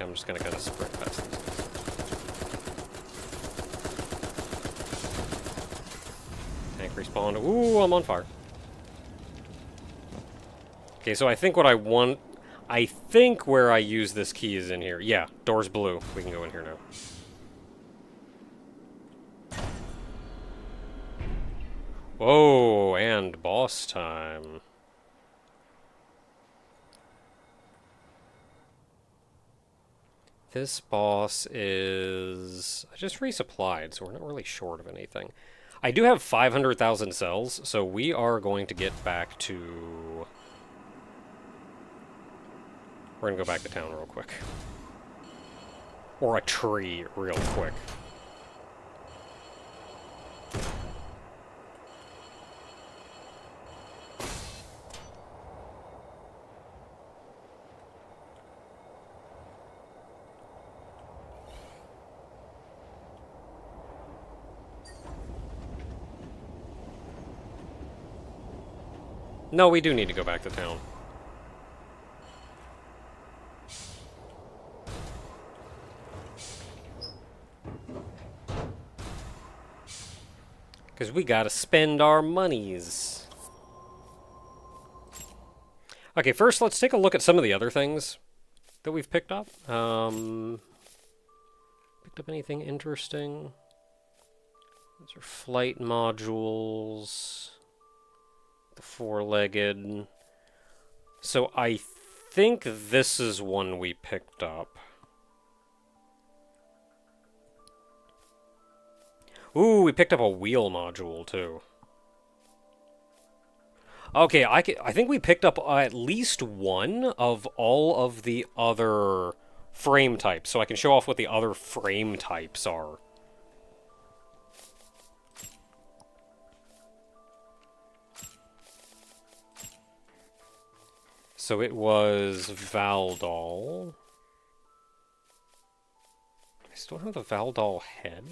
I'm just gonna kind of sprint past these guys. spawned. Ooh, I'm on fire. Okay, so I think what I want... I think where I use this key is in here. Yeah, door's blue. We can go in here now. Whoa, and boss time. This boss is... I just resupplied, so we're not really short of anything. I do have 500,000 cells, so we are going to get back to... We're gonna go back to town real quick. Or a tree real quick. No, we do need to go back to town. Because we gotta spend our monies. Okay, first let's take a look at some of the other things that we've picked up. Picked up anything interesting? Those are flight modules. The four-legged. So I think this is one we picked up. Ooh, we picked up a wheel module, too. Okay, I think we picked up at least one of all of the other frame types, so I can show off what the other frame types are. So it was Valdol. I still have the Valdol head.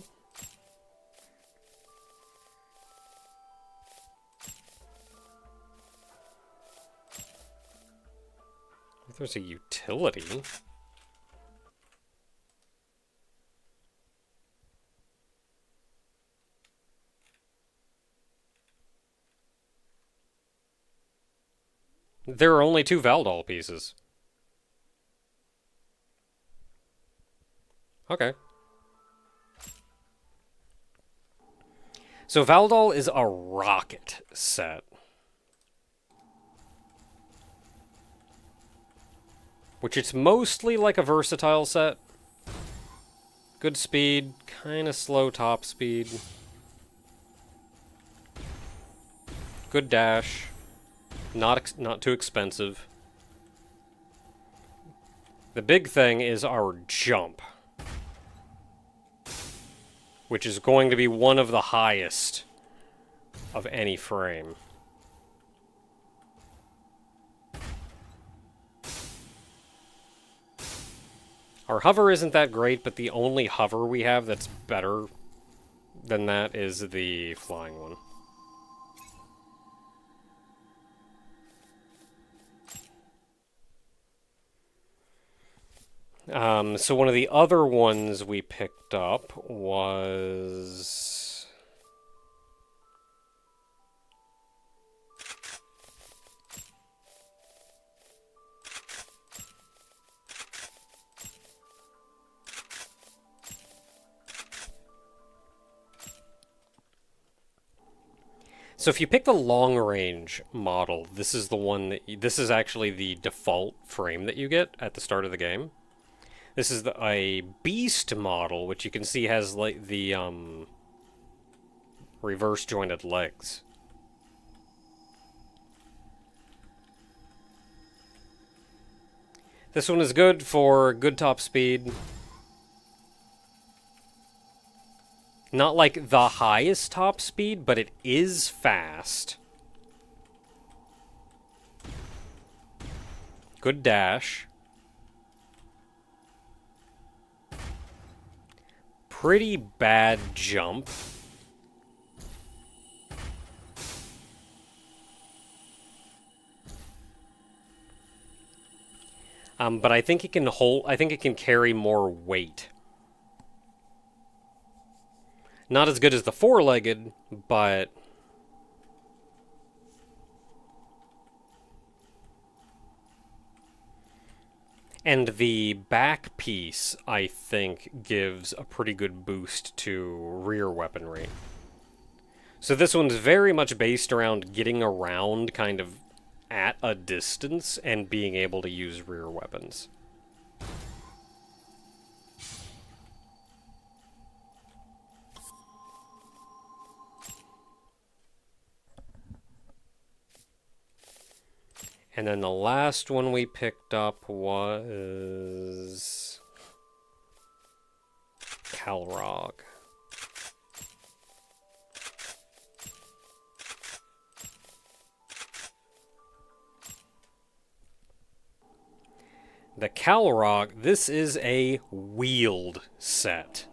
There's a utility. There are only 2 Valdol pieces. Okay. So Valdol is a rocket set. Which it's mostly like a versatile set. Good speed, kind of slow top speed. Good dash. Not too expensive. The big thing is our jump. Which is going to be one of the highest of any frame. Our hover isn't that great, but the only hover we have that's better than that is the flying one. So one of the other ones we picked up was... So if you pick the long-range model, this is the one that this is actually the default frame that you get at the start of the game. This is a beast model, which you can see has like the reverse jointed legs. This one is good for good top speed. Not like the highest top speed, but it is fast. Good dash. Pretty bad jump. But I think it can carry more weight. Not as good as the four-legged, but And the back piece, I think, gives a pretty good boost to rear weaponry. So this one's very much based around getting around kind of at a distance and being able to use rear weapons. And then the last one we picked up was Calrog. The Calrog, this is a wheeled set.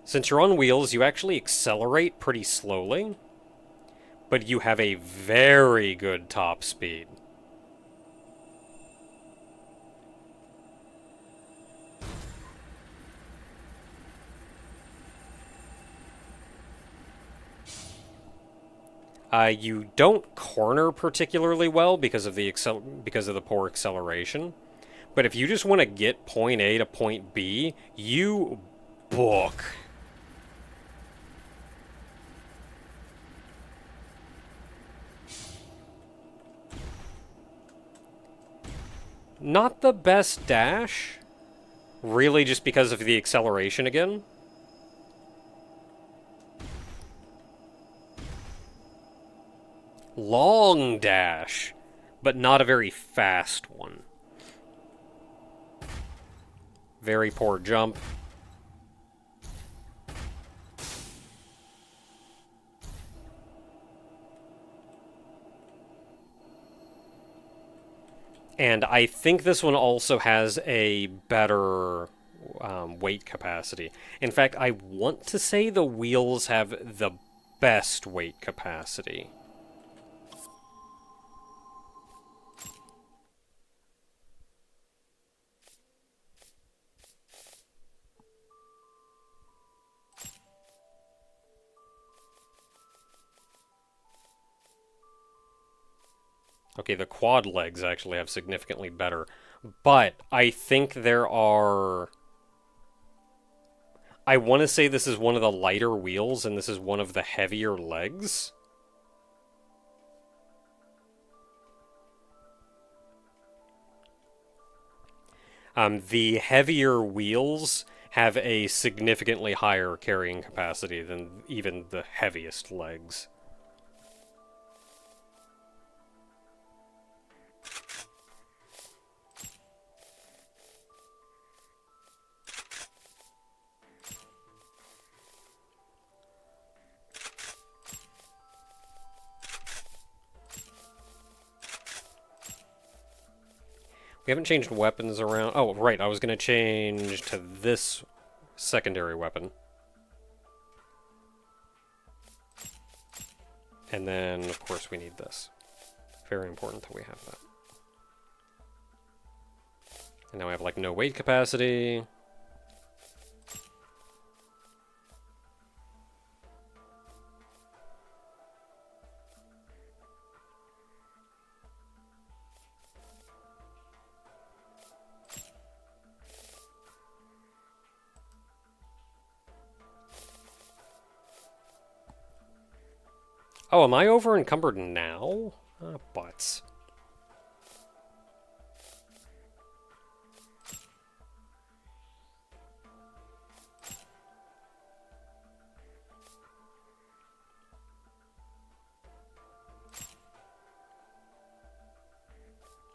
Since you're on wheels, you actually accelerate pretty slowly, but you have a very good top speed. You don't corner particularly well because of the poor acceleration, but if you just want to get point A to point B, you book. Not the best dash, really just because of the acceleration again. Long dash, but not a very fast one. Very poor jump. And I think this one also has a better weight capacity. In fact, I want to say the wheels have the best weight capacity. Okay, the quad legs actually have significantly better, but I think there are... I want to say this is one of the lighter wheels, and this is one of the heavier legs. The heavier wheels have a significantly higher carrying capacity than even the heaviest legs. We haven't changed weapons around. Oh, right, I was going to change to this secondary weapon. And then, of course, we need this. Very important that we have that. And now we have, like, no weight capacity. Oh, am I over encumbered now? Butts.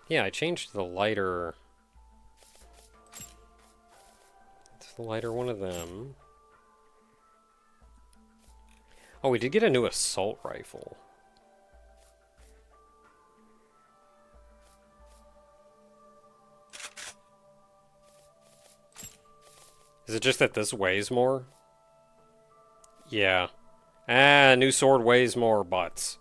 Yeah, I changed the lighter. It's the lighter one of them. Oh, we did get a new assault rifle. Is it just that this weighs more? Yeah. Ah, new sword weighs more, butts.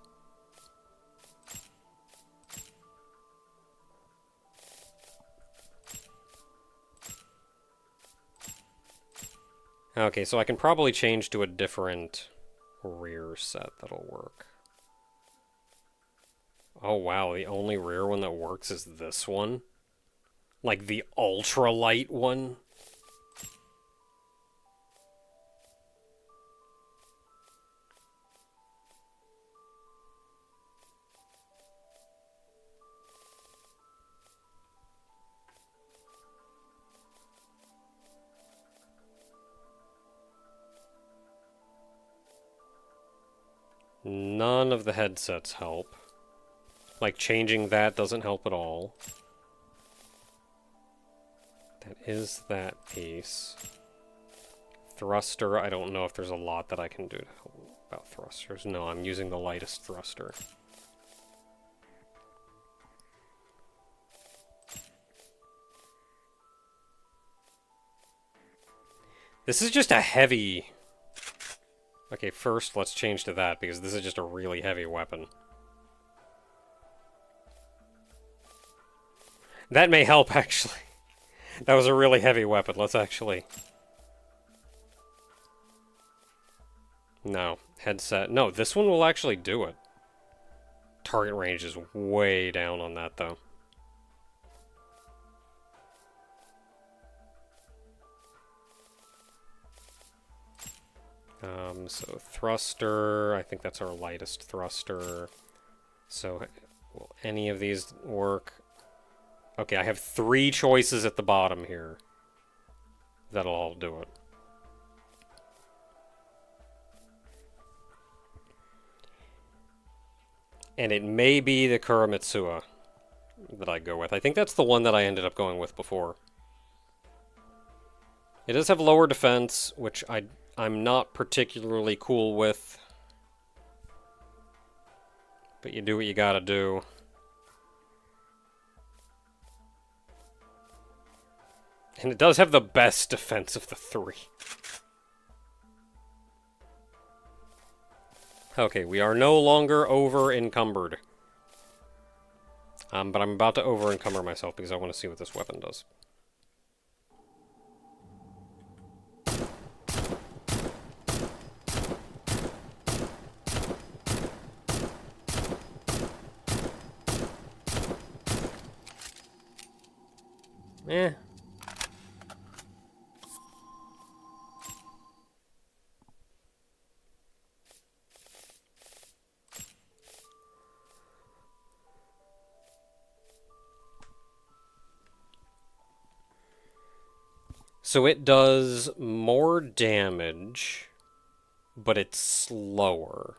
Okay, so I can probably change to a different rear set that'll work. Oh wow, the only rare one that works is this one? Like the ultralight one? None of the headsets help. Like, changing that doesn't help at all. That is that piece. Thruster, I don't know if there's a lot that I can do to help about thrusters. No, I'm using the lightest thruster. This is just a heavy... Okay, first let's change to that, because this is just a really heavy weapon. That may help, actually. That was a really heavy weapon. Let's actually... No. Headset. No, this one will actually do it. Target range is way down on that, though. So thruster, I think that's our lightest thruster. So, will any of these work? Okay, I have 3 choices at the bottom here. That'll all do it. And it may be the Kuramitsuwa that I go with. I think that's the one that I ended up going with before. It does have lower defense, which I'm not particularly cool with. But you do what you gotta do. And it does have the best defense of the 3. Okay, we are no longer over-encumbered. But I'm about to over-encumber myself because I want to see what this weapon does. Eh. So it does more damage, but it's slower.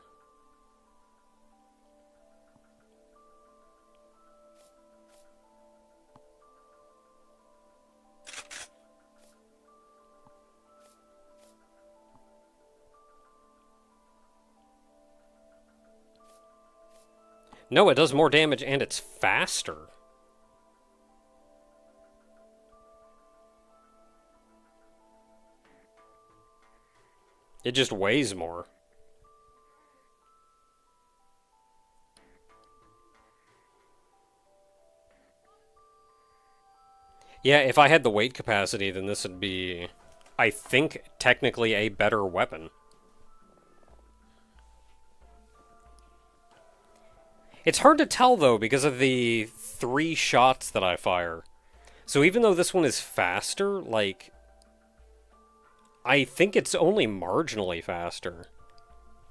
No, it does more damage and it's faster. It just weighs more. Yeah, if I had the weight capacity, then this would be, I think, technically a better weapon. It's hard to tell, though, because of the 3 shots that I fire. So even though this one is faster, like... I think it's only marginally faster.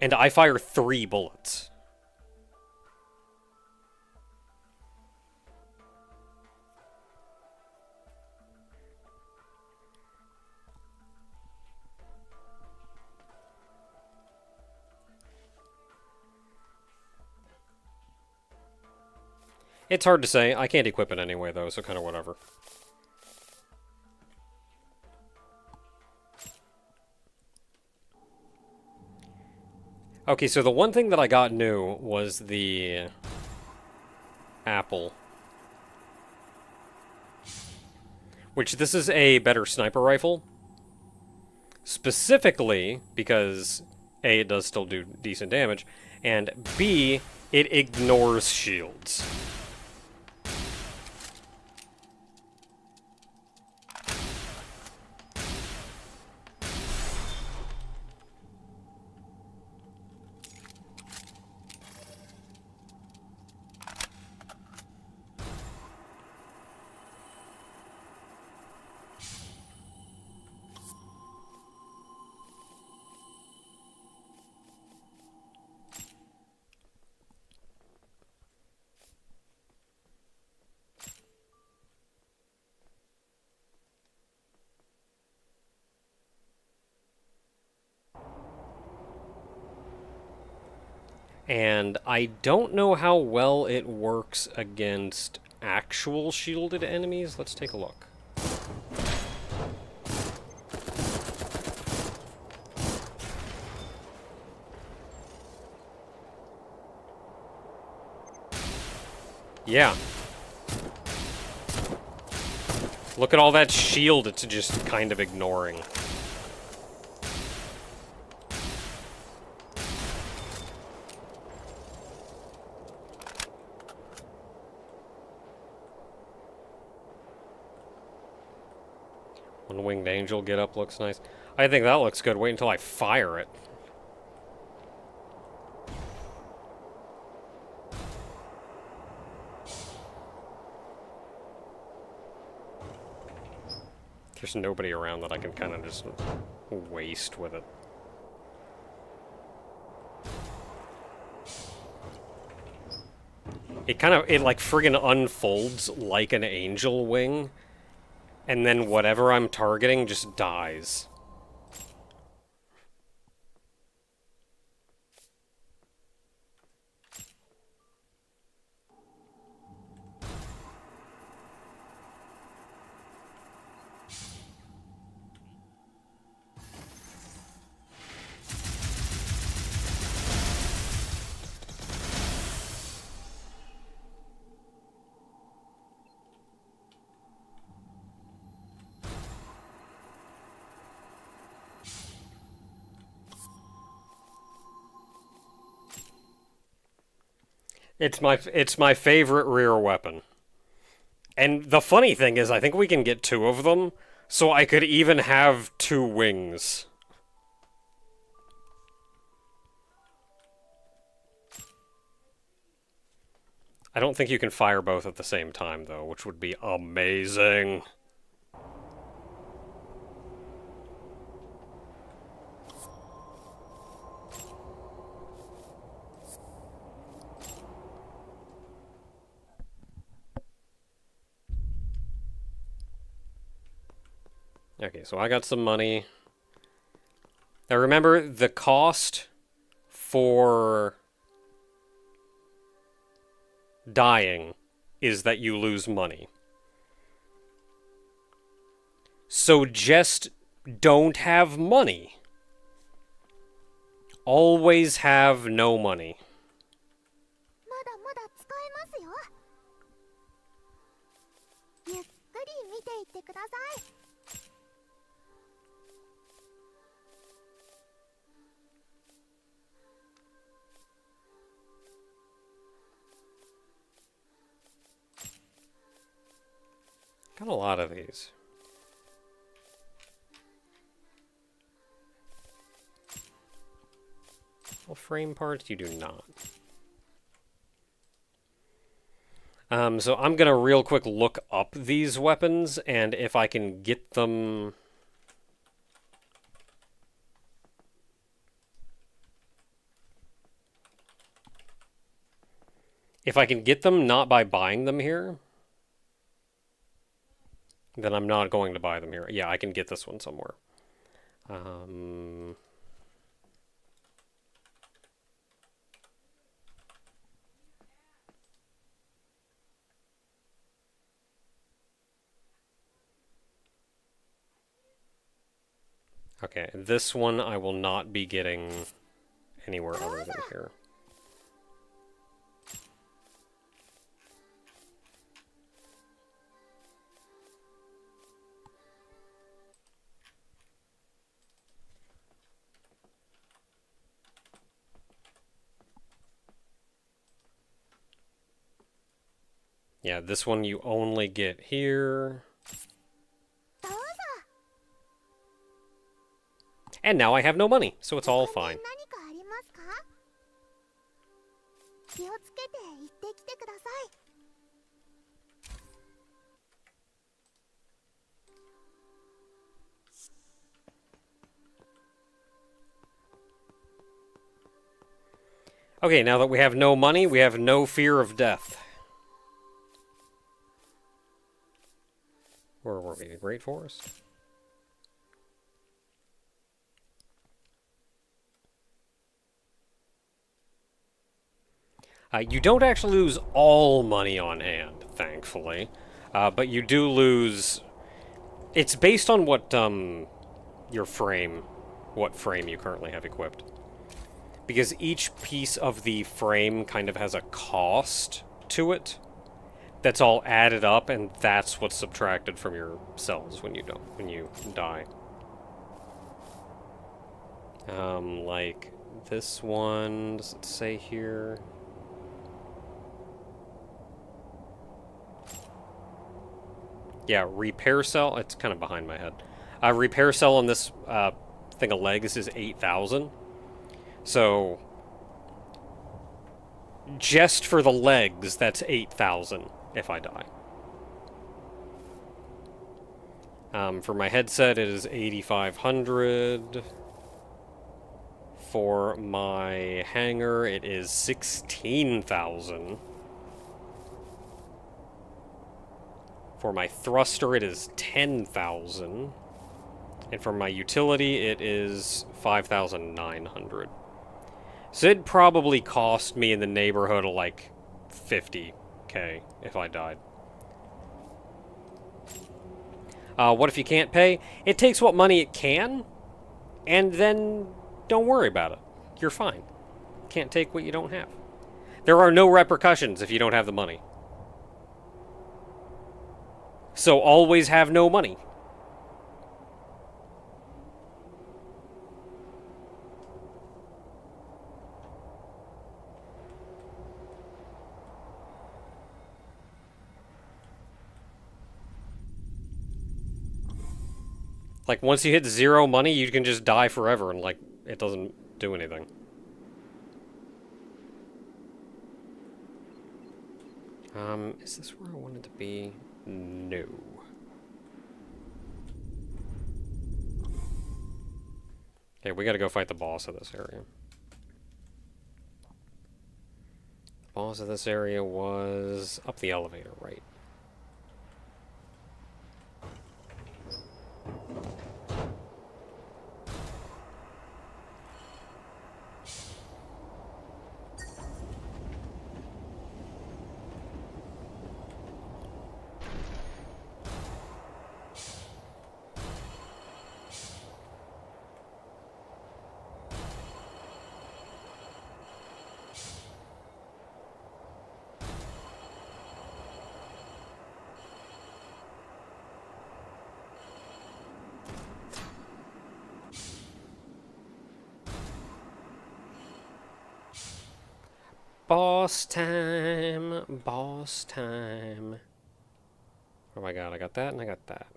And I fire 3 bullets. It's hard to say. I can't equip it anyway, though, so kind of whatever. Okay, so the one thing that I got new was the apple. Which, this is a better sniper rifle. Specifically because, A, it does still do decent damage, and B, it ignores shields. And I don't know how well it works against actual shielded enemies. Let's take a look. Yeah. Look at all that shield it's just kind of ignoring. One winged angel get up looks nice. I think that looks good. Wait until I fire it. There's nobody around that I can kind of just waste with it. It like friggin' unfolds like an angel wing, and then whatever I'm targeting just dies. It's my favorite rear weapon. And the funny thing is, I think we can get 2 of them, so I could even have 2 wings. I don't think you can fire both at the same time, though, which would be amazing. Okay, so I got some money. Now remember, the cost for dying is that you lose money. So just don't have money. Always have no money. まだまだ使えますよ。ゆっくり見ていってください。Got a lot of these. Well, frame parts, you do not. So I'm gonna real quick look up these weapons, and if I can get them... If I can get them not by buying them here, then I'm not going to buy them here. Yeah, I can get this one somewhere. Okay, this one I will not be getting anywhere other than here. Yeah, this one you only get here. And now I have no money, so it's all fine. 何かありますか？気をつけて行ってきてください。Okay, now that we have no money, we have no fear of death. Where were we? The Great Forest? You don't actually lose all money on hand, thankfully. But you do lose... It's based on what what frame you currently have equipped. Because each piece of the frame kind of has a cost to it. That's all added up, and that's what's subtracted from your cells when you die. Like this one, does it say here? Yeah, repair cell, it's kind of behind my head. Repair cell on this thing of legs is 8,000. So, just for the legs, that's 8,000 if I die. For my headset, it is 8,500. For my hanger, it is 16,000. For my thruster, it is 10,000. And for my utility, it is 5,900. So it'd probably cost me in the neighborhood of like 50k if I died. What if you can't pay? It takes what money it can, and then don't worry about it. You're fine. Can't take what you don't have. There are no repercussions if you don't have the money. So always have no money. Like, once you hit 0 money, you can just die forever, and, like, it doesn't do anything. Is this where I wanted to be? No. Okay, we gotta go fight the boss of this area. The boss of this area was up the elevator, right? Boss time, boss time. Oh my god, I got that and I got that.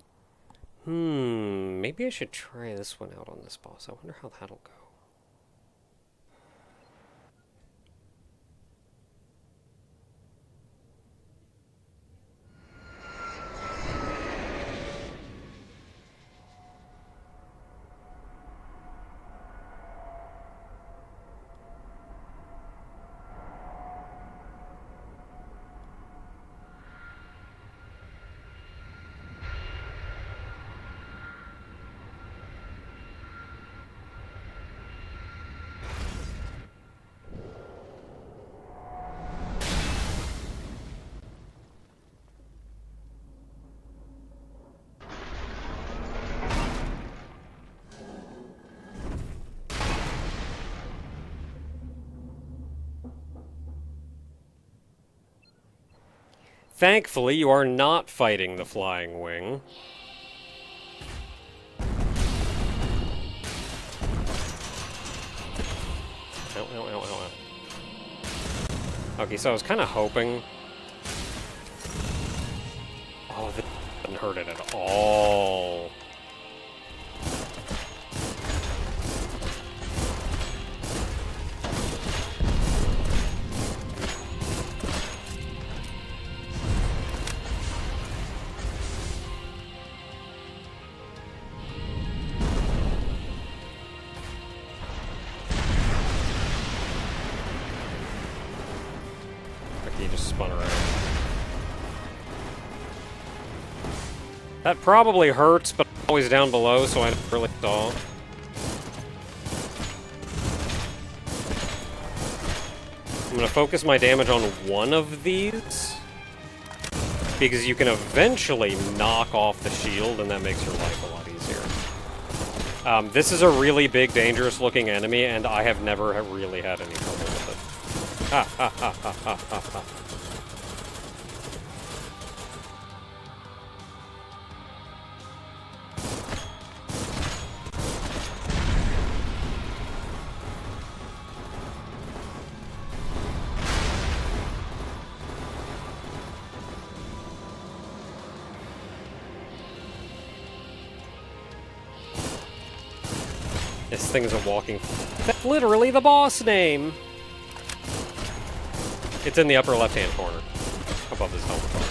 Maybe I should try this one out on this boss. I wonder how that'll go. Thankfully, you are not fighting the flying wing. Ow, ow, ow, ow, ow. Okay, so I was kind of hoping... Oh, this didn't hurt it at all. He just spun around. That probably hurts, but I'm always down below, so I don't really saw. I'm gonna focus my damage on one of these, because you can eventually knock off the shield, and that makes your life a lot easier. This is a really big, dangerous-looking enemy, and I have never really had any trouble with it. Ha ha ha ha ha ha ha. This thing is a walking... That's literally the boss name! It's in the upper left-hand corner, above his helmet bar.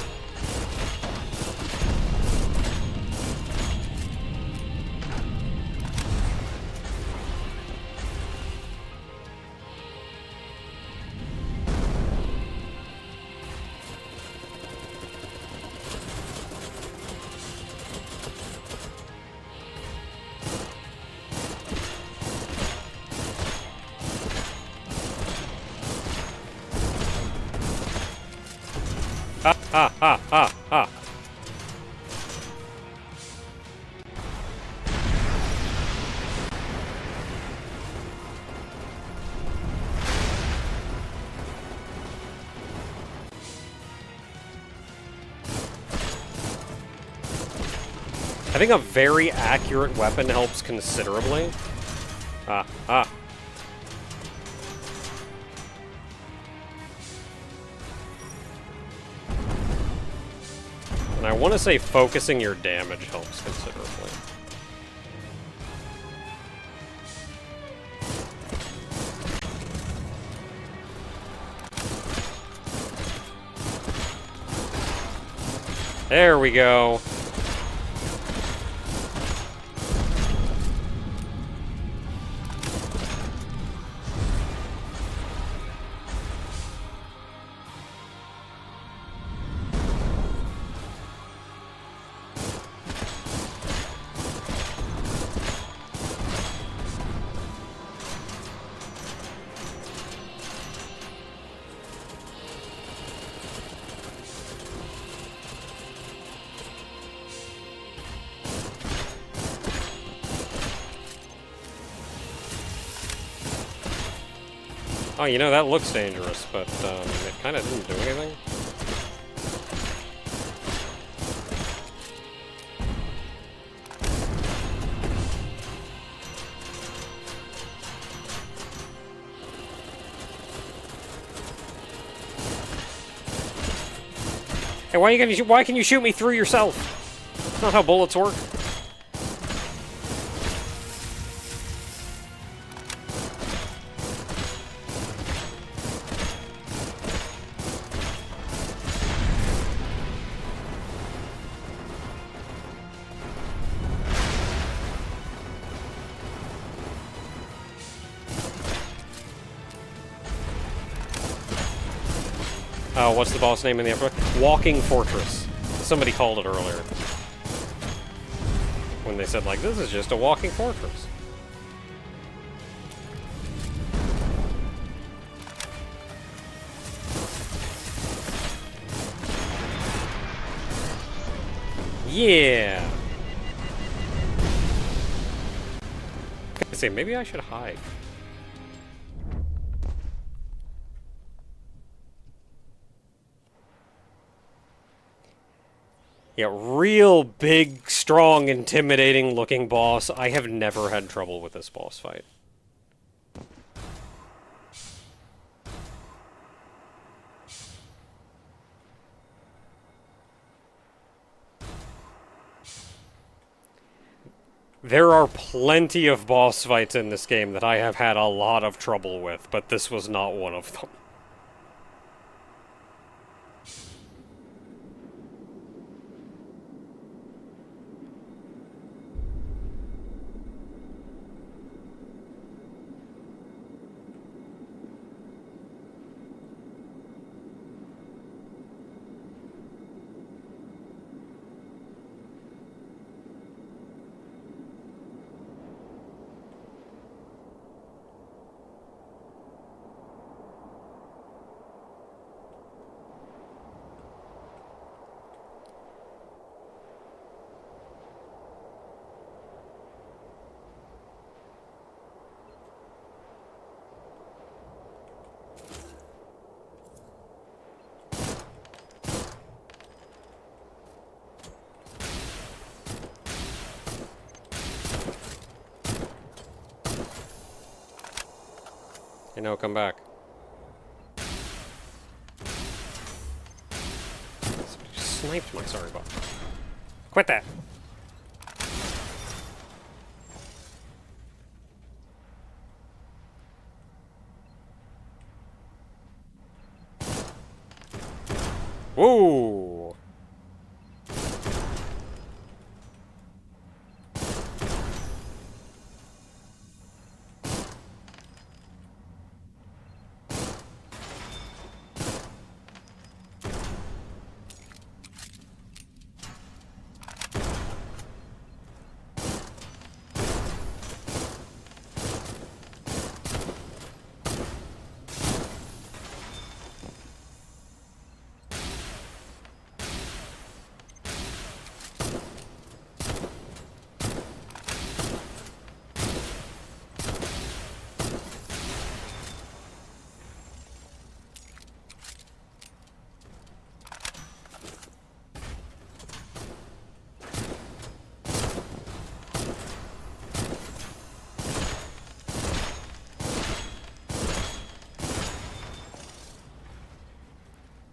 Ha ha ha ha ha! I think a very accurate weapon helps considerably. Ah, ah. And I want to say focusing your damage helps considerably. There we go. Oh, you know, that looks dangerous, but it kind of didn't do anything. Hey, why can you shoot me through yourself? That's not how bullets work. Oh, what's the boss name in the upper? Walking Fortress. Somebody called it earlier. When they said, like, this is just a walking fortress. Yeah! I say, maybe I should hide. Yeah, real big, strong, intimidating looking boss. I have never had trouble with this boss fight. There are plenty of boss fights in this game that I have had a lot of trouble with, but this was not one of them. Hey, no, come back. Somebody just sniped my sorry butt. Quit that! Whoa!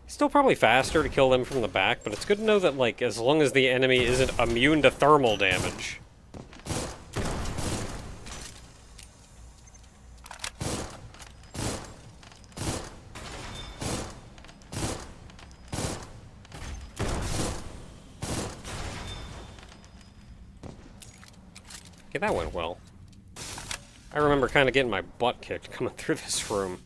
Still probably faster to kill them from the back, but it's good to know that, like, as long as the enemy isn't immune to thermal damage. Okay, that went well. I remember kind of getting my butt kicked coming through this room.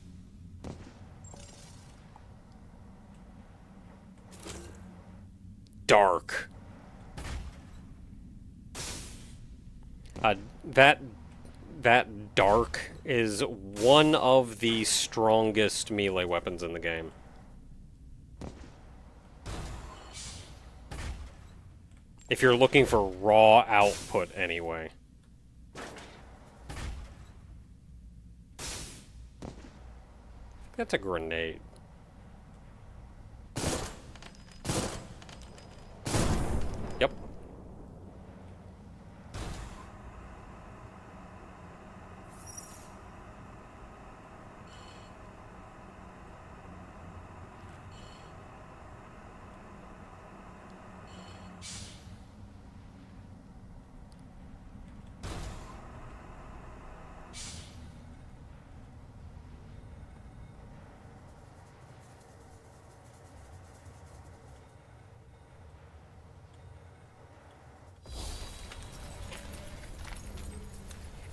Dark. That dark is one of the strongest melee weapons in the game. If you're looking for raw output, anyway. That's a grenade. Yep.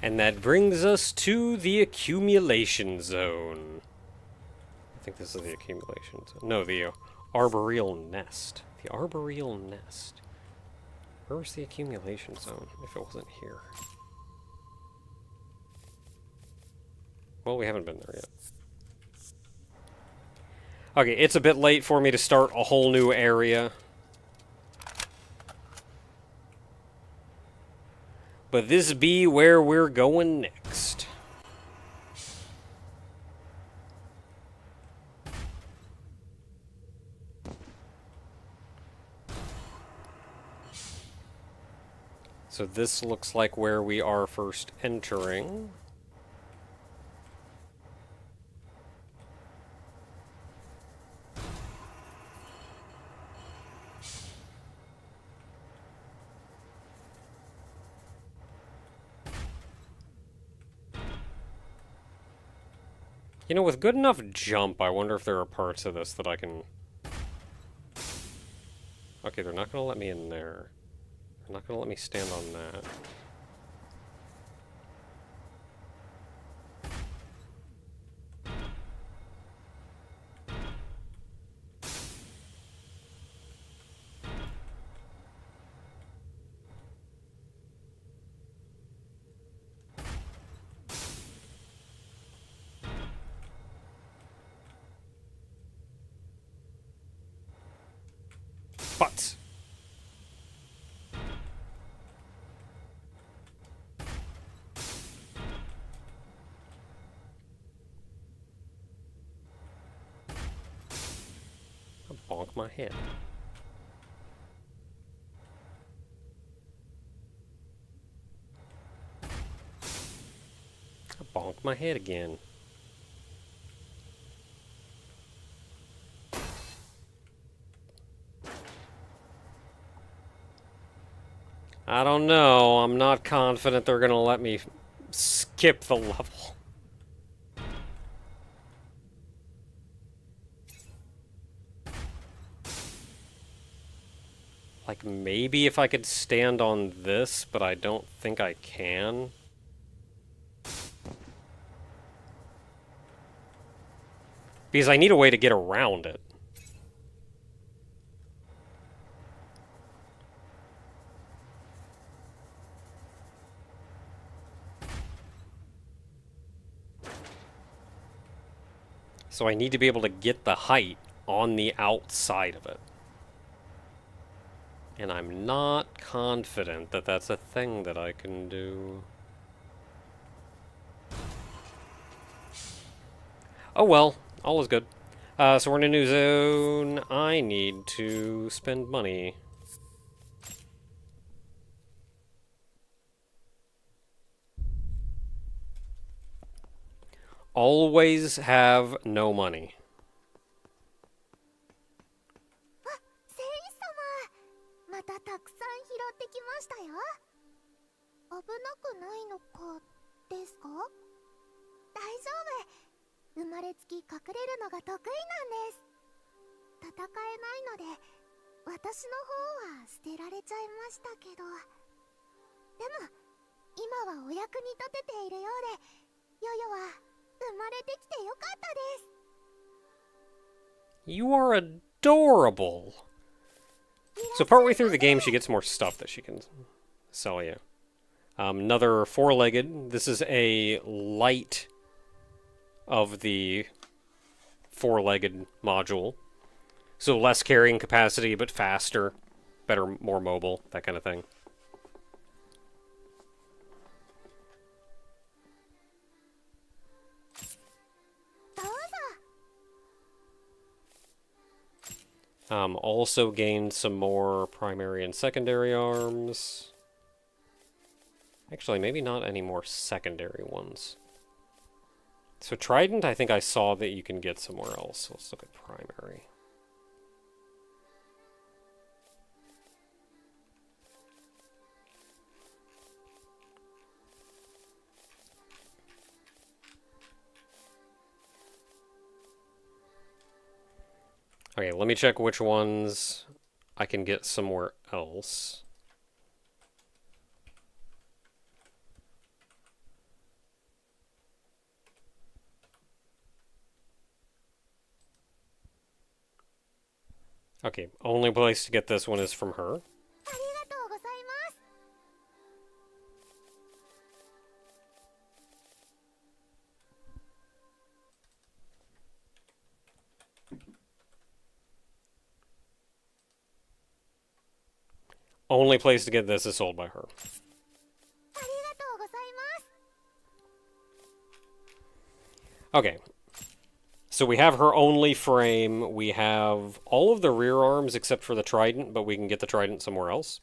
And that brings us to the accumulation zone. I think this is the accumulation zone. No, the arboreal nest. The arboreal nest. Where was the accumulation zone if it wasn't here? Well, we haven't been there yet. Okay, it's a bit late for me to start a whole new area. But this be where we're going next. So this looks like where we are first entering. You know, with good enough jump, I wonder if there are parts of this that I can... Okay, they're not going to let me in there. They're not going to let me stand on that. But... I'll bonk my head. I bonked my head again. I don't know. I'm not confident they're gonna let me skip the level. Like, maybe if I could stand on this, but I don't think I can. Because I need a way to get around it. So I need to be able to get the height on the outside of it. And I'm not confident that that's a thing that I can do. Oh well, all is good. So we're in a new zone. I need to spend money. Always have no money. 聖様、またたくさん拾ってきましたよ。危なくないのかですか？大丈夫。生まれつき隠れるのが得意なんです。戦えないので、私の方は捨てられちゃいましたけど。でも、今はお役に立てているようで、ヨヨは生まれてきてよかったです。You are adorable. So partway through the game, she gets more stuff that she can sell you. Another four-legged. This is a light of the four-legged module. So less carrying capacity, but faster, better, more mobile, that kind of thing. Also gained some more primary and secondary arms. Actually, maybe not any more secondary ones. So Trident, I think I saw that you can get somewhere else. Let's look at primary. Okay, let me check which ones I can get somewhere else. Okay, only place to get this one is from her. Only place to get this is sold by her. Okay. So we have her only frame. We have all of the rear arms except for the trident, but we can get the trident somewhere else.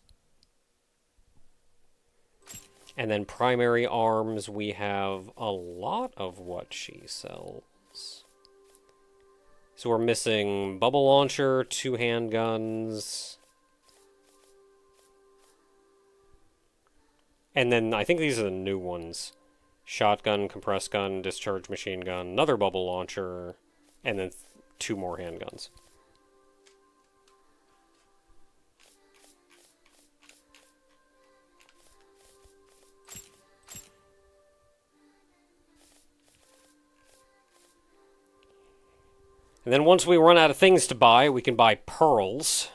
And then primary arms, we have a lot of what she sells. So we're missing bubble launcher, 2 handguns. And then I think these are the new ones. Shotgun, compressed gun, discharge machine gun, another bubble launcher, and then 2 more handguns. And then once we run out of things to buy, we can buy pearls.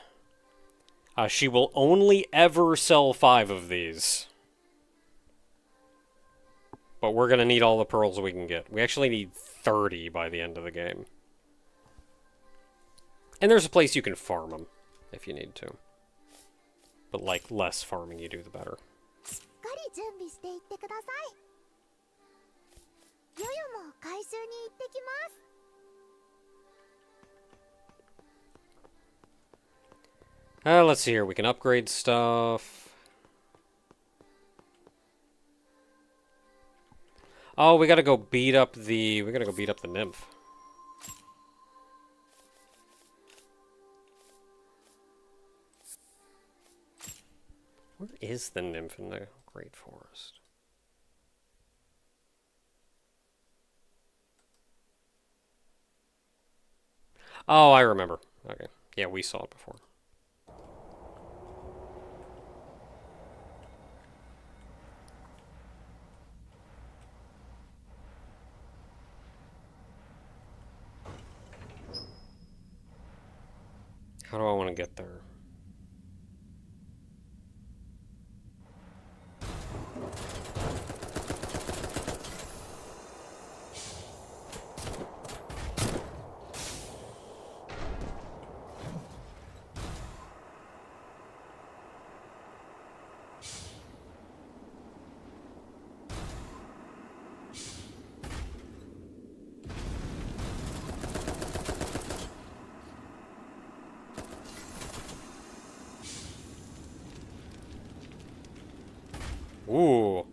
She will only ever sell 5 of these. But we're going to need all the pearls we can get. We actually need 30 by the end of the game. And there's a place you can farm them, if you need to. But, like, less farming you do, the better. Let's see here. We can upgrade stuff. Oh, we gotta go beat up the... We gotta go beat up the nymph. Where is the nymph in the Great Forest? Oh, I remember. Okay. Yeah, we saw it before. How do I want to get there? Ooh.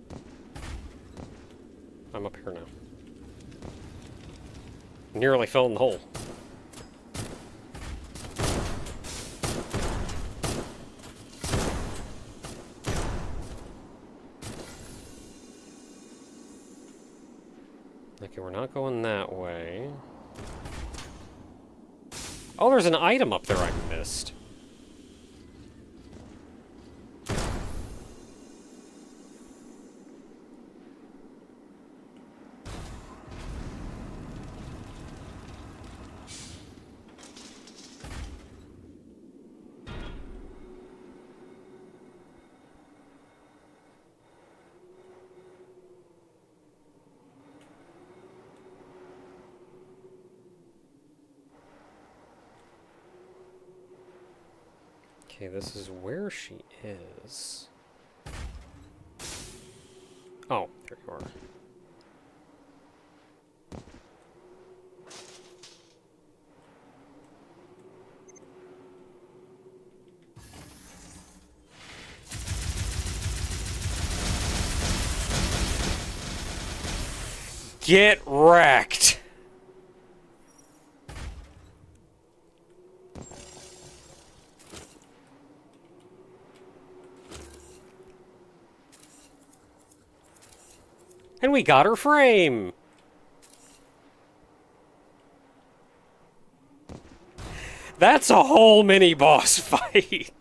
I'm up here now. Nearly fell in the hole. Okay, we're not going that way. Oh, there's an item up there I missed. Okay, this is where she is. Oh, there you are. Get wrecked! And we got her frame! That's a whole mini-boss fight!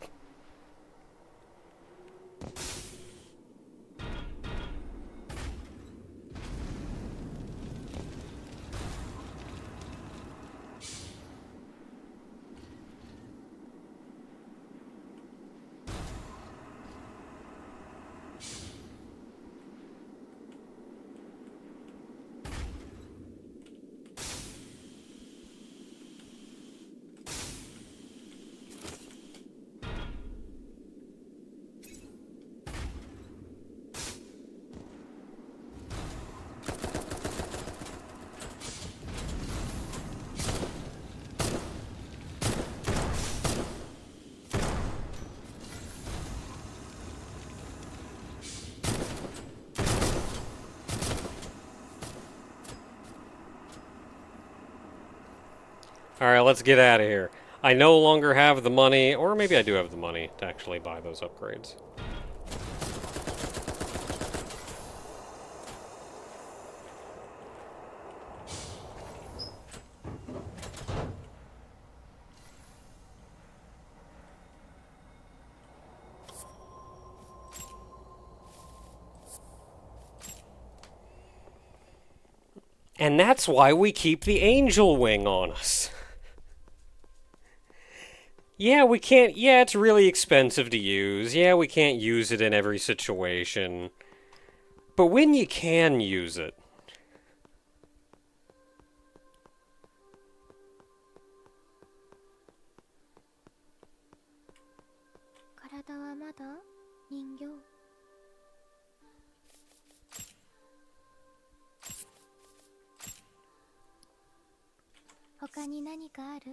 Alright, let's get out of here. I no longer have the money, or maybe I do have the money to actually buy those upgrades. And that's why we keep the angel wing on us. Yeah, we can't. Yeah, it's really expensive to use. Yeah, we can't use it in every situation. But when you can use it. 体はまだ人形。他に何かある？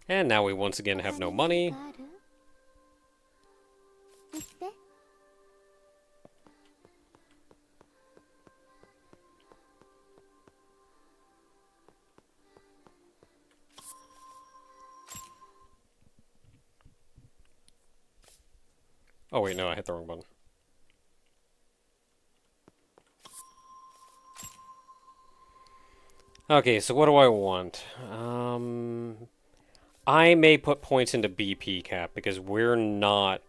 And now we once again have no money. Oh wait, no, I hit the wrong button. Okay, so what do I want? I may put points into BP cap because we're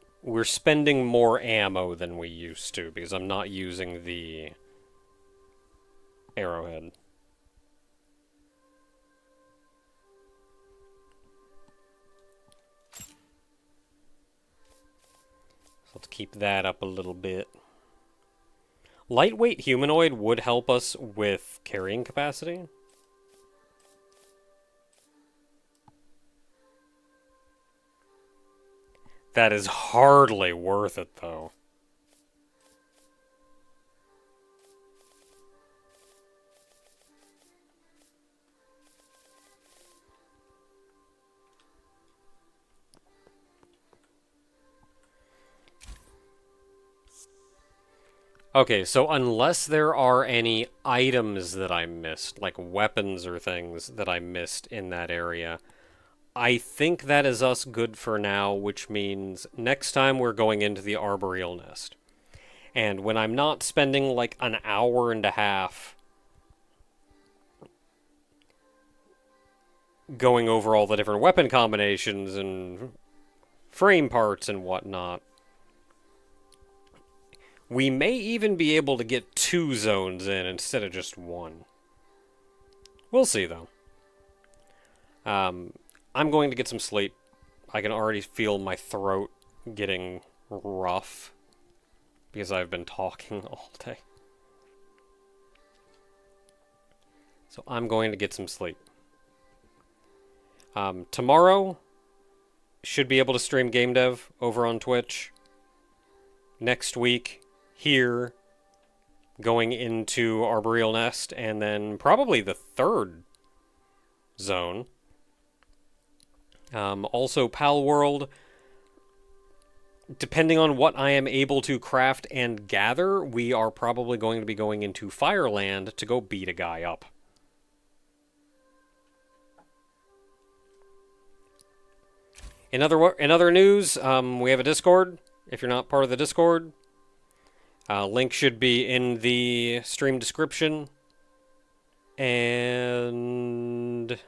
spending more ammo than we used to because I'm not using the arrowhead. So let's keep that up a little bit. Lightweight humanoid would help us with carrying capacity. That is hardly worth it, though. Okay, so unless there are any items that I missed, like weapons or things that I missed in that area, I think that is us good for now, which means next time we're going into the arboreal nest. And when I'm not spending like an hour and a half going over all the different weapon combinations and frame parts and whatnot, we may even be able to get 2 zones in instead of just 1. We'll see, though. I'm going to get some sleep. I can already feel my throat getting rough because I've been talking all day. So I'm going to get some sleep. Tomorrow, should be able to stream game dev over on Twitch. Next week, here, going into Arboreal Nest, and then probably the 3rd zone. Also, Pal World, depending on what I am able to craft and gather, we are probably going to be going into Fireland to go beat a guy up. In other news, we have a Discord. If you're not part of the Discord, link should be in the stream description. And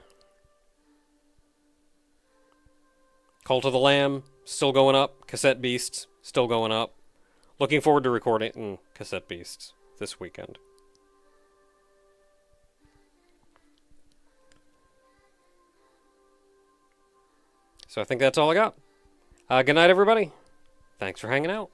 Cult of the Lamb, still going up. Cassette Beasts, still going up. Looking forward to recording Cassette Beasts this weekend. So I think that's all I got. Good night, everybody. Thanks for hanging out.